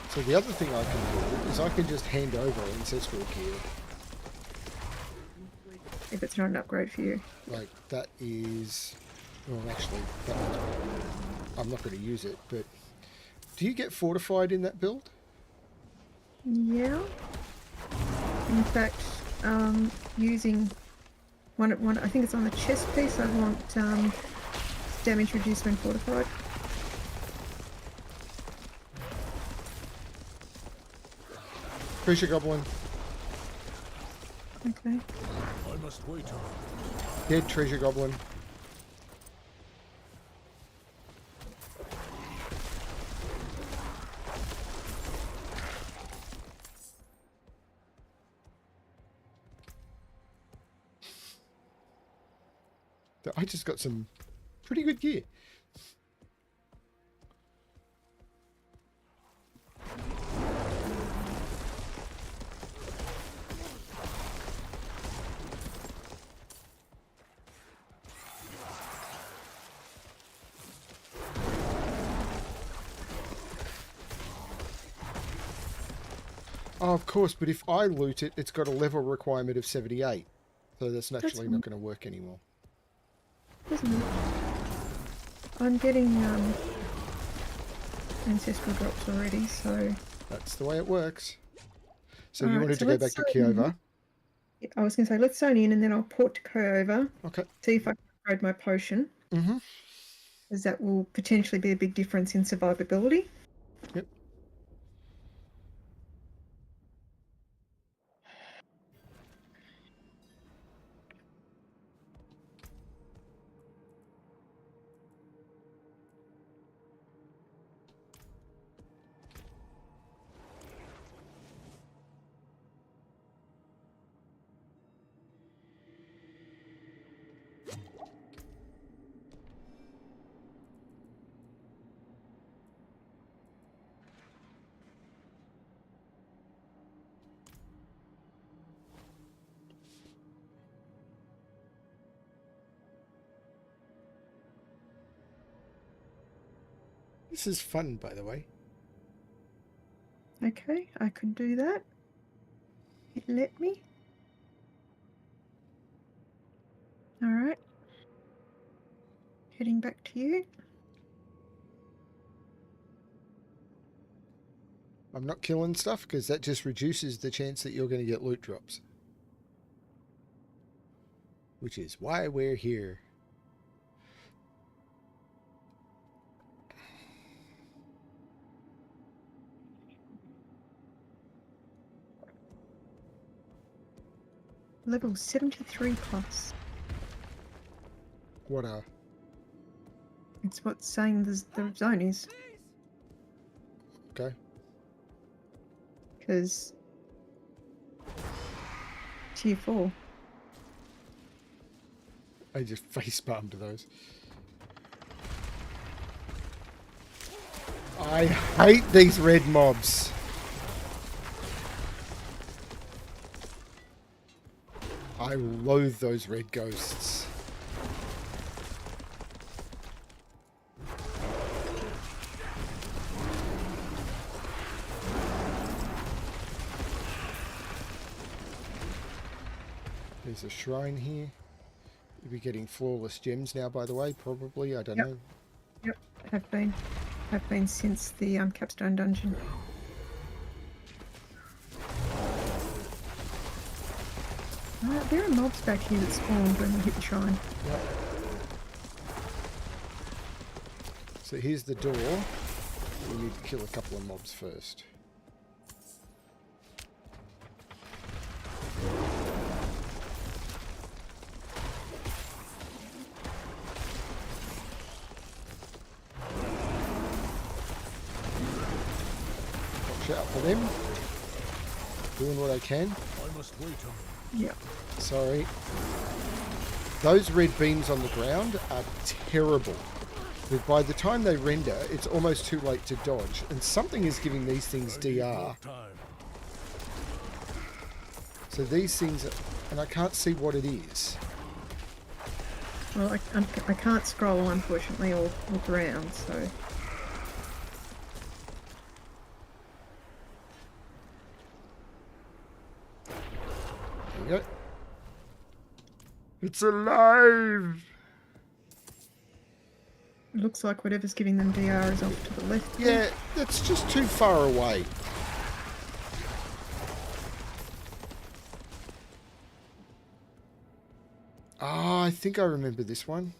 So the other thing I can do is I can just hand over ancestral gear. If it's not an upgrade for you. Like, that is... Well, actually, that one's... I'm not going to use it, but... Do you get fortified in that build? Yeah. In fact, using one, I think it's on the chest piece, I want damage reduced when fortified. Treasure Goblin. Okay. I must wait on. Dead Treasure Goblin. I just got some pretty good gear. Oh, of course, but if I loot it, it's got a level requirement of 78. So that's naturally not going to work anymore. Doesn't it? I'm getting ancestral drops already, so... That's the way it works. So you Alright, wanted so to go back to Kyova? I was going to say, let's zone in and then I'll port to Kyova. Okay. See if I can upgrade my potion. Mm-hmm. Because that will potentially be a big difference in survivability. Yep. This is fun, by the way. Okay, I could do that. It let me. Alright. Heading back to you. I'm not killing stuff because that just reduces the chance that you're going to get loot drops. Which is why we're here. Level 73 plus. What are? It's what's saying the zone is. Okay. Because tier 4. I just facepalmed to those. I hate these red mobs. I loathe those red ghosts. There's a shrine here. You'll be getting flawless gems now, by the way, probably. I don't know. Yep, have been. Have been since the capstone dungeon. There are mobs back here that spawned when we hit the shrine. Yep. So here's the door. We need to kill a couple of mobs first. Watch out for them. Doing what I can. I must wait on them. Yeah. Sorry. Those red beams on the ground are terrible. But by the time they render, it's almost too late to dodge. And something is giving these things DR. So these things, and I can't see what it is. Well, I can't scroll, unfortunately, or look around, so... There we go. It's alive! It looks like whatever's giving them DR is off to the left. Yeah, that's just too far away. Ah, I think I remember this one.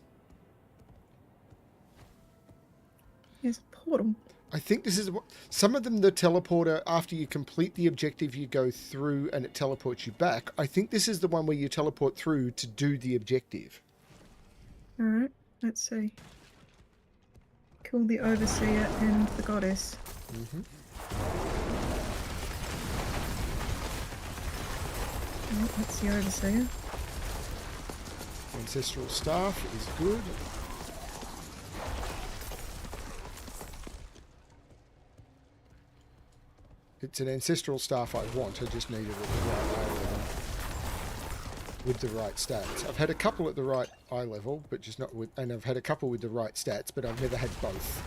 There's a portal. I think this is what some of them, the teleporter, after you complete the objective, you go through and it teleports you back. I think this is the one where you teleport through to do the objective. Alright, let's see. Kill the Overseer and the Goddess. Mm-hmm. Oh, that's the Overseer. Ancestral Staff is good. It's an Ancestral Staff I want, I just needed it at the right eye level. With the right stats. I've had a couple at the right eye level, but just not with, and I've had a couple with the right stats, but I've never had both.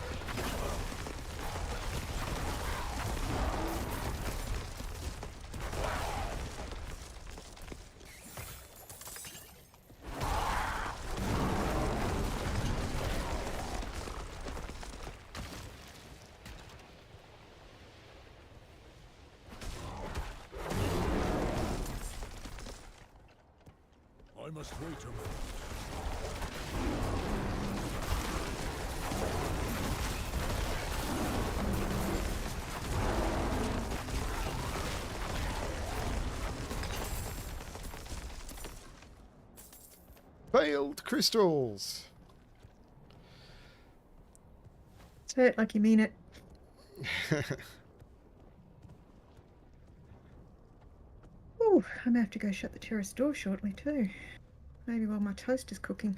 I must wait a moment. Failed crystals! Say it like you mean it. Ooh, I'm gonna have to go shut the terrace door shortly too. Maybe while my toast is cooking.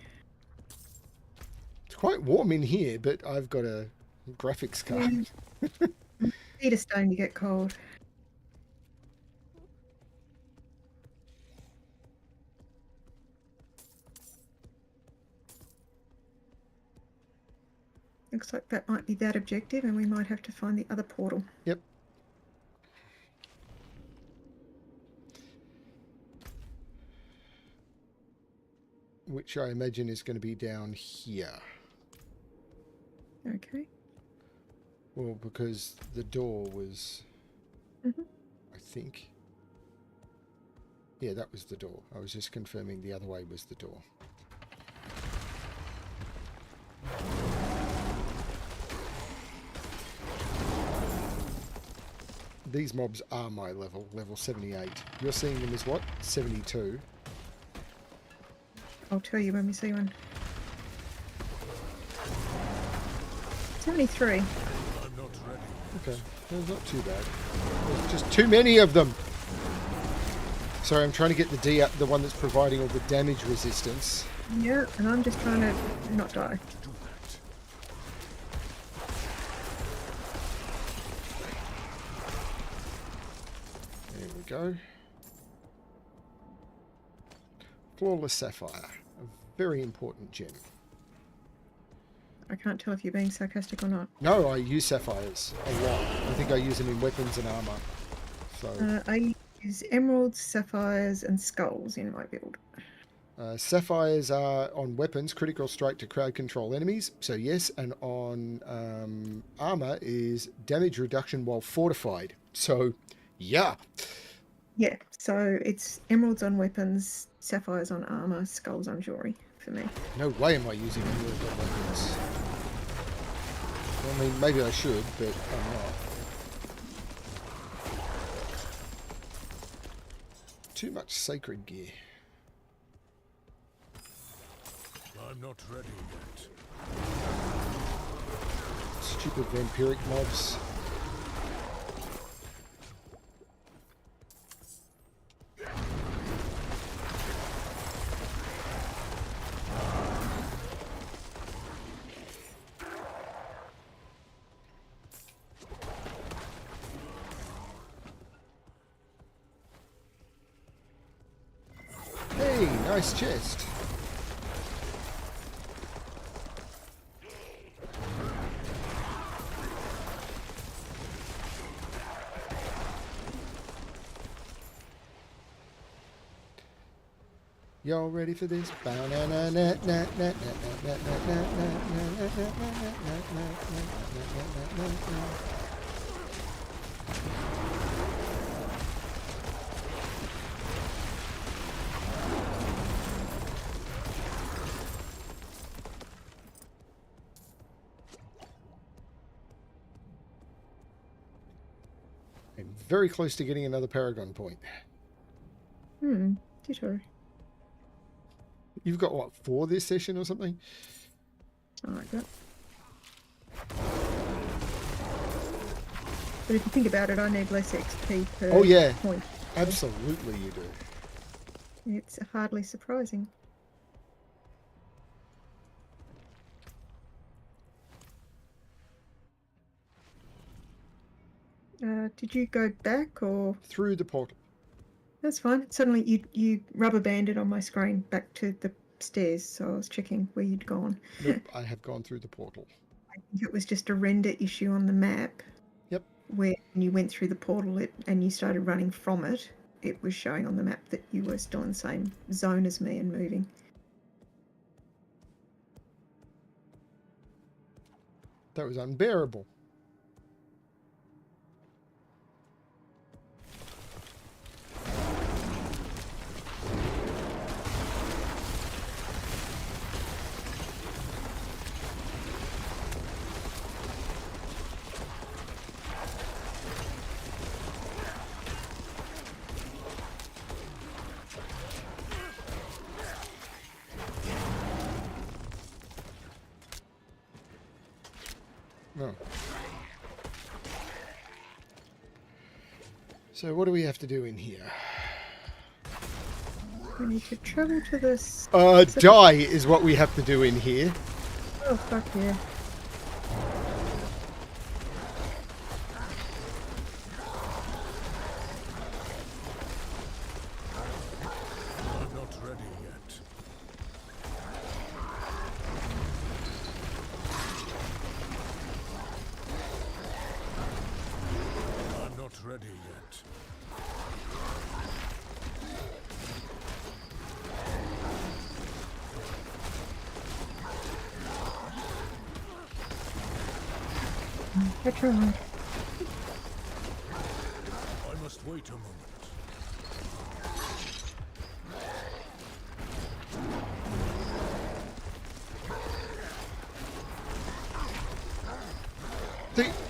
It's quite warm in here, but I've got a graphics card. Eat a stone, you get cold. Looks like that might be that objective, and we might have to find the other portal. Yep. Which I imagine is going to be down here. Okay. Well, because the door was... Mhm. I think... Yeah, that was the door. I was just confirming the other way was the door. These mobs are my level 78. You're seeing them as what? 72. I'll tell you when we see one. 73. I'm not ready. Okay, well, not too bad. There's just too many of them. Sorry, I'm trying to get the one that's providing all the damage resistance. Yeah, and I'm just trying to not die. There we go. Flawless Sapphire. A very important gem. I can't tell if you're being sarcastic or not. No, I use sapphires a lot. I think I use them in weapons and armor. So I use emeralds, sapphires, and skulls in my build. sapphires are on weapons, critical strike to crowd control enemies. So yes, and on armor is damage reduction while fortified. So yeah. Yeah, so it's emeralds on weapons, sapphires on armor, skulls on jewelry for me. No way am I using emerald on weapons. I mean, maybe I should, but I'm not. Too much sacred gear. I'm not ready yet. Stupid vampiric mobs. Hey, nice chest. Y'all ready for this? I'm very close to getting another Paragon point. Ditto. You've got, what, 4 this session or something? I like that. But if you think about it, I need less XP per Oh, yeah. point. Absolutely you do. It's hardly surprising. Did you go back or... Through the portal. That's fine. Suddenly you rubber banded on my screen back to the stairs, so I was checking where you'd gone. Nope, I have gone through the portal. I think it was just a render issue on the map. Yep. Where when you went through the portal and you started running from it, it was showing on the map that you were still in the same zone as me and moving. That was unbearable. Oh. So what do we have to do in here? We need to travel to this... Die is what we have to do in here. Oh, fuck yeah. I'm not ready yet. I tried. I must wait a moment.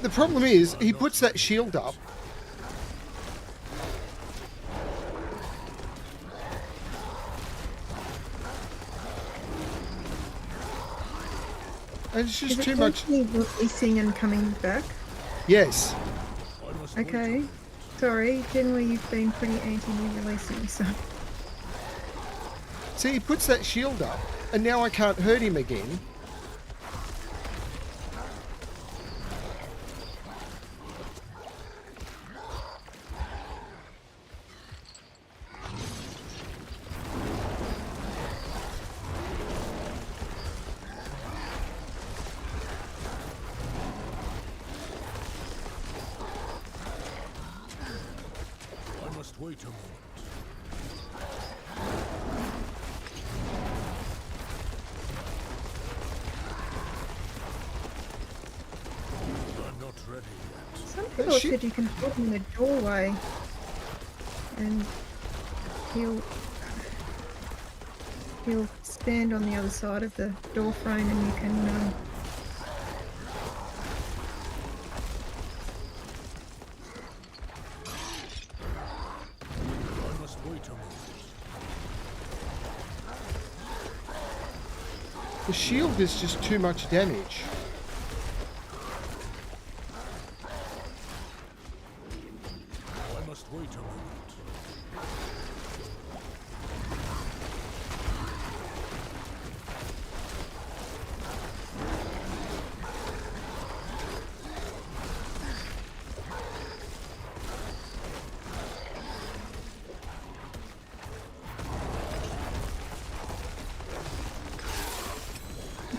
The problem is, he puts that shield up. And it's just too much. Releasing and coming back. Yes. Okay. Sorry, generally you've been pretty anti-me releasing, so. See, he puts that shield up, and now I can't hurt him again. Wait a moment. I'm not ready yet. Some people said you can put him in a doorway and he'll stand on the other side of the door frame and you can The shield is just too much damage. I must wait a moment.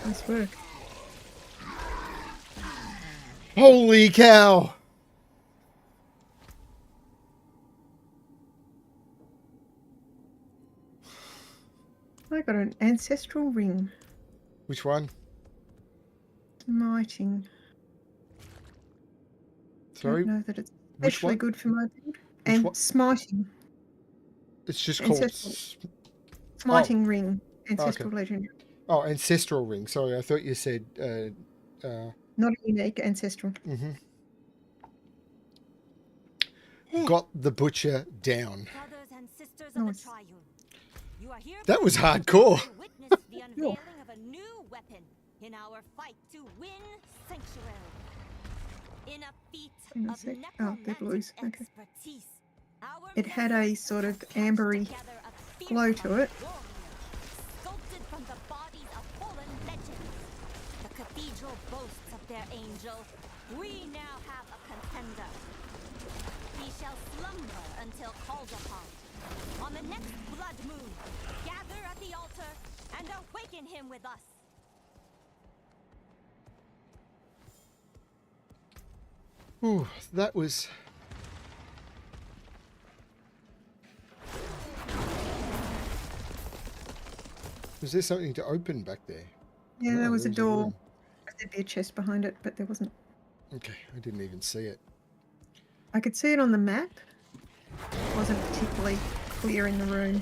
nice work. Holy cow! I got an ancestral ring. Which one? Smiting. Sorry? I don't know that it's Which especially one? good for my build. Which And one? smiting. It's just called... Smiting ring. Ancestral okay. legendary. Oh, ancestral ring. Sorry, I thought you said... Not a unique, ancestral. Mm-hmm. Got the butcher down. Brothers and sisters of the Triune, you are here That was hardcore. to witness the unveiling of a new weapon in our fight to win Sanctuary. In a feat of necromantic expertise, It had a sort of ambery glow to it. sculpted from the bodies of fallen legends. The cathedral boasts of their angel. We now have a contender. He shall slumber until called upon. On the next blood moon, gather at the altar and awaken him with us. Ooh, that was... Was there something to open back there? Yeah, Oh, there was a door. room. There'd be a chest behind it, but there wasn't. Okay, I didn't even see it. I could see it on the map. It wasn't particularly clear in the room.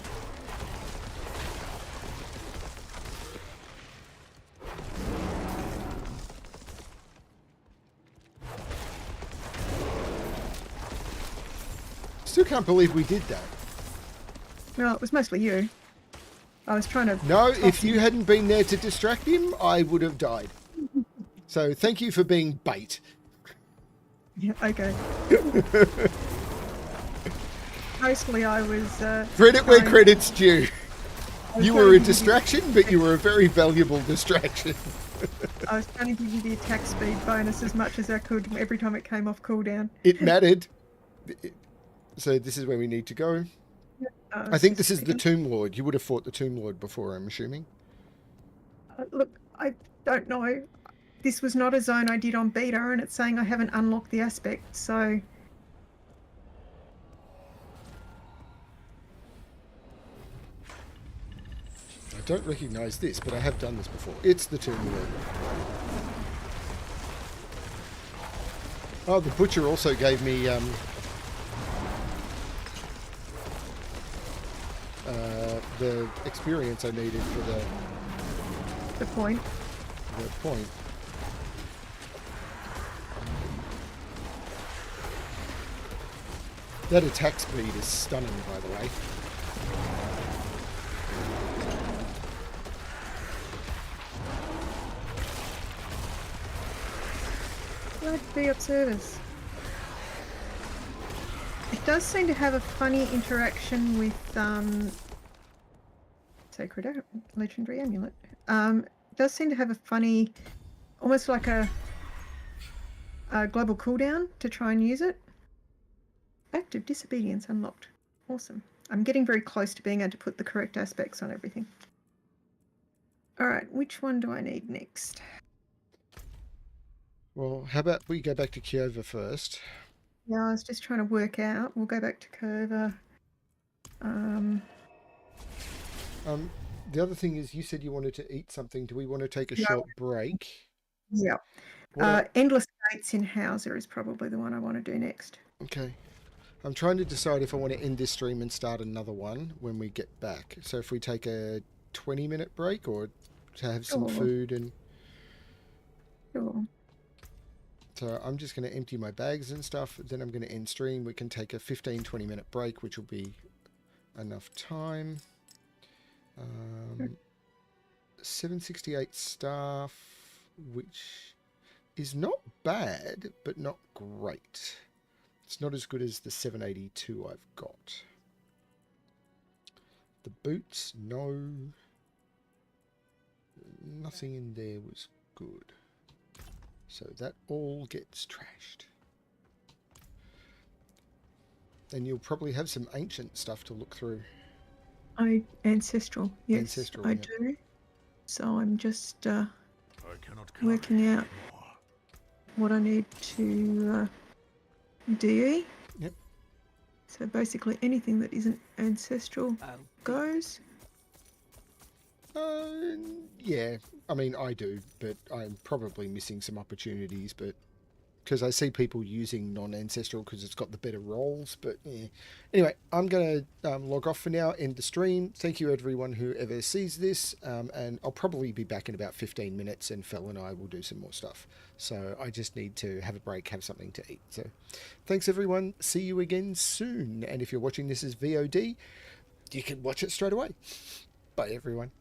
Still can't believe we did that. Well, it was mostly you. I was trying to... No, if you hadn't been there to distract him, I would have died. So thank you for being bait. Yeah, okay. Mostly I was... Credit where trying- credit's due. I was You trying were to a give you- distraction, but you were a very valuable distraction. I was trying to give you the attack speed bonus as much as I could every time it came off cooldown. It mattered. So this is where we need to go. I think this is the Tomb Lord. You would have fought the Tomb Lord before, I'm assuming. Look, I don't know. This was not a zone I did on beta, and it's saying I haven't unlocked the aspect, so... I don't recognise this, but I have done this before. It's the Tomb Lord. Oh, the butcher also gave me the experience I needed for The point. the point. That attack speed is stunning, by the way. Glad to be of service. It does seem to have a funny interaction with Sacred Legendary Amulet. It does seem to have a funny, almost like a global cooldown to try and use it. Active disobedience unlocked. Awesome. I'm getting very close to being able to put the correct aspects on everything. Alright, which one do I need next? Well, how about we go back to Kyova first? Yeah, I was just trying to work out. We'll go back to Curva. The other thing is, you said you wanted to eat something. Do we want to take a Yeah. short break? Yeah. What Endless Gates in Hauser is probably the one I want to do next. Okay. I'm trying to decide if I want to end this stream and start another one when we get back. So if we take a 20-minute break or to have some Sure. food and... Sure. So I'm just going to empty my bags and stuff. Then I'm going to end stream. We can take a 15-20 minute break, which will be enough time. 768 staff, which is not bad, but not great. It's not as good as the 782 I've got. The boots, no. Nothing in there was good. So that all gets trashed. And you'll probably have some ancient stuff to look through. Ancestral, yes, Ancestral, I yeah. do. So I'm just I cannot carry working out anymore. what I need to DE. Yep. So basically anything that isn't ancestral goes. Yeah, I mean, I do, but I'm probably missing some opportunities, but because I see people using non-ancestral because it's got the better rolls, but yeah. Anyway, I'm going to log off for now, end the stream. Thank you everyone who ever sees this, and I'll probably be back in about 15 minutes and Fel and I will do some more stuff. So I just need to have a break, have something to eat. So thanks everyone, see you again soon, and if you're watching this as VOD, you can watch it straight away. Bye everyone.